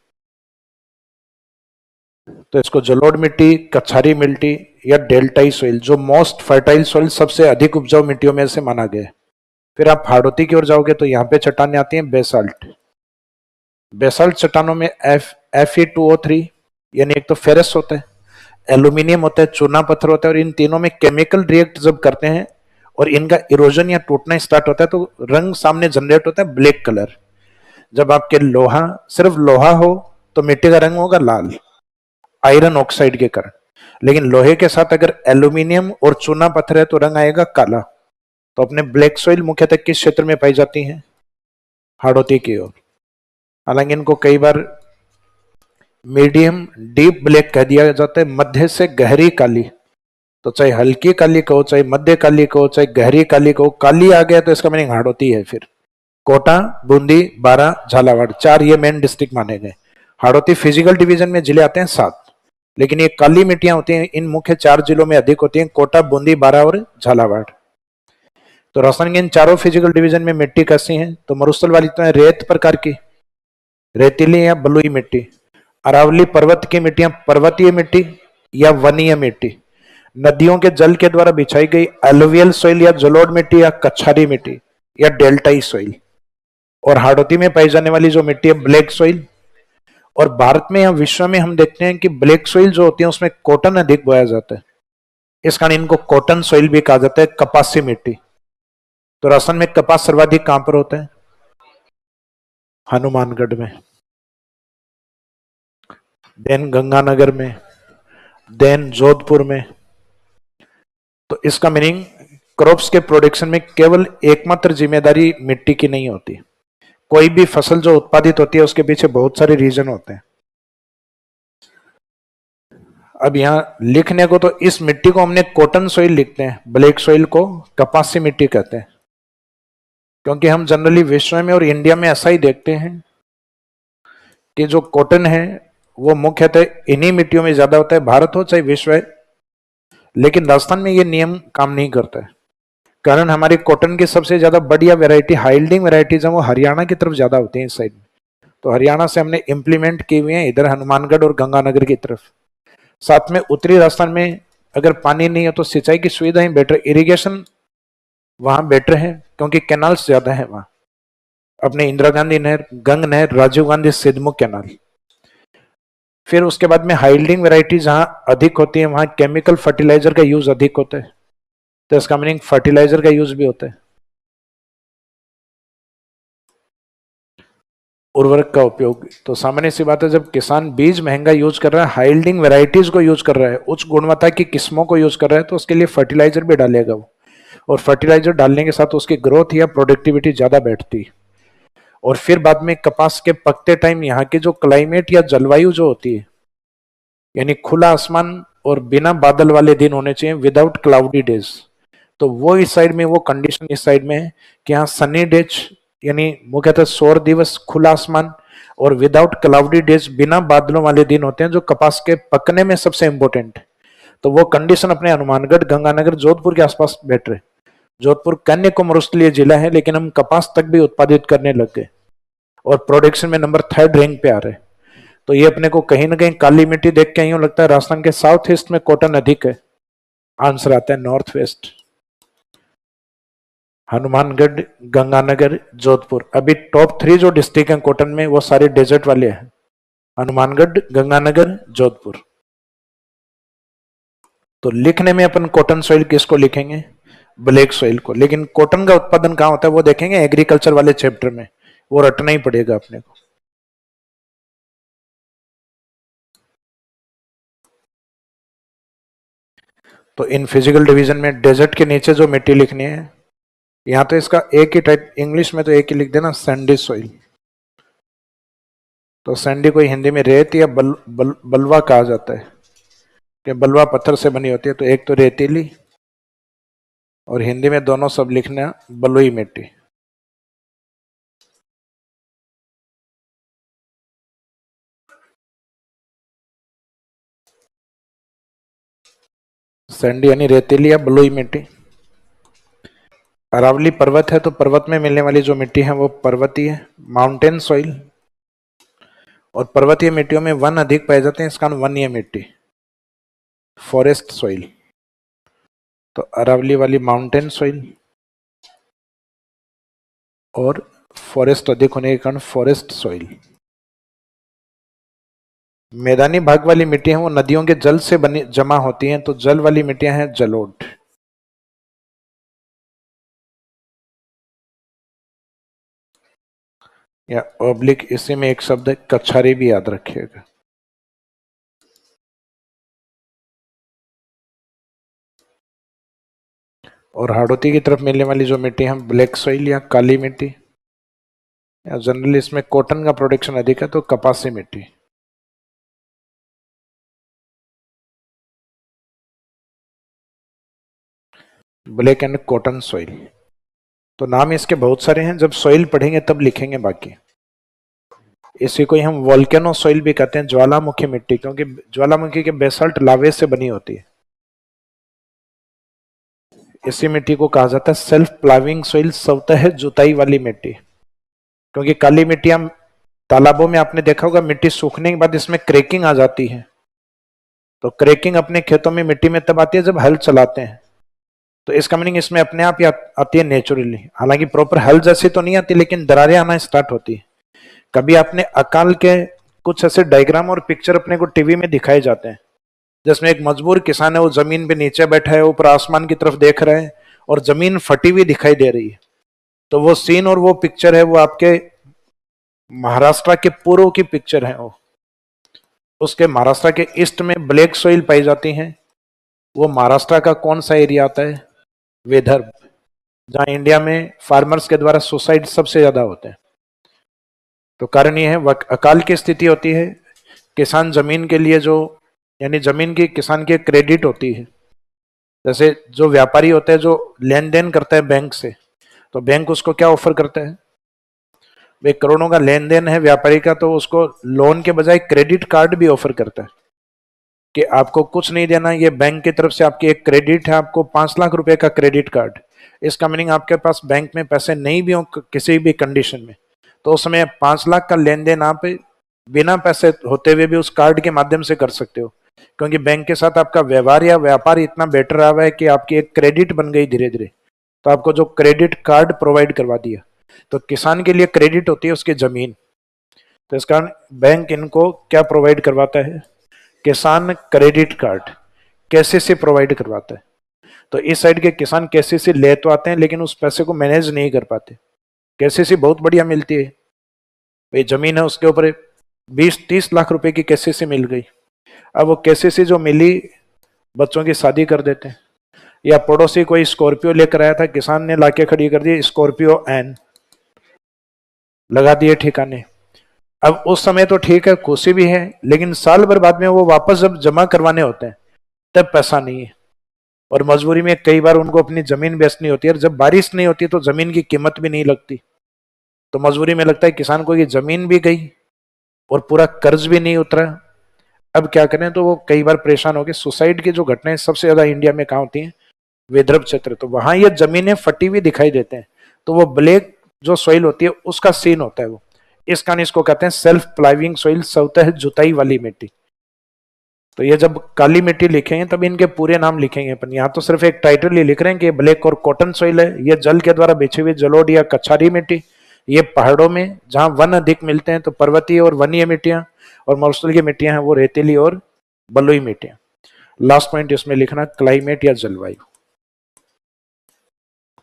तो इसको जलोढ़ मिट्टी, कछारी मिट्टी या डेल्टाई सोइल, जो मोस्ट फर्टाइल सोइल, सबसे अधिक उपजाऊ मिट्टियों में से माना गया है। फिर आप हाड़ौती की ओर जाओगे तो यहाँ पे चट्टानें आती हैं बेसाल्ट। बेसाल्ट चट्टानों में Fe2O3 यानी एक तो फेरस होता है, एल्यूमिनियम होता है, चूना पत्थर होता है, और इन तीनों में केमिकल रिएक्ट जब करते हैं और इनका इरोजन या टूटना स्टार्ट होता है तो रंग सामने जनरेट होता है ब्लैक कलर। जब आपके लोहा, सिर्फ लोहा हो तो मिट्टी का रंग होगा लाल, आयरन ऑक्साइड के कारण, लेकिन लोहे के साथ अगर एल्यूमिनियम और चूना पत्थर है तो रंग आएगा काला। तो अपने ब्लैक सॉइल मुख्यतः किस क्षेत्र में पाई जाती है? हाड़ौती की ओर। हालांकि इनको कई बार मीडियम डीप ब्लैक कह दिया जाता है, मध्य से गहरी काली। तो चाहे हल्की काली कहो, चाहे मध्य काली कहो, चाहे गहरी काली कहो, काली आ गया तो इसका मीनिंग हाड़ौती है। फिर कोटा, बूंदी, बारा, झालावाड़, 4 ये मेन डिस्ट्रिक्ट माने गए। हाड़ौती फिजिकल डिवीजन में जिले आते हैं 7, लेकिन ये काली मिट्टियां होती हैं इन मुख्य 4 जिलों में अधिक होती हैं, कोटा, बूंदी, बारा और झालावाड़। तो राजस्थान के इन चारों फिजिकल डिवीजन में मिट्टी कैसी है? तो मरुस्थल वाली तो है रेत प्रकार की, रेतीली या बलुई मिट्टी। अरावली पर्वत की मिट्टियां पर्वतीय मिट्टी या वनीय मिट्टी। नदियों के जल के द्वारा बिछाई गई एलुवियल सॉइल या जलोढ़ मिट्टी या कछारी मिट्टी या डेल्टाई सॉइल। और हाड़ौती में पाई जाने वाली जो मिट्टी है ब्लैक सॉइल। और भारत में या विश्व में हम देखते हैं कि ब्लैक सॉइल जो होती है उसमें कॉटन अधिक बोया जाता है, इस कारण इनको कॉटन सॉइल भी कहा जाता है, कपासी मिट्टी। तो राजस्थान में कपास सर्वाधिक कहां पर होता है? हनुमानगढ़ में, देन गंगानगर में, देन जोधपुर में। तो इसका मीनिंग क्रॉप्स के प्रोडक्शन में केवल एकमात्र जिम्मेदारी मिट्टी की नहीं होती। कोई भी फसल जो उत्पादित होती है उसके पीछे बहुत सारे रीजन होते हैं। अब यहां लिखने को तो इस मिट्टी को हमने कॉटन सॉइल लिखते हैं, ब्लैक सॉइल को कपासी मिट्टी कहते हैं, क्योंकि हम जनरली विश्व में और इंडिया में ऐसा ही देखते हैं कि जो कॉटन है वो मुख्यतः इन्हीं मिट्टियों में ज्यादा होता है, भारत हो चाहे विश्व है। लेकिन राजस्थान में ये नियम काम नहीं करता है, कारण हमारी कॉटन की सबसे ज्यादा बढ़िया वेराइटी हाइल्डिंग वेराइटीज है वो हरियाणा की तरफ ज्यादा होती है इस साइड में। तो हरियाणा से हमने इंप्लीमेंट किए हुए हैं इधर हनुमानगढ़ और गंगानगर की तरफ। साथ में उत्तरी राजस्थान में अगर पानी नहीं है तो सिंचाई की सुविधाएं बेटर, इरिगेशन वहां बेटर है क्योंकि कैनाल्स ज्यादा है वहां, अपने इंदिरा गांधी नहर, गंग नहर, राजीव गांधी सिद्धमुख कैनाल। फिर उसके बाद में हाइल्डिंग वेराइटी जहां अधिक होती है वहां केमिकल फर्टिलाइजर का यूज अधिक होता है, तो इसका मीनिंग फर्टिलाइजर का यूज भी होता है। उर्वरक का उपयोग, तो सामान्य सी बात है जब किसान बीज महंगा यूज कर रहा है, हाइल्डिंग वेराइटीज को यूज कर रहा है, उच्च गुणवत्ता की किस्मों को यूज कर रहा है, तो उसके लिए फर्टिलाइजर भी डालेगा वो। और फर्टिलाइजर डालने के साथ उसकी ग्रोथ या प्रोडक्टिविटी ज्यादा बैठती है। और फिर बाद में कपास के पकते टाइम यहाँ की जो क्लाइमेट या जलवायु जो होती है, यानी खुला आसमान और बिना बादल वाले दिन होने चाहिए, विदाउट क्लाउडी डेज। तो वो इस साइड में वो कंडीशन इस साइड में है कि यहाँ सनी डेज यानी मुख्यतः सौर दिवस, खुला आसमान और विदाउट क्लाउडी डेज, बिना बादलों वाले दिन होते हैं जो कपास के पकने में सबसे इंपॉर्टेंट है। तो वो कंडीशन अपने हनुमानगढ़, गंगानगर, जोधपुर के आसपास बेटर है। जोधपुर कन्याकुमारी जिला है लेकिन हम कपास तक भी उत्पादित करने लग गए और प्रोडक्शन में नंबर 3rd रैंक पे आ रहे। तो ये अपने को कहीं ना कहीं काली मिट्टी देख के यूं लगता है राजस्थान के साउथ ईस्ट में कॉटन अधिक है। आंसर आता है नॉर्थ वेस्ट, हनुमानगढ़, गंगानगर, जोधपुर। अभी टॉप 3 जो डिस्ट्रिक्ट हैं कॉटन में वो सारे डेजर्ट वाले हैं, हनुमानगढ़, गंगानगर, जोधपुर। तो लिखने में अपन कॉटन सॉइल किसको लिखेंगे? ब्लैक सॉइल को। लेकिन कॉटन का उत्पादन कहां होता है वो देखेंगे एग्रीकल्चर वाले चैप्टर में, वो रटना ही पड़ेगा अपने को। तो इन फिजिकल डिवीजन में डेजर्ट के नीचे जो मिट्टी लिखनी है, यहां तो इसका एक ही टाइप, इंग्लिश में तो एक ही लिख देना, सैंडी सॉइल। तो सैंडी को हिंदी में रेत या बलवा कहा जाता है कि बलवा पत्थर से बनी होती है। तो एक तो रेतीली और हिंदी में दोनों सब लिखना बलुई मिट्टी। सैंडी यानी रेतीली या बलुई मिट्टी। अरावली पर्वत है तो पर्वत में मिलने वाली जो मिट्टी है वो पर्वतीय, माउंटेन सॉइल। और पर्वतीय मिट्टियों में वन अधिक पाए जाते हैं, इसका नाम वन्य मिट्टी, फॉरेस्ट सॉइल। तो अरावली वाली माउंटेन सॉइल और फॉरेस्ट अधिक होने के कारण फॉरेस्ट सॉइल। मैदानी भाग वाली मिट्टियां वो नदियों के जल से बनी जमा होती हैं, तो जल वाली मिट्टियां हैं जलोढ़। या ऑब्लिक, इसी में एक शब्द है कछारी भी याद रखिएगा। और हाड़ौती की तरफ मिलने वाली जो मिट्टी है ब्लैक सॉइल या काली मिट्टी, जनरली इसमें कॉटन का प्रोडक्शन अधिक है, तो कपासी मिट्टी। ब्लैक एंड कॉटन सॉइल, तो नाम इसके बहुत सारे हैं, जब सॉइल पढ़ेंगे तब लिखेंगे बाकी। इसी को ही हम वोल्केनो सॉइल भी कहते हैं, ज्वालामुखी मिट्टी, क्योंकि ज्वालामुखी के बेसल्ट लावे से बनी होती है। इसी मिट्टी को कहा जाता है सेल्फ प्लाविंग सॉइल, स्वतः जुताई वाली मिट्टी। क्योंकि काली मिट्टियां तालाबों में आपने देखा होगा, मिट्टी सूखने के बाद इसमें क्रैकिंग आ जाती है। तो क्रैकिंग अपने खेतों में मिट्टी में तब आती है जब हल चलाते हैं। तो इसका मीनिंग इसमें अपने आप ही आती है नेचुरली, हालांकि प्रॉपर हल जैसी तो नहीं आती, लेकिन दरारें आना स्टार्ट होती है। कभी आपने अकाल के कुछ ऐसे डायग्राम और पिक्चर अपने को टीवी में दिखाए जाते हैं, जिसमें एक मजबूर किसान है, वो जमीन पे नीचे बैठा है, ऊपर आसमान की तरफ देख रहा है और जमीन फटी हुई दिखाई दे रही है। तो वो सीन और वो पिक्चर है, वो आपके महाराष्ट्र के पूर्व की पिक्चर है। वो उसके महाराष्ट्र के ईस्ट में ब्लैक सॉइल पाई जाती है। वो महाराष्ट्र का कौन सा एरिया आता है? विदर्भ, जहां इंडिया में फार्मर्स के द्वारा सुसाइड सबसे ज्यादा होते हैं। तो कारण ये है, अकाल की स्थिति होती है, किसान जमीन के लिए जो, यानी जमीन की किसान की क्रेडिट होती है। जैसे जो व्यापारी होते हैं जो लेन देन करता है बैंक से, तो बैंक उसको क्या ऑफर करता है? भाई करोड़ों का लेन देन है व्यापारी का, तो उसको लोन के बजाय क्रेडिट कार्ड भी ऑफर करता है कि आपको कुछ नहीं देना, ये बैंक की तरफ से आपकी एक क्रेडिट है, आपको 5 लाख रुपए का क्रेडिट कार्ड। इसका मीनिंग आपके पास बैंक में पैसे नहीं भी हो किसी भी कंडीशन में, तो उस समय 5 लाख का लेन देन आप बिना पैसे होते हुए भी उस कार्ड के माध्यम से कर सकते हो, क्योंकि बैंक के साथ आपका व्यवहार या व्यापार इतना बेटर रहा हुआ है कि आपकी एक क्रेडिट बन गई धीरे धीरे। तो आपको जो क्रेडिट कार्ड प्रोवाइड करवा दिया। तो किसान के लिए क्रेडिट होती है उसकी जमीन। तो इस कारण बैंक इनको क्या प्रोवाइड करवाता है? किसान क्रेडिट कार्ड, केसीसी प्रोवाइड करवाता है। तो इस साइड के किसान केसीसी ले तो आते हैं, लेकिन उस पैसे को मैनेज नहीं कर पाते। केसीसी बहुत बढ़िया मिलती है, भाई जमीन है उसके ऊपर 20-30 लाख रुपए की केसीसी मिल गई। अब वो केसीसी जो मिली, बच्चों की शादी कर देते हैं। या पड़ोसी कोई स्कॉर्पियो लेकर आया था, किसान ने लाके खड़ी कर दी स्कॉर्पियो एन, लगा दिए ठिकाने। अब उस समय तो ठीक है, खुशी भी है, लेकिन साल भर बाद में वो वापस जब जमा करवाने होते हैं तब पैसा नहीं है। और मजबूरी में कई बार उनको अपनी जमीन बेचनी होती है, और जब बारिश नहीं होती तो जमीन की कीमत भी नहीं लगती। तो मजबूरी में लगता है किसान को कि जमीन भी गई और पूरा कर्ज भी नहीं उतरा, अब क्या करें? तो वो कई बार परेशान हो गए। सुसाइड की जो घटनाएं सबसे ज्यादा इंडिया में कहाँ होती हैं? विदर्भ क्षेत्र। तो वहां ये जमीनें फटी हुई दिखाई देते हैं, तो वो ब्लैक जो सॉइल होती है उसका सीन होता है वो। इस कारण इसको कहते हैं सेल्फ प्लाइविंग सॉइल, स्वतः जुताई वाली मिट्टी। तो ये जब काली मिट्टी लिखेंगे तब इनके पूरे नाम लिखेंगे अपन, यहाँ तो सिर्फ एक टाइटल ही लिख रहे हैं कि ब्लैक और कॉटन सॉइल है। ये जल के द्वारा बिछी हुई जलोढ़ या कछारी मिट्टी। ये पहाड़ों में जहां वन अधिक मिलते हैं, तो पर्वतीय और वनीय मिट्टियां, और मरुस्थल की मिट्टियां हैं वो रेतीली और बलुई मिट्टियां। लास्ट पॉइंट इसमें लिखना क्लाइमेट या जलवायु।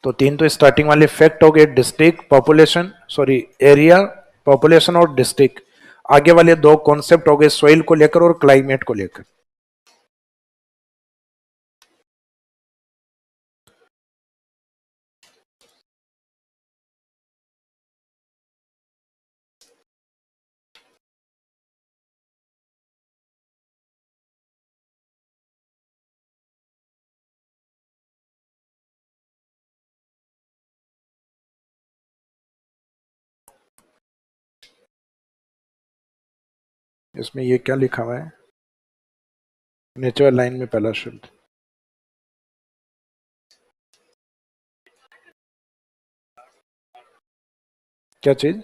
तो तीन तो स्टार्टिंग वाले फैक्ट हो गए, district, population, sorry area, population और डिस्ट्रिक्ट। आगे वाले दो कॉन्सेप्ट हो गए सोइल को लेकर और क्लाइमेट को लेकर। इसमें ये क्या लिखा हुआ है? नेचुरल लाइन में पहला शब्द क्या चीज?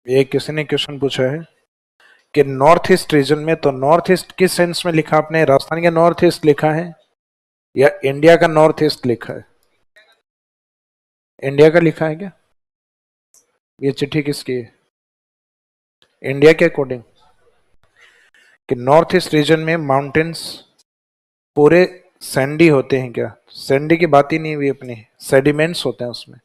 ये किसी ने क्वेश्चन पूछा है कि नॉर्थ ईस्ट रीजन में, तो नॉर्थ ईस्ट किस सेंस में लिखा आपने? राजस्थान का नॉर्थ ईस्ट लिखा है या इंडिया का नॉर्थ ईस्ट लिखा है? इंडिया का लिखा है क्या? ये चिट्ठी किसकी है? इंडिया के अकॉर्डिंग कि नॉर्थ ईस्ट रीजन में माउंटेन्स पूरे सैंडी होते हैं क्या? सैंडी की बात ही नहीं हुई अपनी, सेडिमेंट्स होते हैं उसमें।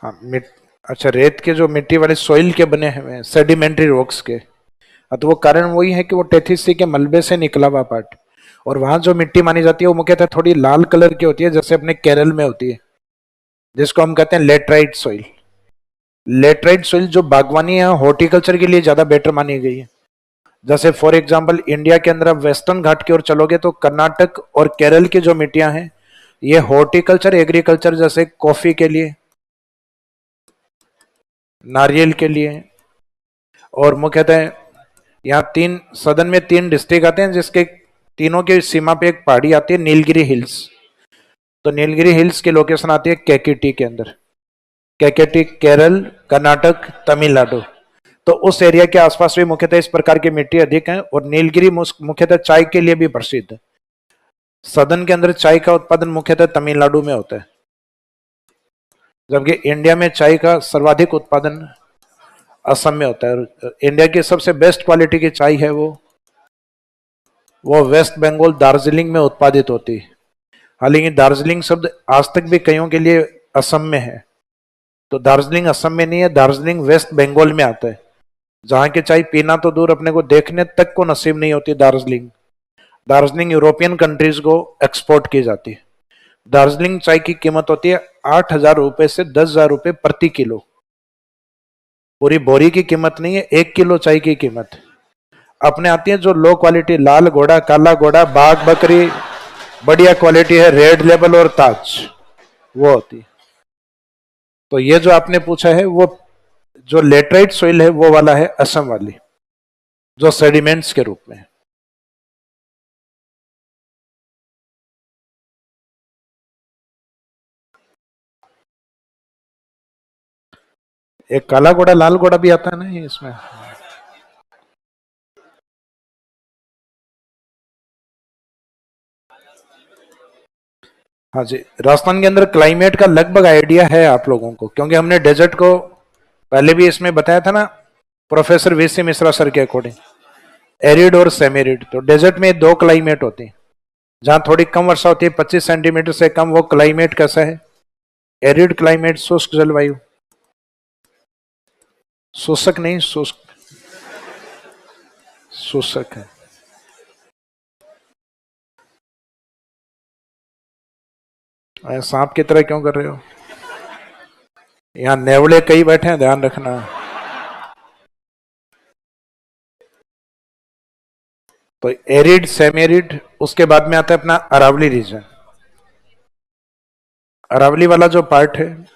हाँ अच्छा, रेत के जो मिट्टी वाले सॉइल के बने हुए हैं, सेडिमेंट्री रॉक्स के। हाँ, तो वो कारण वही है कि वो टेथिस सी के मलबे से निकला हुआ पार्ट, और वहां जो मिट्टी मानी जाती है वो मुख्यतः थोड़ी लाल कलर की होती है, जैसे अपने केरल में होती है, जिसको हम कहते हैं लेटराइट सॉइल। लेटराइट सॉइल जो बागवानी या हॉर्टिकल्चर के लिए ज्यादा बेटर मानी गई है। जैसे फॉर एग्जांपल इंडिया के अंदर आप वेस्टर्न घाट की ओर चलोगे तो कर्नाटक और केरल की जो मिट्टियां हैं, ये हॉर्टिकल्चर एग्रीकल्चर, जैसे कॉफी के लिए, नारियल के लिए, और मुख्यतः यहाँ तीन सदन में तीन डिस्ट्रिक्ट आते हैं, जिसके तीनों की सीमा पे एक पहाड़ी आती है, नीलगिरी हिल्स। तो नीलगिरी हिल्स की लोकेशन आती है केकेटी के अंदर। केकेटी केरल, कर्नाटक, तमिलनाडु। तो उस एरिया के आसपास भी मुख्यतः इस प्रकार की मिट्टी अधिक है, और नीलगिरी मुख्यतः चाय के लिए भी प्रसिद्ध है। सदन के अंदर चाय का उत्पादन मुख्यतः तमिलनाडु में होता है, जबकि इंडिया में चाय का सर्वाधिक उत्पादन असम में होता है। इंडिया की सबसे बेस्ट क्वालिटी की चाय है वो वेस्ट बंगाल दार्जिलिंग में उत्पादित होती है। हालांकि दार्जिलिंग शब्द आज तक भी कईयों के लिए असम में है, तो दार्जिलिंग असम में नहीं है, दार्जिलिंग वेस्ट बंगाल में आता है, जहां की चाय पीना तो दूर, अपने को देखने तक को नसीब नहीं होती। दार्जिलिंग दार्जिलिंग यूरोपियन कंट्रीज को एक्सपोर्ट की जाती है। दार्जिलिंग चाय की कीमत होती है 8,000 रुपए से 10,000 रुपए प्रति किलो। पूरी बोरी की कीमत नहीं है, 1 किलो चाय की कीमत। अपने आती है जो लो क्वालिटी, लाल घोड़ा, काला घोड़ा, बाघ बकरी, बढ़िया क्वालिटी है, रेड लेबल और ताज, वो होती है। तो ये जो आपने पूछा है वो जो लेटराइट सोइल है वो वाला है, असम वाली, जो सेडिमेंट्स के रूप में है। एक काला घोड़ा लाल घोड़ा भी आता है ना ये इसमें। हाँ जी, राजस्थान के अंदर क्लाइमेट का लगभग आइडिया है आप लोगों को, क्योंकि हमने डेजर्ट को पहले भी इसमें बताया था ना, प्रोफेसर वीसी मिश्रा सर के अकॉर्डिंग, एरिड और सेमेरिड। तो डेजर्ट में दो क्लाइमेट होते हैं, जहां थोड़ी कम वर्षा होती है, 25 सेंटीमीटर से कम, वो क्लाइमेट कैसा है? एरिड क्लाइमेट, शुष्क जलवायु। शुष्क नहीं, शुष्क, शुष्क है। सांप की तरह क्यों कर रहे हो? यहाँ नेवले कई बैठे हैं, ध्यान रखना। तो एरिड, सेमेरिड, उसके बाद में आता है अपना अरावली रीजन। अरावली वाला जो पार्ट है,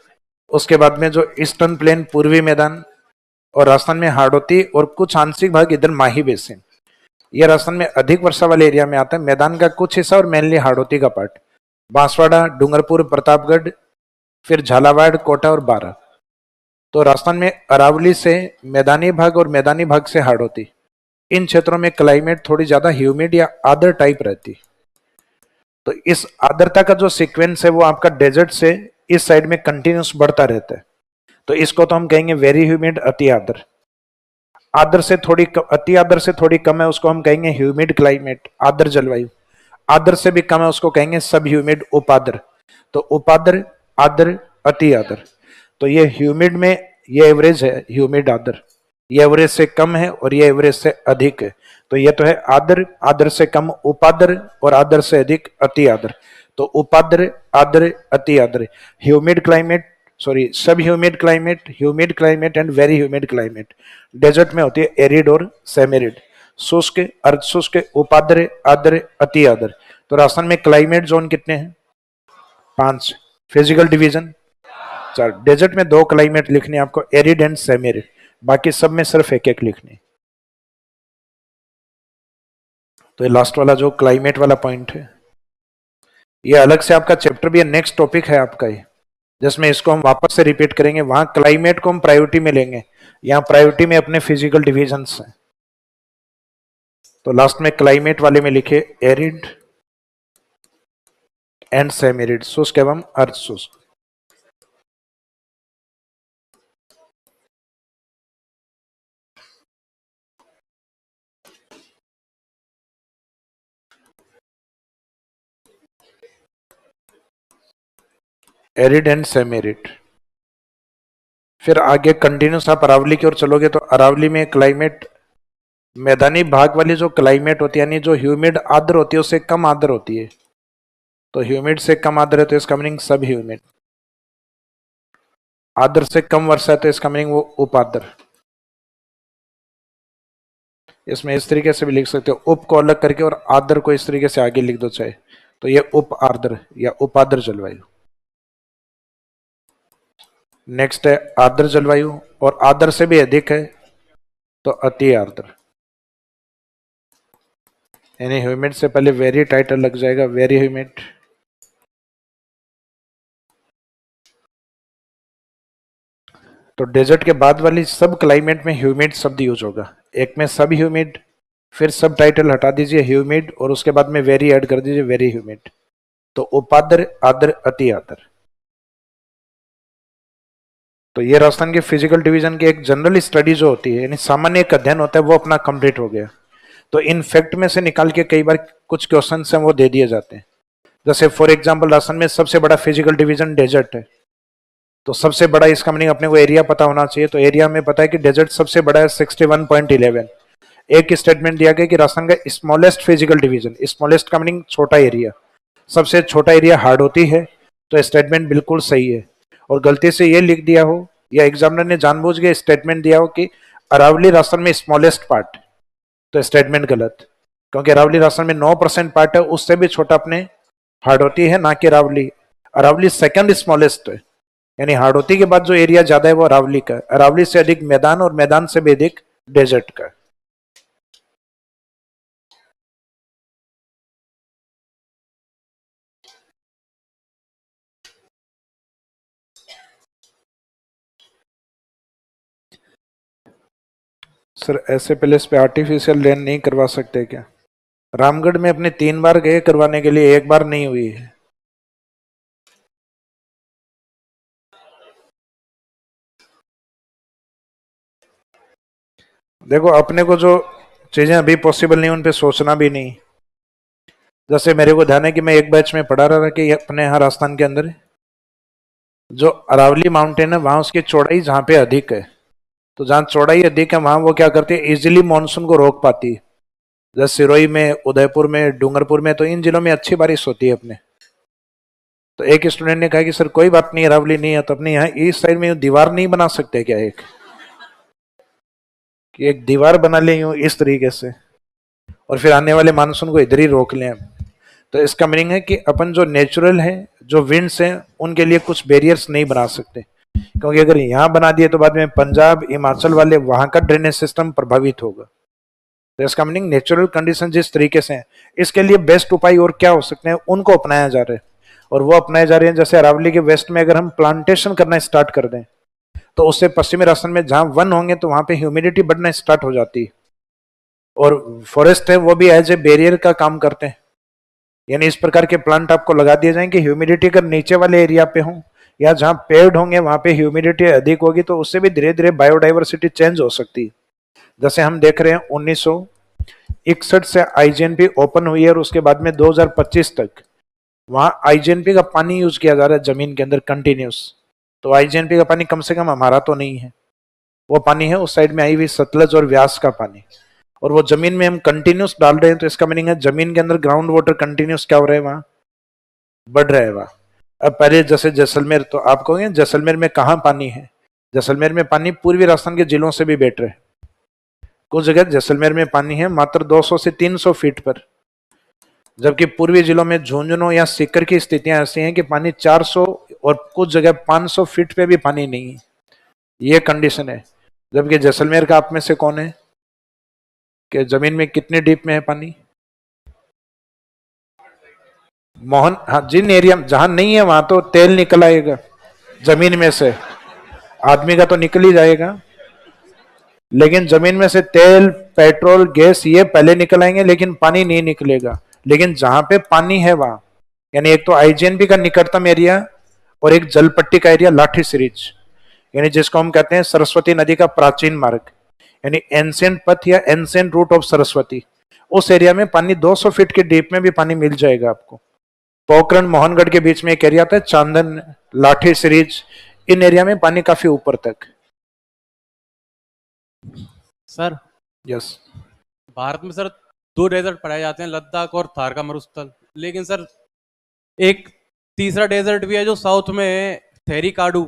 उसके बाद में जो ईस्टर्न प्लेन, पूर्वी मैदान, और राजस्थान में हाड़ौती, और कुछ आंशिक भाग इधर माही बेसिन, ये राजस्थान में अधिक वर्षा वाले एरिया में आता है। मैदान का कुछ हिस्सा और मेनली हाड़ौती का पार्ट, बांसवाड़ा, डूंगरपुर, प्रतापगढ़, फिर झालावाड़, कोटा और बारा। तो राजस्थान में अरावली से मैदानी भाग और मैदानी भाग से हाड़ौती, इन क्षेत्रों में क्लाइमेट थोड़ी ज्यादा ह्यूमिड या आर्द्र टाइप रहती। तो इस आर्द्रता का जो सीक्वेंस है वो आपका डेजर्ट से इस साइड में कंटिन्यूस बढ़ता रहता है। तो इसको तो हम कहेंगे वेरी ह्यूमिड, अति आर्द्र। आर्द्र से थोड़ी अति आर्द्र से थोड़ी कम है उसको हम कहेंगे ह्यूमिड क्लाइमेट, आर्द्र जलवायु। आर्द्र से भी कम है उसको कहेंगे सब ह्यूमिड, उपाद्र। तो उपाद्र, आर्द्र, अति आर्द्र। तो ये ह्यूमिड में ये एवरेज है, ह्यूमिड आर्द्र, ये एवरेज से कम है और ये एवरेज से अधिक है। तो ये तो है आर्द्र, आर्द्र से कम उपाद्र, और आर्द्र से अधिक अति आर्द्र। तो उपाद्र, आर्द्र, अति आर्द्र, humid climate, sorry sub humid climate and very humid climate. Desert में होती है एरिड और सेमेरिड, शुष्क, अर्ध शुष्क, उपाद्र, आर्द्र, अति आर्द्र। तो राजस्थान में क्लाइमेट जोन कितने हैं? 5। Physical division 4। डेजर्ट में 2 क्लाइमेट लिखने आपको, एरिड एंड सेमेरिड, बाकी सब में सिर्फ एक एक लिखने। तो ये लास्ट वाला जो क्लाइमेट वाला पॉइंट है, ये अलग से आपका चैप्टर भी है, नेक्स्ट टॉपिक है आपका ये, जिसमें इसको हम वापस से रिपीट करेंगे। वहां क्लाइमेट को हम प्रायोरिटी में लेंगे, यहाँ प्रायोरिटी में अपने फिजिकल डिविजन्स हैं। तो लास्ट में क्लाइमेट वाले में लिखे एरिड एंड सेमी एरिड, शुष्क एवं अर्ध शुष्क। Arid and semi arid. फिर आगे कंटिन्यूस आप अरावली की ओर चलोगे तो अरावली में क्लाइमेट, मैदानी भाग वाली जो क्लाइमेट होती है, यानी जो ह्यूमिड आर्द्र होती है उससे कम आर्द्र होती है। तो ह्यूमिड से कम आर्द्र है तो इसका मीनिंग सब ह्यूमिड। आर्द्र से कम वर्षा है तो इसका मीनिंग वो उप आर्द्र। इसमें इस तरीके से भी लिख सकते हो, उप को अलग करके और आर्द्र को इस तरीके से आगे लिख दो चाहे, तो ये उप आर्द्र या उपार्द्र जलवायु। नेक्स्ट है आर्द्र जलवायु, और आर्द्र से भी अधिक है तो अति आर्द्र, यानी ह्यूमिड से पहले वेरी टाइटल लग जाएगा, वेरी ह्यूमिड। तो डेजर्ट के बाद वाली सब क्लाइमेट में ह्यूमिड शब्द यूज होगा। एक में सब ह्यूमिड, फिर सब टाइटल हटा दीजिए ह्यूमिड, और उसके बाद में वेरी ऐड कर दीजिए, वेरी ह्यूमिड। तो उपाद्र, आद्र, अति आद्र। तो ये राजस्थान के फिजिकल डिवीजन की एक जनरल स्टडी जो होती है, यानी सामान्य एक अध्ययन होता है, वो अपना कंप्लीट हो गया। तो इन फैक्ट में से निकाल के कई बार कुछ क्वेश्चन हैं वो दे दिए जाते हैं। जैसे फॉर एग्जाम्पल राजस्थान में सबसे बड़ा फिजिकल डिवीजन डेजर्ट है, तो सबसे बड़ा इसका मीनिंग अपने को एरिया पता होना चाहिए। तो एरिया में पता है कि डेजर्ट सबसे बड़ा है 61.11। एक स्टेटमेंट दिया गया कि राजस्थान का स्मॉलेस्ट फिजिकल डिवीजन, स्मॉलेस्ट का मीनिंग छोटा एरिया, सबसे छोटा एरिया हार्डोती है। तो स्टेटमेंट बिल्कुल सही है। और गलती से ये लिख दिया हो या एग्जामिनर ने जानबूझ के स्टेटमेंट दिया हो कि अरावली राजस्थान में स्मॉलेस्ट पार्ट, तो स्टेटमेंट गलत, क्योंकि अरावली राजस्थान में 9% पार्ट है, उससे भी छोटा अपने हार्डोती है, ना कि अरावली। अरावली सेकंड स्मॉलेस्ट है, यानी हार्डोती के बाद जो एरिया ज्यादा है वो अरावली का। अरावली से अधिक मैदान और मैदान से भी अधिक डेजर्ट का। सर ऐसे प्लेस पे आर्टिफिशियल रेन नहीं करवा सकते क्या? रामगढ़ में अपने 3 बार गए करवाने के लिए, एक बार नहीं हुई है। देखो अपने को जो चीजें अभी पॉसिबल नहीं उन पे सोचना भी नहीं। जैसे मेरे को ध्यान है कि मैं एक बैच में पढ़ा रहा था कि अपने यहाँ राजस्थान के अंदर जो अरावली माउंटेन है वहां उसकी चौड़ाई जहाँ पे अधिक है, तो जहाँ चौड़ाई अधिक है वहां वो क्या करते हैं, इजिली मानसून को रोक पाती है। जैसे सिरोही में, उदयपुर में, डूंगरपुर में, तो इन जिलों में अच्छी बारिश होती है अपने। तो एक स्टूडेंट ने कहा कि सर कोई बात नहीं, अरावली नहीं है तो अपने यहाँ इस साइड में दीवार नहीं बना सकते क्या, एक कि एक दीवार बना ले यूं इस तरीके से, और फिर आने वाले मानसून को इधर ही रोक लें। तो इसका मीनिंग है कि अपन जो नेचुरल है, जो विंड्स हैं, उनके लिए कुछ बैरियर्स नहीं बना सकते, क्योंकि अगर यहाँ बना दिए तो बाद में पंजाब, हिमाचल वाले वहां का ड्रेनेज सिस्टम प्रभावित होगा। तो इसका मीनिंग नेचुरल कंडीशन जिस तरीके से है, इसके लिए बेस्ट उपाय और क्या हो सकते हैं, उनको अपनाया जा रहा है। और वो अपनाए जा रहे हैं, जैसे अरावली के वेस्ट में अगर हम प्लांटेशन करना स्टार्ट कर दें तो उससे पश्चिमी राजस्थान में जहां वन होंगे तो वहां पे ह्यूमिडिटी बढ़ना स्टार्ट हो जाती है। और फॉरेस्ट है वो भी एज ए बैरियर का काम करते हैं, यानी इस प्रकार के प्लांट आपको लगा दिए जाएंगे, ह्यूमिडिटी अगर नीचे वाले एरिया पे हो या जहां पेड़ होंगे वहां पे ह्यूमिडिटी अधिक होगी, तो उससे भी धीरे धीरे बायोडाइवर्सिटी चेंज हो सकती है। जैसे हम देख रहे हैं 1961 से आईजीएनपी ओपन हुई है और उसके बाद में 2025 तक वहां आईजीएनपी का पानी यूज किया जा रहा है जमीन के अंदर कंटिन्यूस। तो आईजीएनपी का पानी कम से कम हमारा तो नहीं है, वो पानी है उस साइड में आई हुई सतलज और व्यास का पानी, और वो जमीन में हम कंटिन्यूस डाल रहे हैं। तो इसका मीनिंग है जमीन के अंदर ग्राउंड वाटर कंटिन्यूस क्या हो रहा है, वहां बढ़ रहा है वहां। अब पहले जैसे जैसलमेर, तो आप कहोगे जैसलमेर में कहाँ पानी है, जैसलमेर में पानी पूर्वी राजस्थान के जिलों से भी बेटर है। कुछ जगह जैसलमेर में पानी है मात्र 200 से 300 फीट पर, जबकि पूर्वी जिलों में झुंझुनू या सीकर की स्थितियां ऐसी हैं कि पानी 400 और कुछ जगह 500 फीट पे भी पानी नहीं है, ये कंडीशन है। जबकि जैसलमेर का आप में से कौन है कि जमीन में कितने डीप में है पानी? मोहन, हाँ, जिन एरिया जहां नहीं है वहां तो तेल निकल आएगा जमीन में से, आदमी का तो निकल ही जाएगा, लेकिन जमीन में से तेल, पेट्रोल, गैस ये पहले निकल आएंगे, लेकिन पानी नहीं निकलेगा। लेकिन जहां पे पानी है वहां, यानी एक तो आईजीएनबी का निकटतम एरिया और एक जलपट्टी का एरिया लाठी सीरीज, यानी जिसको हम कहते हैं सरस्वती नदी का प्राचीन मार्ग, यानी एंशियंट पथ या एंशियंट रूट ऑफ सरस्वती, उस एरिया में पानी 200 फीट के डीप में भी पानी मिल जाएगा आपको। पोखरण मोहनगढ़ के बीच में एक एरिया था, चांदन, लाठी सीरीज, इन एरिया में पानी काफी ऊपर तक।
सर
यस,
भारत में सर 2 डेजर्ट पाए जाते हैं, लद्दाख और थार का मरुस्थल। लेकिन सर एक तीसरा डेजर्ट भी है जो साउथ में है, थेरिकाडू।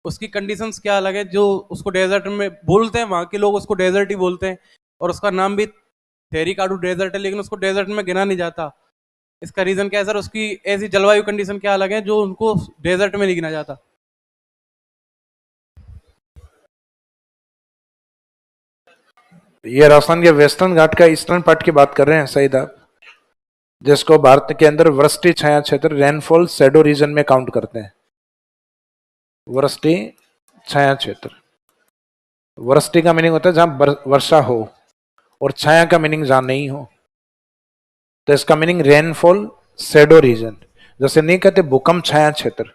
उसकी कंडीशंस क्या अलग है? जो उसको डेजर्ट में बोलते हैं, वहाँ के लोग उसको डेजर्ट ही बोलते हैं, और उसका नाम भी थेरिकाडू डेजर्ट है, लेकिन उसको डेजर्ट में गिना नहीं जाता। इसका रीजन क्या है सर? उसकी ऐसी जलवायु कंडीशन क्या अलग है जो उनको डेजर्ट में नहीं गिना जाता?
ये राजस्थान के वेस्टर्न घाट का ईस्टर्न पार्ट की बात कर रहे हैं सईद आप, जिसको भारत के अंदर वृष्टि छाया क्षेत्र, रेनफॉल शैडो रीजन में काउंट करते हैं। वृष्टि छाया क्षेत्र, वृष्टि का मीनिंग होता है जहां वर्षा हो, और छाया का मीनिंग जहां नहीं हो। तो इसका मीनिंग रेनफॉल शैडो रीजन। जैसे नहीं कहते भूकंप छाया क्षेत्र,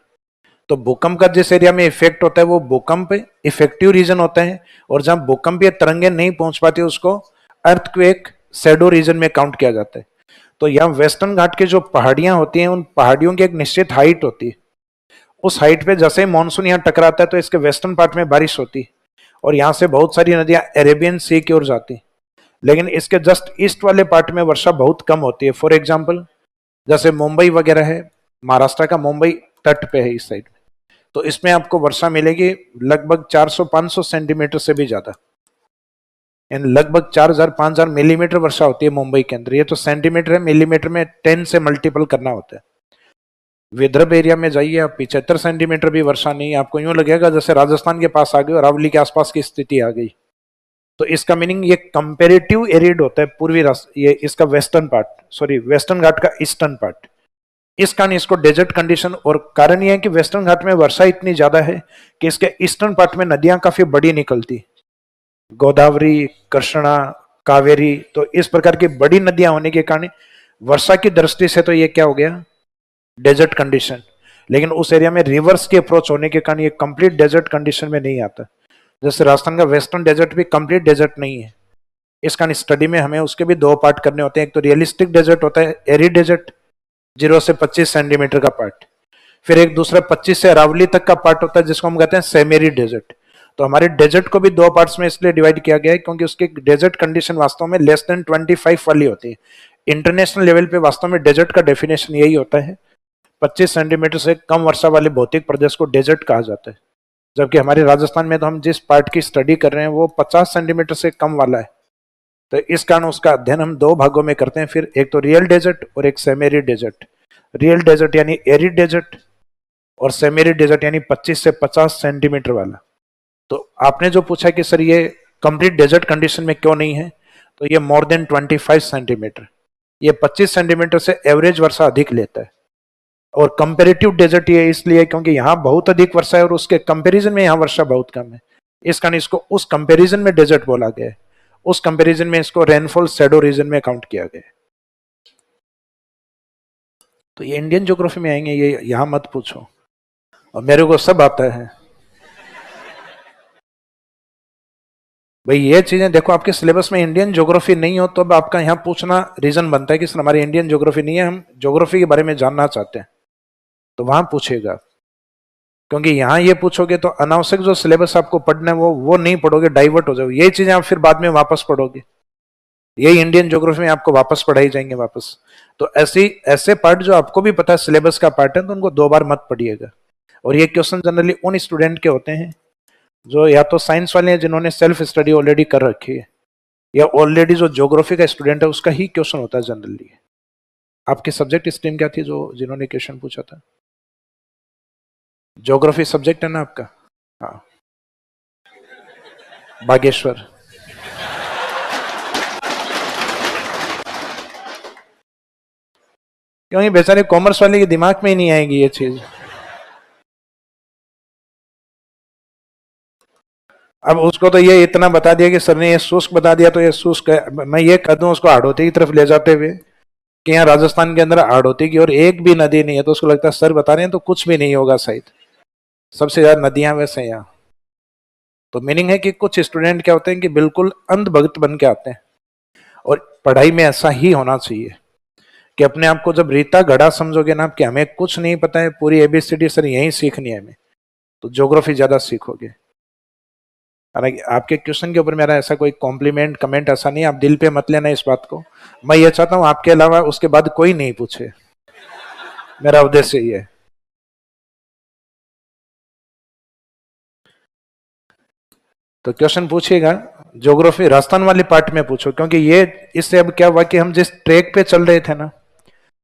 तो भूकंप का जिस एरिया में इफेक्ट होता है वो भूकंप इफेक्टिव रीजन होता है, और जहां भूकंपीय तरंगें नहीं पहुंच पाती उसको अर्थक्वेक शैडो रीजन में काउंट किया जाता है। तो यहाँ वेस्टर्न घाट की जो पहाड़ियां होती हैं, उन पहाड़ियों की एक निश्चित हाइट होती है। उस हाइट पे जैसे ही मानसून यहाँ टकराता है तो इसके वेस्टर्न पार्ट में बारिश होती है, और यहाँ से बहुत सारी नदियां अरेबियन सी की ओर जाती। लेकिन इसके जस्ट ईस्ट वाले पार्ट में वर्षा बहुत कम होती है। फॉर एग्जाम्पल जैसे मुंबई वगैरह है, महाराष्ट्र का मुंबई तट पे है इस साइड में, तो इसमें आपको वर्षा मिलेगी लगभग 400-500 सेंटीमीटर से भी ज्यादा, यानी लगभग 4000-5000 मिलीमीटर वर्षा होती है मुंबई के अंदर। ये तो सेंटीमीटर है, मिलीमीटर में 10 से मल्टीपल करना होता है। विदर्भ एरिया में जाइए आप, 75 सेंटीमीटर भी वर्षा नहीं है, आपको यूं लगेगा जैसे राजस्थान के पास आ गए और अरावली के आसपास की स्थिति आ गई। तो इसका मीनिंग ये कंपेरेटिव एरिड होता है पूर्वी ये इसका वेस्टर्न पार्ट, सॉरी वेस्टर्न घाट का ईस्टर्न पार्ट। इस कारण इसको डेजर्ट कंडीशन, और कारण यह है कि वेस्टर्न घाट में वर्षा इतनी ज्यादा है कि इसके ईस्टर्न पार्ट में नदियां काफी बड़ी निकलती, गोदावरी, कृष्णा, कावेरी, तो इस प्रकार की बड़ी नदियां होने के कारण वर्षा की दृष्टि से तो ये क्या हो गया, डेजर्ट कंडीशन। लेकिन उस एरिया में रिवर्स की अप्रोच होने के कारण ये कंप्लीट डेजर्ट कंडीशन में नहीं आता। जैसे राजस्थान का वेस्टर्न डेजर्ट भी कंप्लीट डेजर्ट नहीं है। इस कारण स्टडी में हमें उसके भी 2 पार्ट करने होते हैं। एक तो रियलिस्टिक डेजर्ट होता है, एरिड डेजर्ट 0 से 25 सेंटीमीटर का पार्ट, फिर एक दूसरा 25 से अरावली तक का पार्ट होता है जिसको हम कहते हैं सेमेरी डेजर्ट। तो हमारे डेजर्ट को भी 2 पार्ट्स में इसलिए डिवाइड किया गया है क्योंकि उसकी डेजर्ट कंडीशन वास्तव में लेस देन 25 वाली होती है। इंटरनेशनल लेवल पे वास्तव में डेजर्ट का डेफिनेशन यही होता है, 25 सेंटीमीटर से कम वर्षा वाले भौतिक प्रदेश को डेजर्ट कहा जाता है। जबकि हमारे राजस्थान में तो हम जिस पार्ट की स्टडी कर रहे हैं वो 50 सेंटीमीटर से कम वाला है। तो इस कारण उसका अध्ययन हम 2 भागों में करते हैं, फिर एक तो रियल डेजर्ट और एक सेमेरी डेजर्ट। रियल डेजर्ट यानी एरिड डेजर्ट, और सेमेरी डेजर्ट यानी 25 से 50 सेंटीमीटर वाला। तो आपने जो पूछा कि सर ये कंप्लीट डेजर्ट कंडीशन में क्यों नहीं है, तो ये मोर देन 25 सेंटीमीटर, ये 25 सेंटीमीटर से एवरेज वर्षा अधिक लेता है। और कंपेरेटिव डेजर्ट ये इसलिए क्योंकि यहाँ बहुत अधिक वर्षा है और उसके कंपैरिजन में यहाँ वर्षा बहुत कम है, इस कारण इसको उस कंपैरिजन में डेजर्ट बोला गया है। उस कंपैरिजन में इसको रेनफॉल शैडो रीजन में काउंट किया गया है। तो ये इंडियन ज्योग्राफी में आएंगे, ये यहां मत पूछो, और मेरे को सब आता है भाई। ये चीजें देखो, आपके सिलेबस में इंडियन ज्योग्राफी नहीं हो तो अब आपका यहाँ पूछना रीजन बनता है कि सर हमारी इंडियन ज्योग्राफी नहीं है, हम ज्योग्राफी के बारे में जानना चाहते हैं, तो वहां पूछेगा। क्योंकि यहाँ ये पूछोगे तो अनावश्यक जो सिलेबस आपको पढ़ना है वो नहीं पढ़ोगे, डाइवर्ट हो जाओगे। ये चीजें आप फिर बाद में वापस पढ़ोगे, यही इंडियन ज्योग्राफी में आपको वापस पढ़ाई जाएंगे वापस। तो ऐसे पार्ट जो आपको भी पता है सिलेबस का पार्ट है, तो उनको 2 बार मत पढ़िएगा। और ये क्वेश्चन जनरली उन स्टूडेंट के होते हैं जो या तो साइंस वाले हैं जिन्होंने सेल्फ स्टडी ऑलरेडी कर रखी है, या ऑलरेडी जो ज्योग्राफी का स्टूडेंट है उसका ही क्वेश्चन होता है जनरली। आपकी सब्जेक्ट स्ट्रीम क्या थी जो जिन्होंने क्वेश्चन पूछा था? ज्योग्राफी सब्जेक्ट है ना आपका? हाँ, बागेश्वर। क्योंकि बेचारे कॉमर्स वाले के दिमाग में ही नहीं आएगी ये चीज। अब उसको तो ये इतना बता दिया कि सर ने ये शुष्क बता दिया तो ये शुष्क है। मैं ये कह दूं उसको हाड़ौती की तरफ ले जाते हुए कि यहाँ राजस्थान के अंदर हाड़ौती की और एक भी नदी नहीं है, तो उसको लगता है सर बता रहे हैं तो कुछ भी नहीं होगा शायद, सबसे ज्यादा नदियां वैसे यहाँ। तो मीनिंग है कि कुछ स्टूडेंट क्या होते हैं कि बिल्कुल अंधभक्त बन के आते हैं, और पढ़ाई में ऐसा ही होना चाहिए कि अपने आप को जब रीता घड़ा समझोगे ना कि हमें कुछ नहीं पता है, पूरी एबीसीडी सर यही सीखनी है हमें, तो ज्योग्राफी ज्यादा सीखोगे। हालांकि आपके क्वेश्चन के ऊपर मेरा ऐसा कोई कॉम्प्लीमेंट कमेंट ऐसा नहीं, आप दिल पे मत लेना इस बात को। मैं ये चाहता हूं आपके अलावा उसके बाद कोई नहीं पूछे, मेरा उद्देश्य ये है। तो क्वेश्चन पूछिएगा, ज्योग्राफी राजस्थान वाले पार्ट में पूछो, क्योंकि ये इससे अब क्या हुआ कि हम जिस ट्रैक पे चल रहे थे ना,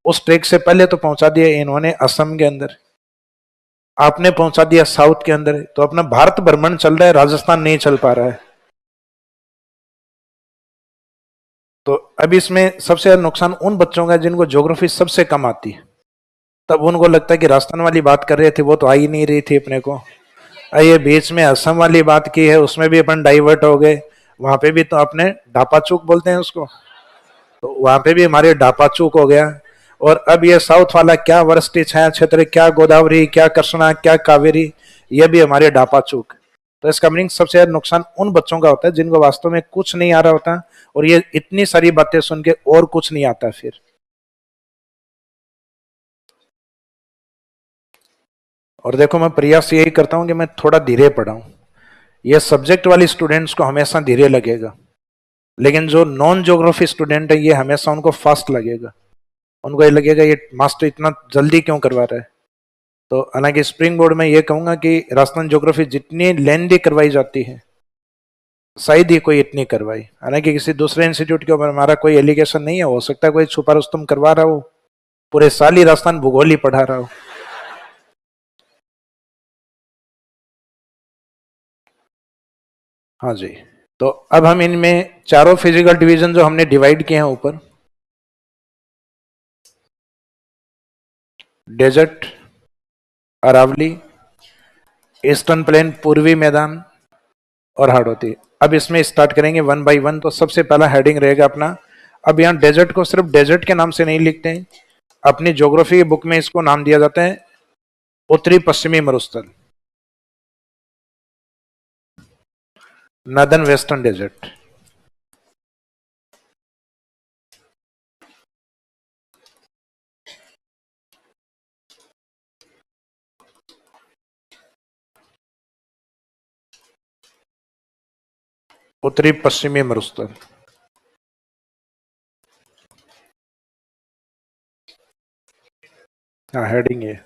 उस ट्रैक से पहले तो पहुंचा दिया इन्होंने असम के अंदर, आपने पहुंचा दिया साउथ के अंदर, तो अपना भारत भ्रमण चल रहा है, राजस्थान नहीं चल पा रहा है। तो अब इसमें सबसे ज्यादा नुकसान उन बच्चों का जिनको ज्योग्राफी सबसे कम आती है, तब उनको लगता है कि राजस्थान वाली बात कर रहे थे वो तो आ ही नहीं रही थी अपने को, ये बीच में असम वाली बात की है उसमें भी अपन डाइवर्ट हो गए, वहां पे भी तो अपने ढापा चूक बोलते हैं उसको, तो वहां पे भी हमारे ढापा चूक हो गया। और अब ये साउथ वाला क्या वरष्टी छाया क्षेत्र, क्या गोदावरी, क्या कृष्णा, क्या कावेरी, ये भी हमारे ढापा चूक। तो इसका मीनिंग सबसे ज्यादा नुकसान उन बच्चों का होता है जिनको वास्तव में कुछ नहीं आ रहा होता, और ये इतनी सारी बातें सुन के और कुछ नहीं आता फिर। और देखो मैं प्रयास यही करता हूं कि मैं थोड़ा धीरे पढ़ाऊं, ये सब्जेक्ट वाले स्टूडेंट्स को हमेशा धीरे लगेगा, लेकिन जो नॉन ज्योग्राफी स्टूडेंट है ये हमेशा उनको फास्ट लगेगा, उनको ये लगेगा ये मास्टर इतना जल्दी क्यों करवा रहा है। तो हालांकि स्प्रिंग बोर्ड में ये कहूंगा कि राजस्थान ज्योग्राफी जितनी लेंदी करवाई जाती है शायद ही कोई इतनी करवाई, हालांकि किसी दूसरे इंस्टीट्यूट के ऊपर हमारा कोई एलिगेशन नहीं है, हो सकता है कोई छुपा रुस्तम करवा रहा हो, पूरे साल ही राजस्थान भूगोल ही पढ़ा रहा हो। हाँ जी, तो अब हम इनमें चारों फिजिकल डिवीजन जो हमने डिवाइड किए हैं ऊपर, डेजर्ट, अरावली, ईस्टर्न प्लेन पूर्वी मैदान, और हाड़ौती। अब इसमें स्टार्ट करेंगे वन बाय वन। तो सबसे पहला हेडिंग रहेगा अपना, अब यहाँ डेजर्ट को सिर्फ डेजर्ट के नाम से नहीं लिखते हैं, अपनी ज्योग्राफी की बुक में इसको नाम दिया जाता है उत्तरी पश्चिमी मरुस्थल, नदर्न वेस्टर्न डेजर्ट। उत्तरी पश्चिमी मरुस्थल। हाँ हेडिंग ये।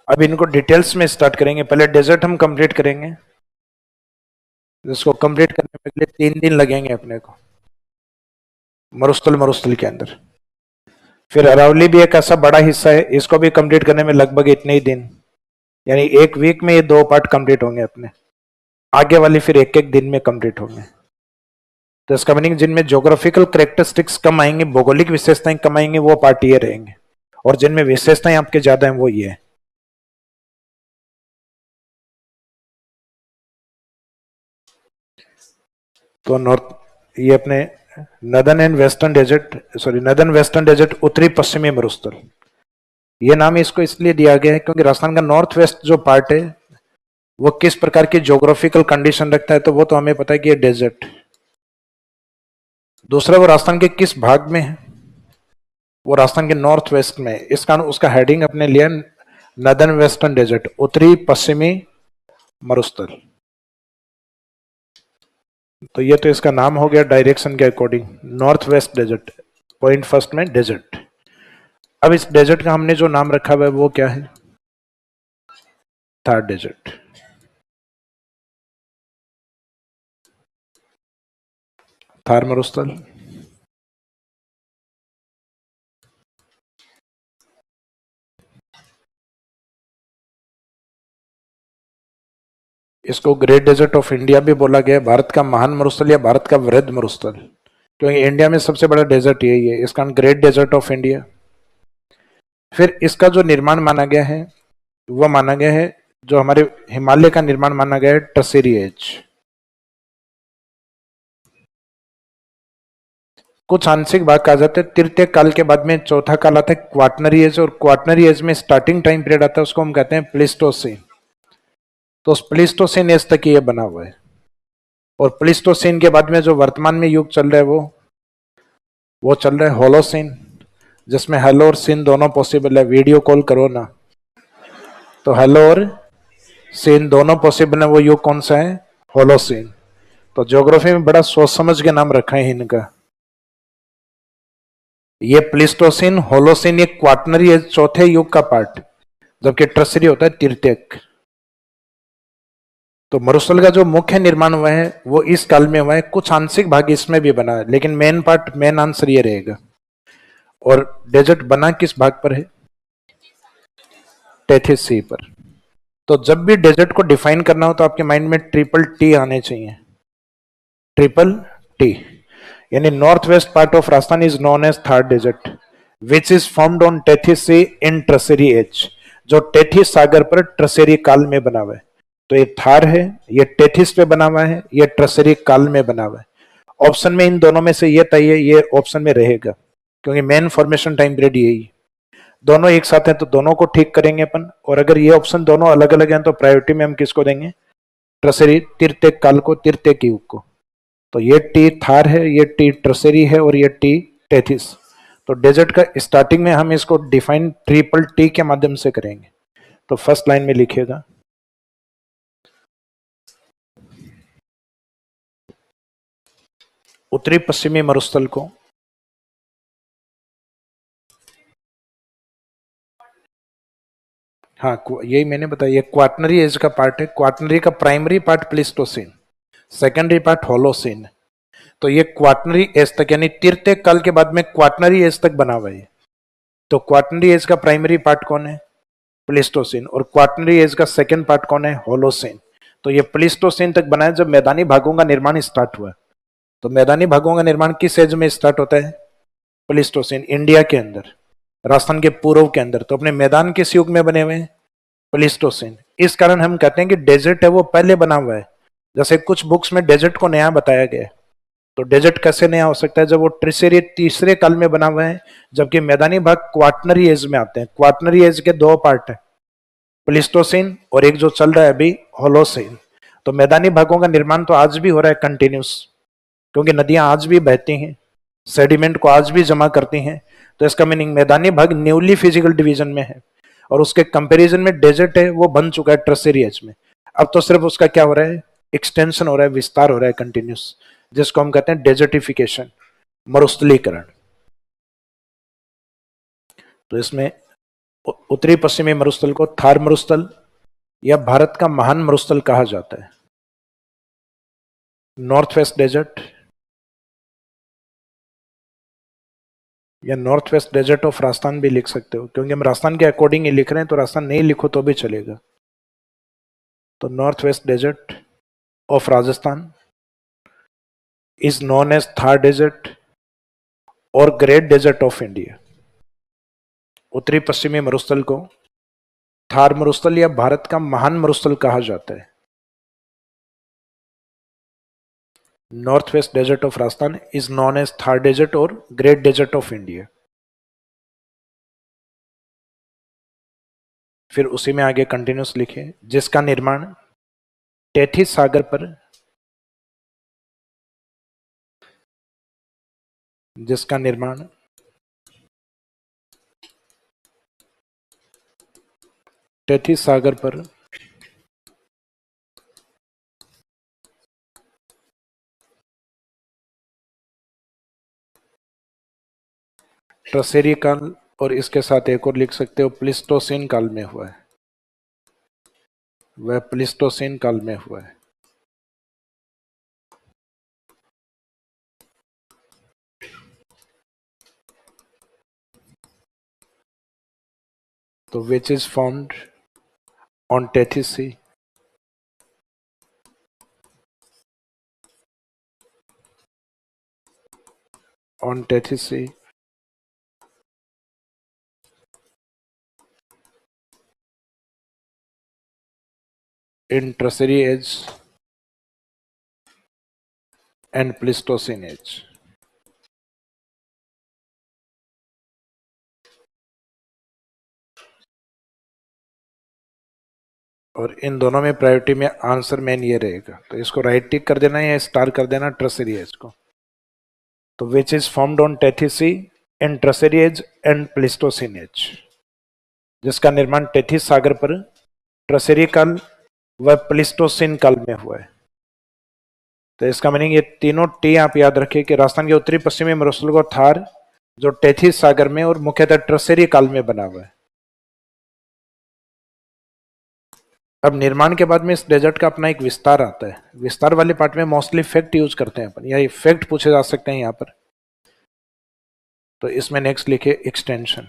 अब इनको डिटेल्स में स्टार्ट करेंगे, पहले डेजर्ट हम कंप्लीट करेंगे, जिसको कंप्लीट करने के लिए 3 दिन लगेंगे अपने को मरुस्थल मरुस्थल के अंदर। फिर अरावली भी एक ऐसा बड़ा हिस्सा है, इसको भी कंप्लीट करने में लगभग इतने ही दिन, यानी एक वीक में ये 2 पार्ट कंप्लीट होंगे अपने, आगे वाली फिर एक एक दिन में कंप्लीट होंगे। तो इसका मीनिंग जिनमें ज्योग्राफिकल करेक्टरिस्टिक्स कम आएंगे, भौगोलिक विशेषताएं कम आएंगी, वो पार्ट ये रहेंगे, और जिनमें विशेषताएं आपके ज्यादा हैं वो ये है। तो नॉर्थ, ये अपने northern and western desert, sorry northern western desert, उत्तरी पश्चिमी मरुस्थल, ये नाम इसको इसलिए दिया गया है क्योंकि राजस्थान का नॉर्थ वेस्ट जो पार्ट है वो किस प्रकार की ज्योग्राफिकल कंडीशन रखता है, तो वो तो हमें पता है कि ये डेजर्ट। दूसरा, वो राजस्थान के किस भाग में है, वो राजस्थान के नॉर्थ वेस्ट में, इस कारण उसका हेडिंग अपने लिया नदर्न वेस्टर्न डेजर्ट, उत्तरी पश्चिमी मरुस्थल। तो ये तो इसका नाम हो गया डायरेक्शन के according, north west desert, point first में डेजर्ट। अब इस डेजर्ट का हमने जो नाम रखा हुआ है वो क्या है, थार डेजर्ट। थार मरुस्थल, इसको ग्रेट डेजर्ट ऑफ इंडिया भी बोला गया, भारत का महान मरुस्थल या भारत का वृहद मरुस्थल, क्योंकि इंडिया में सबसे बड़ा डेजर्ट यही है, इसका ग्रेट डेजर्ट ऑफ इंडिया। फिर इसका जो निर्माण माना गया है वो माना गया है, जो हमारे हिमालय का निर्माण माना गया है, टर्शियरी एज। कुछ आंशिक भाग कहा जाता है तृतीय काल के बाद में चौथा काल आता है क्वाटनरी एज, और क्वाटनरी एज में स्टार्टिंग टाइम पीरियड आता है उसको हम कहते हैं प्लीस्टोसिन। तो उस प्लीस्टोसिन एज तक ये बना हुआ है। और प्लीस्टोसिन के बाद में जो वर्तमान में युग चल रहा है वो चल रहा है होलोसिन, जिसमें हेलो और सिन दोनों पॉसिबल है। वीडियो कॉल करो ना तो हेलो और सिन दोनों पॉसिबल है। वो युग कौन सा है? होलोसिन। तो ज्योग्राफी में बड़ा सोच समझ के नाम रखा है इनका। ये प्लीस्टोसिन, होलोसिन, ये क्वाटनरी एज चौथे युग का पार्ट, जबकि ट्रसरी होता है तृतीयक। तो मरुस्थल का जो मुख्य निर्माण हुआ है वो इस काल में हुआ है। कुछ आंशिक भाग इसमें भी बना है, लेकिन मेन पार्ट, मेन आंसर ये रहेगा। और डेजर्ट बना किस भाग पर है? टेथिस सी पर। तो जब भी डेजर्ट को डिफाइन करना हो तो आपके माइंड में ट्रिपल टी आने चाहिए। ट्रिपल टी, यानी north west part of Rajasthan is known as Thar desert which is formed on Tethys sea in Tertiary age, जो टेथिस सागर पर ट्रसेरी काल में बना हुआ है। तो ये थार है, ये टेथिस पे बना हुआ है, ये ट्रसेरी काल में बना हुआ है। ऑप्शन में इन दोनों में से ये तय है, ये ऑप्शन में रहेगा, क्योंकि मेन फॉर्मेशन टाइम पीरियड यही। दोनों एक साथ हैं तो दोनों को ठीक करेंगे अपन, और अगर ये ऑप्शन दोनों अलग अलग हैं तो प्रायोरिटी में हम किसको देंगे? ट्रसेरी तृतीयक काल को, तृतीयक युग को। तो ये टी थार है, ये टी ट्रसेरी है, और ये टी टेथिस। तो डेजर्ट का स्टार्टिंग में हम इसको डिफाइन ट्रिपल टी के माध्यम से करेंगे। तो फर्स्ट लाइन में लिखिएगा, उत्तरी पश्चिमी मरुस्थल को हाँ यही मैंने बताया, ये क्वाटनरी एज का पार्ट है। क्वाटनरी का primary part Pleistocene, secondary part Holocene. तो ये क्वाटनरी एज तक, यानी तृतीयक काल के बाद में क्वाटनरी एज तक बना हुआ है। तो क्वाटनरी एज का प्राइमरी पार्ट कौन है? प्लीस्टोसिन। और क्वाटनरी एज का सेकेंड पार्ट कौन है? होलोसिन। तो ये प्लीस्टोसिन तक बना है जब मैदानी भागों का निर्माण स्टार्ट हुआ। तो मैदानी भागों का निर्माण किस एज में स्टार्ट होता है? प्लीस्टोसिन। इंडिया के अंदर, राजस्थान के पूर्व के अंदर। तो अपने मैदान किस युग में बने हुए हैं? प्लीस्टोसिन। इस कारण हम कहते हैं कि डेजर्ट है वो पहले बना हुआ है। जैसे कुछ बुक्स में डेजर्ट को नया बताया गया है, तो डेजर्ट कैसे नया हो सकता है? जब वो ट्रिसेरी तीसरे काल में बना हुआ है, जबकि मैदानी भाग क्वाटनरी एज में आते हैं। क्वाटनरी एज के दो पार्ट है, प्लीस्टोसिन और एक जो चल रहा है अभी, होलोसिन। तो मैदानी भागों का निर्माण तो आज भी हो रहा है कंटिन्यूस, क्योंकि नदियां आज भी बहती हैं, सेडिमेंट को आज भी जमा करती हैं। तो इसका मीनिंग मैदानी भाग न्यूली फिजिकल डिवीजन में है, और उसके कंपैरिजन में डेजर्ट है वो बन चुका है ट्रसेरी एज में। अब तो सिर्फ उसका क्या हो रहा है? एक्सटेंशन हो रहा है, विस्तार हो रहा है कंटिन्यूस, जिसको हम कहते हैं डेजर्टिफिकेशन, मरुस्थलीकरण। तो इसमें उत्तरी पश्चिमी मरुस्थल को थार मरुस्थल या भारत का महान मरुस्थल कहा जाता है। नॉर्थ वेस्ट डेजर्ट या north west desert of Rajasthan भी लिख सकते हो, क्योंकि हम राजस्थान के अकॉर्डिंग ही लिख रहे हैं, तो राजस्थान नहीं लिखो तो भी चलेगा। तो north west desert of Rajasthan is known as Thar desert और ग्रेट डेजर्ट ऑफ इंडिया। उत्तरी पश्चिमी मरुस्थल को थार मरुस्थल या भारत का महान मरुस्थल कहा जाता है। North west desert of Rajasthan is known as Thar desert और ग्रेट डेजर्ट ऑफ इंडिया। फिर उसी में आगे कंटिन्यूस लिखे, जिसका निर्माण टेथिस सागर पर, जिसका निर्माण टेथिस सागर पर ट्रसेरी काल, और इसके साथ एक और लिख सकते हो प्लिस्टोसिन काल में हुआ है। वह प्लिस्टोसिन काल में हुआ है। तो which is found on Tethys C, on Tethys C in Tertiary age and Pleistocene age. और इन दोनों में प्रायोरिटी में आंसर मेन ये रहेगा, तो इसको राइट टिक कर देना या स्टार कर देना ट्रसरी एज को। तो which is formed on Tethys in tertiary age and pleistocene age, जिसका निर्माण टेथिस सागर पर ट्रसरी काल व प्लिस्टोसिन काल में हुआ है। तो इसका मीनिंग ये तीनों टी आप याद रखिए कि राजस्थान के उत्तरी पश्चिमी मरुस्थल को थार जो टेथिस सागर में और मुख्यतः ट्रसरी काल में बना हुआ है। अब निर्माण के बाद में इस डेजर्ट का अपना एक विस्तार आता है। विस्तार वाले पार्ट में मोस्टली फैक्ट यूज करते हैं अपन, या फैक्ट पूछे जा सकते हैं यहाँ पर। तो इसमें नेक्स्ट लिखे एक्सटेंशन।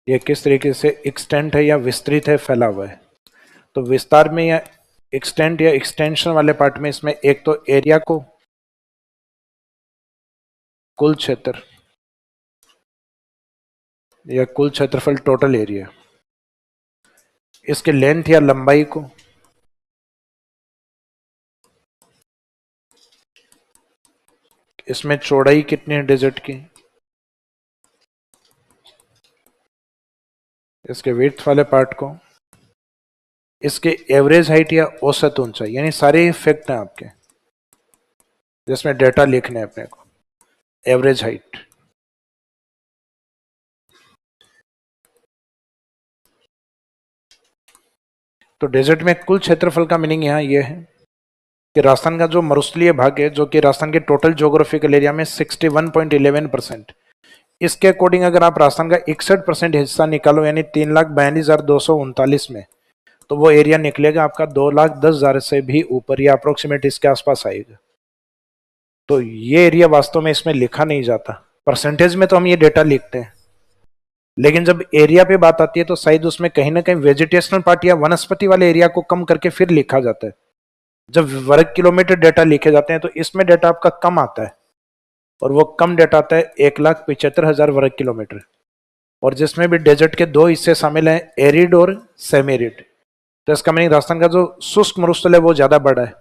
ये किस तरीके से एक्सटेंड है या विस्तृत है, फैला हुआ है। तो विस्तार में या एक्सटेंड या एक्सटेंशन वाले पार्ट में इसमें एक तो एरिया को, कुल क्षेत्र या कुल क्षेत्रफल टोटल एरिया, इसके लेंथ या लंबाई को, इसमें चौड़ाई कितनी है डेजर्ट की, इसके विड्थ वाले पार्ट को, इसके एवरेज हाइट या औसत ऊंचाई, यानी सारे फैक्ट हैं आपके जिसमें डेटा लिखने हैं अपने को। एवरेज हाइट, तो डेजर्ट में कुल क्षेत्रफल का मीनिंग यहाँ ये है कि राजस्थान का जो मरुस्थलीय भाग है, जो कि राजस्थान के टोटल ज्योग्राफिकल एरिया में 61.11%, इसके अकॉर्डिंग अगर आप राजस्थान का 61% हिस्सा निकालो यानी 3,42,239 में, तो वो एरिया निकलेगा आपका 2,10,000 से भी ऊपर या अप्रोक्सीमेट इसके आसपास आएगा। तो ये एरिया वास्तव में इसमें लिखा नहीं जाता। परसेंटेज में तो हम ये डेटा लिखते हैं, लेकिन जब एरिया पे बात आती है तो शायद उसमें कहीं ना कहीं वेजिटेशनल पार्ट या वनस्पति वाले एरिया को कम करके फिर लिखा जाता है। जब वर्ग किलोमीटर डेटा लिखे जाते हैं तो इसमें डेटा आपका कम आता है, और वो कम डेटा आता है 1,75,000 वर्ग किलोमीटर, और जिसमें भी डेजर्ट के दो हिस्से शामिल हैं, एरिड और सेमी एरिड। तो इसका मीनिंग राजस्थान का जो शुष्क मरुस्थल है वो ज्यादा बड़ा है,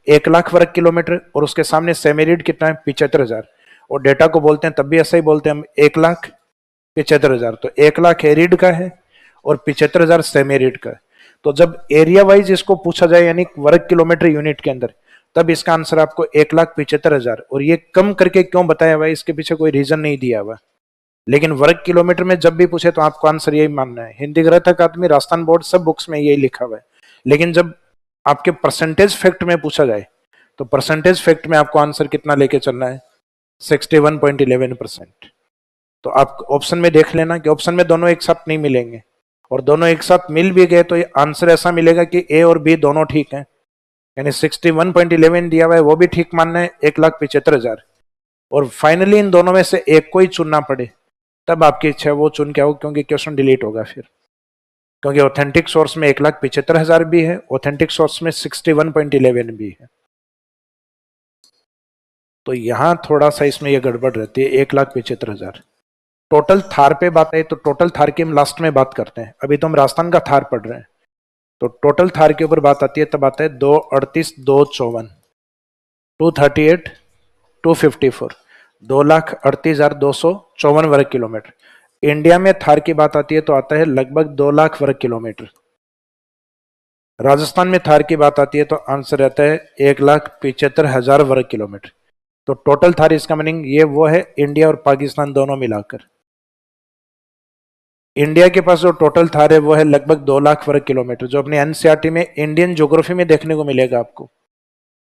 1,00,000 वर्ग किलोमीटर, और उसके सामने सेमी एरिड कितना है, 75,000। और डेटा को बोलते हैं तब भी ऐसा ही बोलते हैं हम, 1,75,000। तो 1,00,000 एरिड का है और 75,000 सेमी एरिड का है। तो जब एरिया वाइज इसको पूछा जाए यानी वर्ग किलोमीटर यूनिट के अंदर, तब इसका आंसर आपको 1,75,000। और ये कम करके क्यों बताया हुआ है, इसके पीछे कोई रीजन नहीं दिया हुआ, लेकिन वर्ग किलोमीटर में जब भी पूछे तो आपको आंसर यही मानना है। हिंदी गणित अकादमी, राजस्थान बोर्ड, सब बुक्स में यही लिखा हुआ है। लेकिन जब आपके परसेंटेज फैक्ट में पूछा जाए तो परसेंटेज फैक्ट में आपको आंसर कितना लेके चलना है, 61.11%। तो आप ऑप्शन में देख लेना कि ऑप्शन में दोनों एक साथ नहीं मिलेंगे, और दोनों एक साथ मिल भी गए तो ये आंसर ऐसा मिलेगा कि ए और बी दोनों ठीक हैं, यानी 61.11 दिया हुआ है वो भी ठीक मानना है, 1,75,000, और फाइनली इन दोनों में से एक को ही चुनना पड़े तब आपकी इच्छा है वो चुन के आओ, क्योंकि क्वेश्चन डिलीट होगा फिर, क्योंकि ऑथेंटिक सोर्स में 1,75,000 भी है, ऑथेंटिक सोर्स में 61.11 भी है। तो यहां थोड़ा सा इसमें यह गड़बड़ रहती है, 1,75,000। टोटल थार पे बात है तो टोटल थार की हम लास्ट में बात करते हैं, अभी तो हम राजस्थान का थार पढ़ रहे हैं। तो टोटल थार के ऊपर बात आती है तब आता है 238,254, 238, 254, 2,38,254 वर्ग किलोमीटर। इंडिया में थार की बात आती है तो आता है लगभग 2,00,000 वर्ग किलोमीटर। राजस्थान में थार की बात आती है तो आंसर रहता है 1,75,000 वर्ग किलोमीटर। तो टोटल थार, इसका मीनिंग ये वो है इंडिया और पाकिस्तान दोनों मिलाकर। इंडिया के पास जो टोटल थार है वो है लगभग 2,00,000 वर्ग किलोमीटर, जो अपने एनसीईआरटी में इंडियन ज्योग्राफी में देखने को मिलेगा आपको,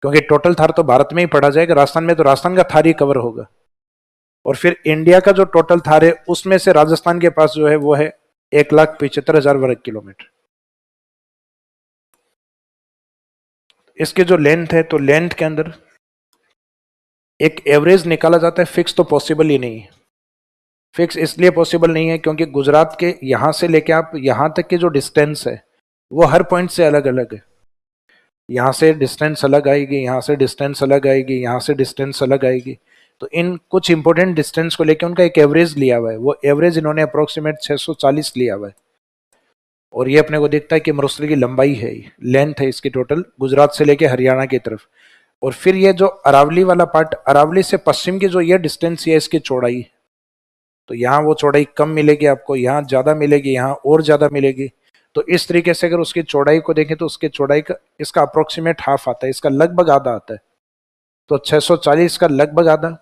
क्योंकि टोटल थार तो भारत में ही पढ़ा जाएगा, राजस्थान में तो राजस्थान का थार ही कवर होगा। और फिर इंडिया का जो टोटल थार है उसमें से राजस्थान के पास जो है वो है 1,75,000 वर्ग किलोमीटर। इसके जो लेंथ है तो लेंथ के अंदर एक एवरेज निकाला जाता है, फिक्स तो पॉसिबल ही नहीं है। फिक्स इसलिए पॉसिबल नहीं है क्योंकि गुजरात के यहां से लेके आप यहां तक की जो डिस्टेंस है वो हर पॉइंट से अलग अलग है। यहाँ से डिस्टेंस अलग आएगी, यहाँ से डिस्टेंस अलग आएगी, यहाँ से डिस्टेंस अलग आएगी। तो इन कुछ इंपॉर्टेंट डिस्टेंस को लेकर उनका एक एवरेज लिया हुआ है, वो एवरेज इन्होंने अप्रोक्सीमेट 640 लिया हुआ है। और ये अपने को दिखता है कि मरुस्थल की लंबाई है, लेंथ है इसकी टोटल, गुजरात से लेके हरियाणा की तरफ। और फिर ये जो अरावली वाला पार्ट, अरावली से पश्चिम की जो ये डिस्टेंस है इसकी चौड़ाई, तो यहाँ वो चौड़ाई कम मिलेगी आपको, यहाँ ज्यादा मिलेगी, यहाँ और ज्यादा मिलेगी। तो इस तरीके से अगर उसकी चौड़ाई को देखें तो उसकी चौड़ाई का इसका अप्रोक्सीमेट हाफ आता है, इसका लगभग आधा आता है। तो 640 का लगभग आधा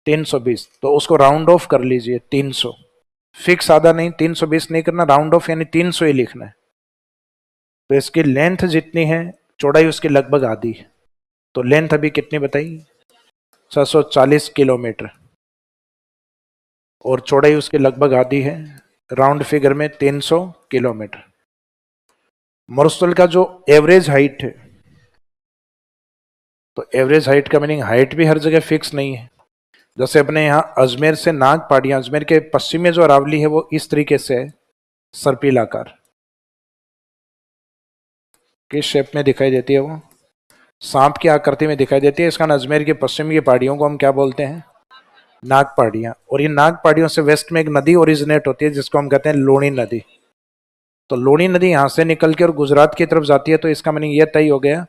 320, तो उसको राउंड ऑफ कर लीजिए 300। फिक्स आधा नहीं, 320 नहीं करना, राउंड ऑफ यानी 300 ही लिखना है। तो इसकी लेंथ जितनी है, चौड़ाई उसकी लगभग आधी है। तो लेंथ अभी कितनी बताई, 640 किलोमीटर, और चौड़ाई उसकी लगभग आधी है, राउंड फिगर में 300 किलोमीटर। मरुस्थल का जो एवरेज हाइट है, तो एवरेज हाइट का मीनिंग हाइट भी हर जगह फिक्स नहीं है। जैसे अपने यहाँ अजमेर से नाग पहाड़ियां, अजमेर के पश्चिम में जो अरावली है वो इस तरीके से है, सर्पिलाकार, किस शेप में दिखाई देती है, वो सांप की आकृति में दिखाई देती है। इसका अजमेर के पश्चिम की पहाड़ियों को हम क्या बोलते हैं, नाग पहाड़ियां। और ये नाग पहाड़ियों से वेस्ट में एक नदी ओरिजिनेट होती है जिसको हम कहते हैं लूणी नदी। तो लूणी नदी यहाँ से निकल के और गुजरात की तरफ जाती है, तो इसका मीनिंग ये तय हो गया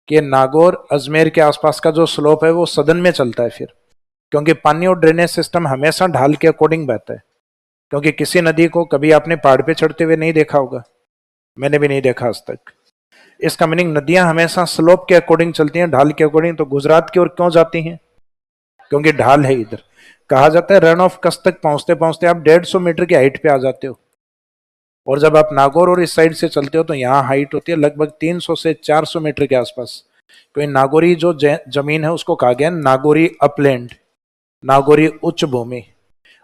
कि नागौर अजमेर के आसपास का जो स्लोप है वो सदन में चलता है फिर, क्योंकि पानी और ड्रेनेज सिस्टम हमेशा ढाल के अकॉर्डिंग बहता है। क्योंकि किसी नदी को कभी आपने पहाड़ पे चढ़ते हुए नहीं देखा होगा, मैंने भी नहीं देखा आज तक। इसका मीनिंग नदियां हमेशा स्लोप के अकॉर्डिंग चलती हैं, ढाल के अकॉर्डिंग। तो गुजरात की ओर क्यों जाती हैं, क्योंकि ढाल है इधर। कहा जाता है रन ऑफ कच्छ तक पहुंचते पहुंचते आप 150 मीटर की हाइट पे आ जाते हो, और जब आप नागौर और इस साइड से चलते हो तो यहाँ हाइट होती है लगभग 300 से 400 मीटर के आसपास। क्योंकि नागौरी जो जमीन है उसको कहा गया नागौरी अपलैंड, नागौरी उच्च भूमि।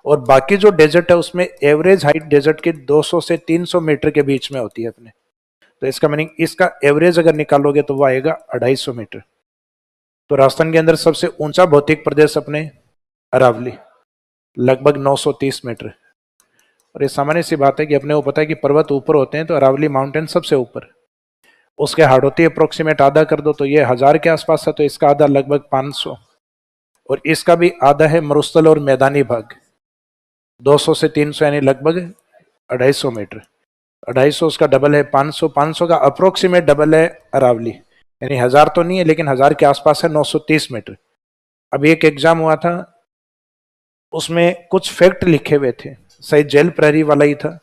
और बाकी जो डेजर्ट है उसमें एवरेज हाइट डेजर्ट की 200 से 300 मीटर के बीच में होती है अपने। तो इसका मीनिंग इसका एवरेज अगर निकालोगे तो वो आएगा 250 मीटर। तो राजस्थान के अंदर सबसे ऊंचा भौतिक प्रदेश अपने अरावली, लगभग 930 मीटर। और ये सामान्य सी बात है कि अपने को पता है कि पर्वत ऊपर होते हैं, तो अरावली माउंटेन सबसे ऊपर, उसके हाड़ोती अप्रोक्सीमेट आधा कर दो तो ये 1000 के आसपास है, तो इसका आधा लगभग 500। और इसका भी आधा है मरुस्थल और मैदानी भाग, 200 से 300 यानी लगभग 250 मीटर। 250 उसका डबल है 500, 500 का अप्रोक्सीमेट डबल है अरावली, यानी 1000 तो नहीं है लेकिन 1000 के आसपास है, 930 मीटर। अभी एक एग्जाम हुआ था, उसमें कुछ फैक्ट लिखे हुए थे, शायद जेल प्रहरी वाला ही था।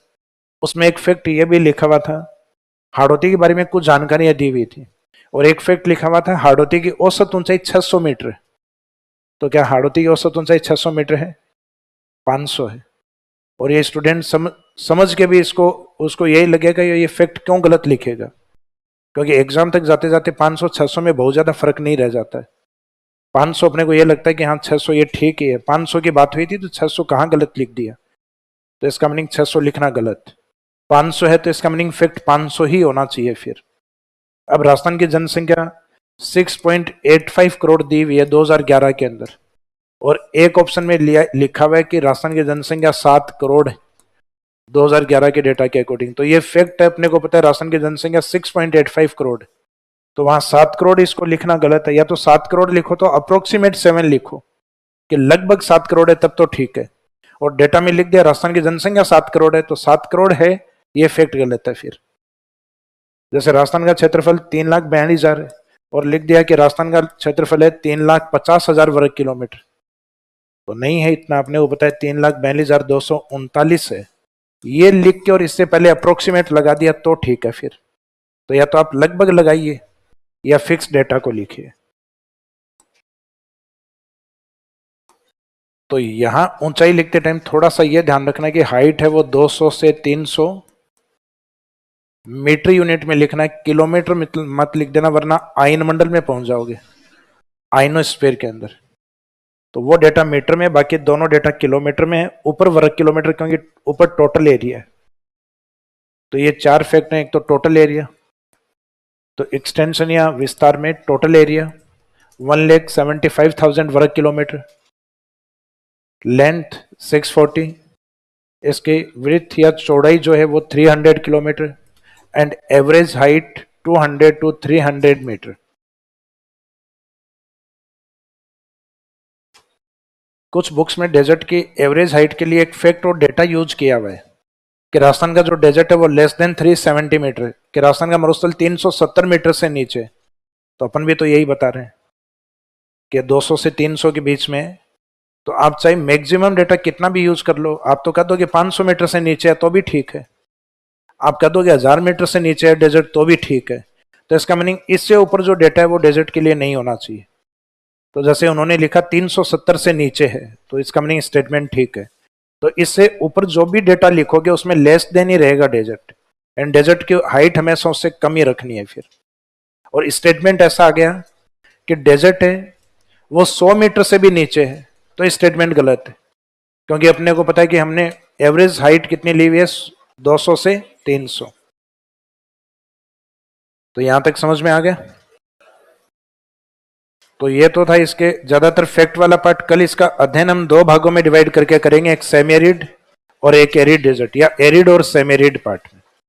उसमें एक फैक्ट ये भी लिखा हुआ था, हाड़ौती के बारे में कुछ जानकारियां दी हुई थी, और एक फैक्ट लिखा हुआ था हाड़ौती की औसत ऊंचाई 600 मीटर। तो क्या हाड़ौती की औसत ऊंचाई 600 मीटर है, 500 है। और ये स्टूडेंट समझ के भी इसको उसको यही लगेगा ये फैक्ट क्यों गलत लिखेगा, क्योंकि एग्जाम तक जाते जाते 500 600 में बहुत ज्यादा फर्क नहीं रह जाता है। 500 अपने को ये लगता है कि हाँ 600 ये ठीक ही है, 500 की बात हुई थी तो 600 कहाँ गलत लिख दिया, तो इसका मीनिंग 600 लिखना गलत। 500 है तो इसका मीनिंग फैक्ट 500 ही होना चाहिए फिर। अब राजस्थान की जनसंख्या 6.85 करोड़ दी हुई है 2011 के अंदर, और एक ऑप्शन में लिखा हुआ है कि राजस्थान की जनसंख्या 7 करोड़ है 2011 के डेटा के अकॉर्डिंग। तो ये फैक्ट है, अपने को पता है राजस्थान की जनसंख्या 6.85 करोड़, तो वहां 7 करोड़ इसको लिखना गलत है। या तो 7 करोड़ लिखो तो अप्रोक्सीमेट 7 लिखो कि लगभग 7 करोड़ है, तब तो ठीक है। और डेटा में लिख दिया राजस्थान की जनसंख्या 7 करोड़ है, तो 7 करोड़ है, ये फैक्ट गलत है फिर। जैसे राजस्थान का क्षेत्रफल 3,42,000 है, और लिख दिया कि राजस्थान का क्षेत्रफल है 3,50,000 वर्ग किलोमीटर, तो नहीं है इतना, अपने को पता है 3,42,239 है। ये लिख के और इससे पहले अप्रोक्सीमेट लगा दिया तो ठीक है फिर। तो या तो आप लगभग लगाइए या फिक्स डेटा को लिखिए। तो यहां ऊंचाई लिखते टाइम थोड़ा सा यह ध्यान रखना कि हाइट है वो 200 से 300 मीटर यूनिट में लिखना है, किलोमीटर मत लिख देना वरना आयन मंडल में पहुंच जाओगे, आयनोस्फीयर के अंदर। तो वो डेटा मीटर में, बाकी दोनों डेटा किलोमीटर में है, ऊपर वर्ग किलोमीटर क्योंकि ऊपर टोटल एरिया है। तो ये 4 फैक्ट है, एक तो टोटल एरिया, तो एक्सटेंशन या विस्तार में टोटल एरिया 1,75,000 वर्ग किलोमीटर, लेंथ 640, इसकी विड्थ या चौड़ाई जो है वो 300 kilometre, and average height 200 to 300 metre. कुछ बुक्स में डेजर्ट की एवरेज हाइट के लिए एक फैक्ट और डेटा यूज किया हुआ है, कि राजस्थान का जो डेजर्ट है वो लेस देन 370 मीटर, कि राजस्थान का मरुस्थल 370 मीटर से नीचे। तो अपन भी तो यही बता रहे हैं कि 200 से 300 के बीच में। तो आप चाहे मैक्सिमम डेटा कितना भी यूज कर लो, आप तो कह दो कि 500 मीटर से नीचे है तो भी ठीक है, आप कह दो कि 1000 मीटर से नीचे है डेजर्ट तो भी ठीक है। तो इसका मीनिंग इससे ऊपर जो डेटा है वो डेजर्ट के लिए नहीं होना चाहिए। तो जैसे उन्होंने लिखा 370 से नीचे है, तो इसका मीनिंग स्टेटमेंट ठीक है। तो इससे ऊपर जो भी डेटा लिखोगे उसमें लेस देन ही रहेगा डेजर्ट, एंड डेजर्ट की हाइट हमेशा उससे कम ही रखनी है फिर। और स्टेटमेंट ऐसा आ गया कि डेजर्ट है वो 100 मीटर से भी नीचे है, तो स्टेटमेंट गलत है, क्योंकि अपने को पता है कि हमने एवरेज हाइट कितनी ली हुई है, 200 से 300। तो यहां तक समझ में आ गया। तो ये तो था इसके ज्यादातर फैक्ट वाला पार्ट। कल इसका अध्ययन हम 2 भागों में डिवाइड करके करेंगे, एक सेमी एरिड और एक एरिड डेजर्ट, या एरिड और सेमी एरिड पार्ट में।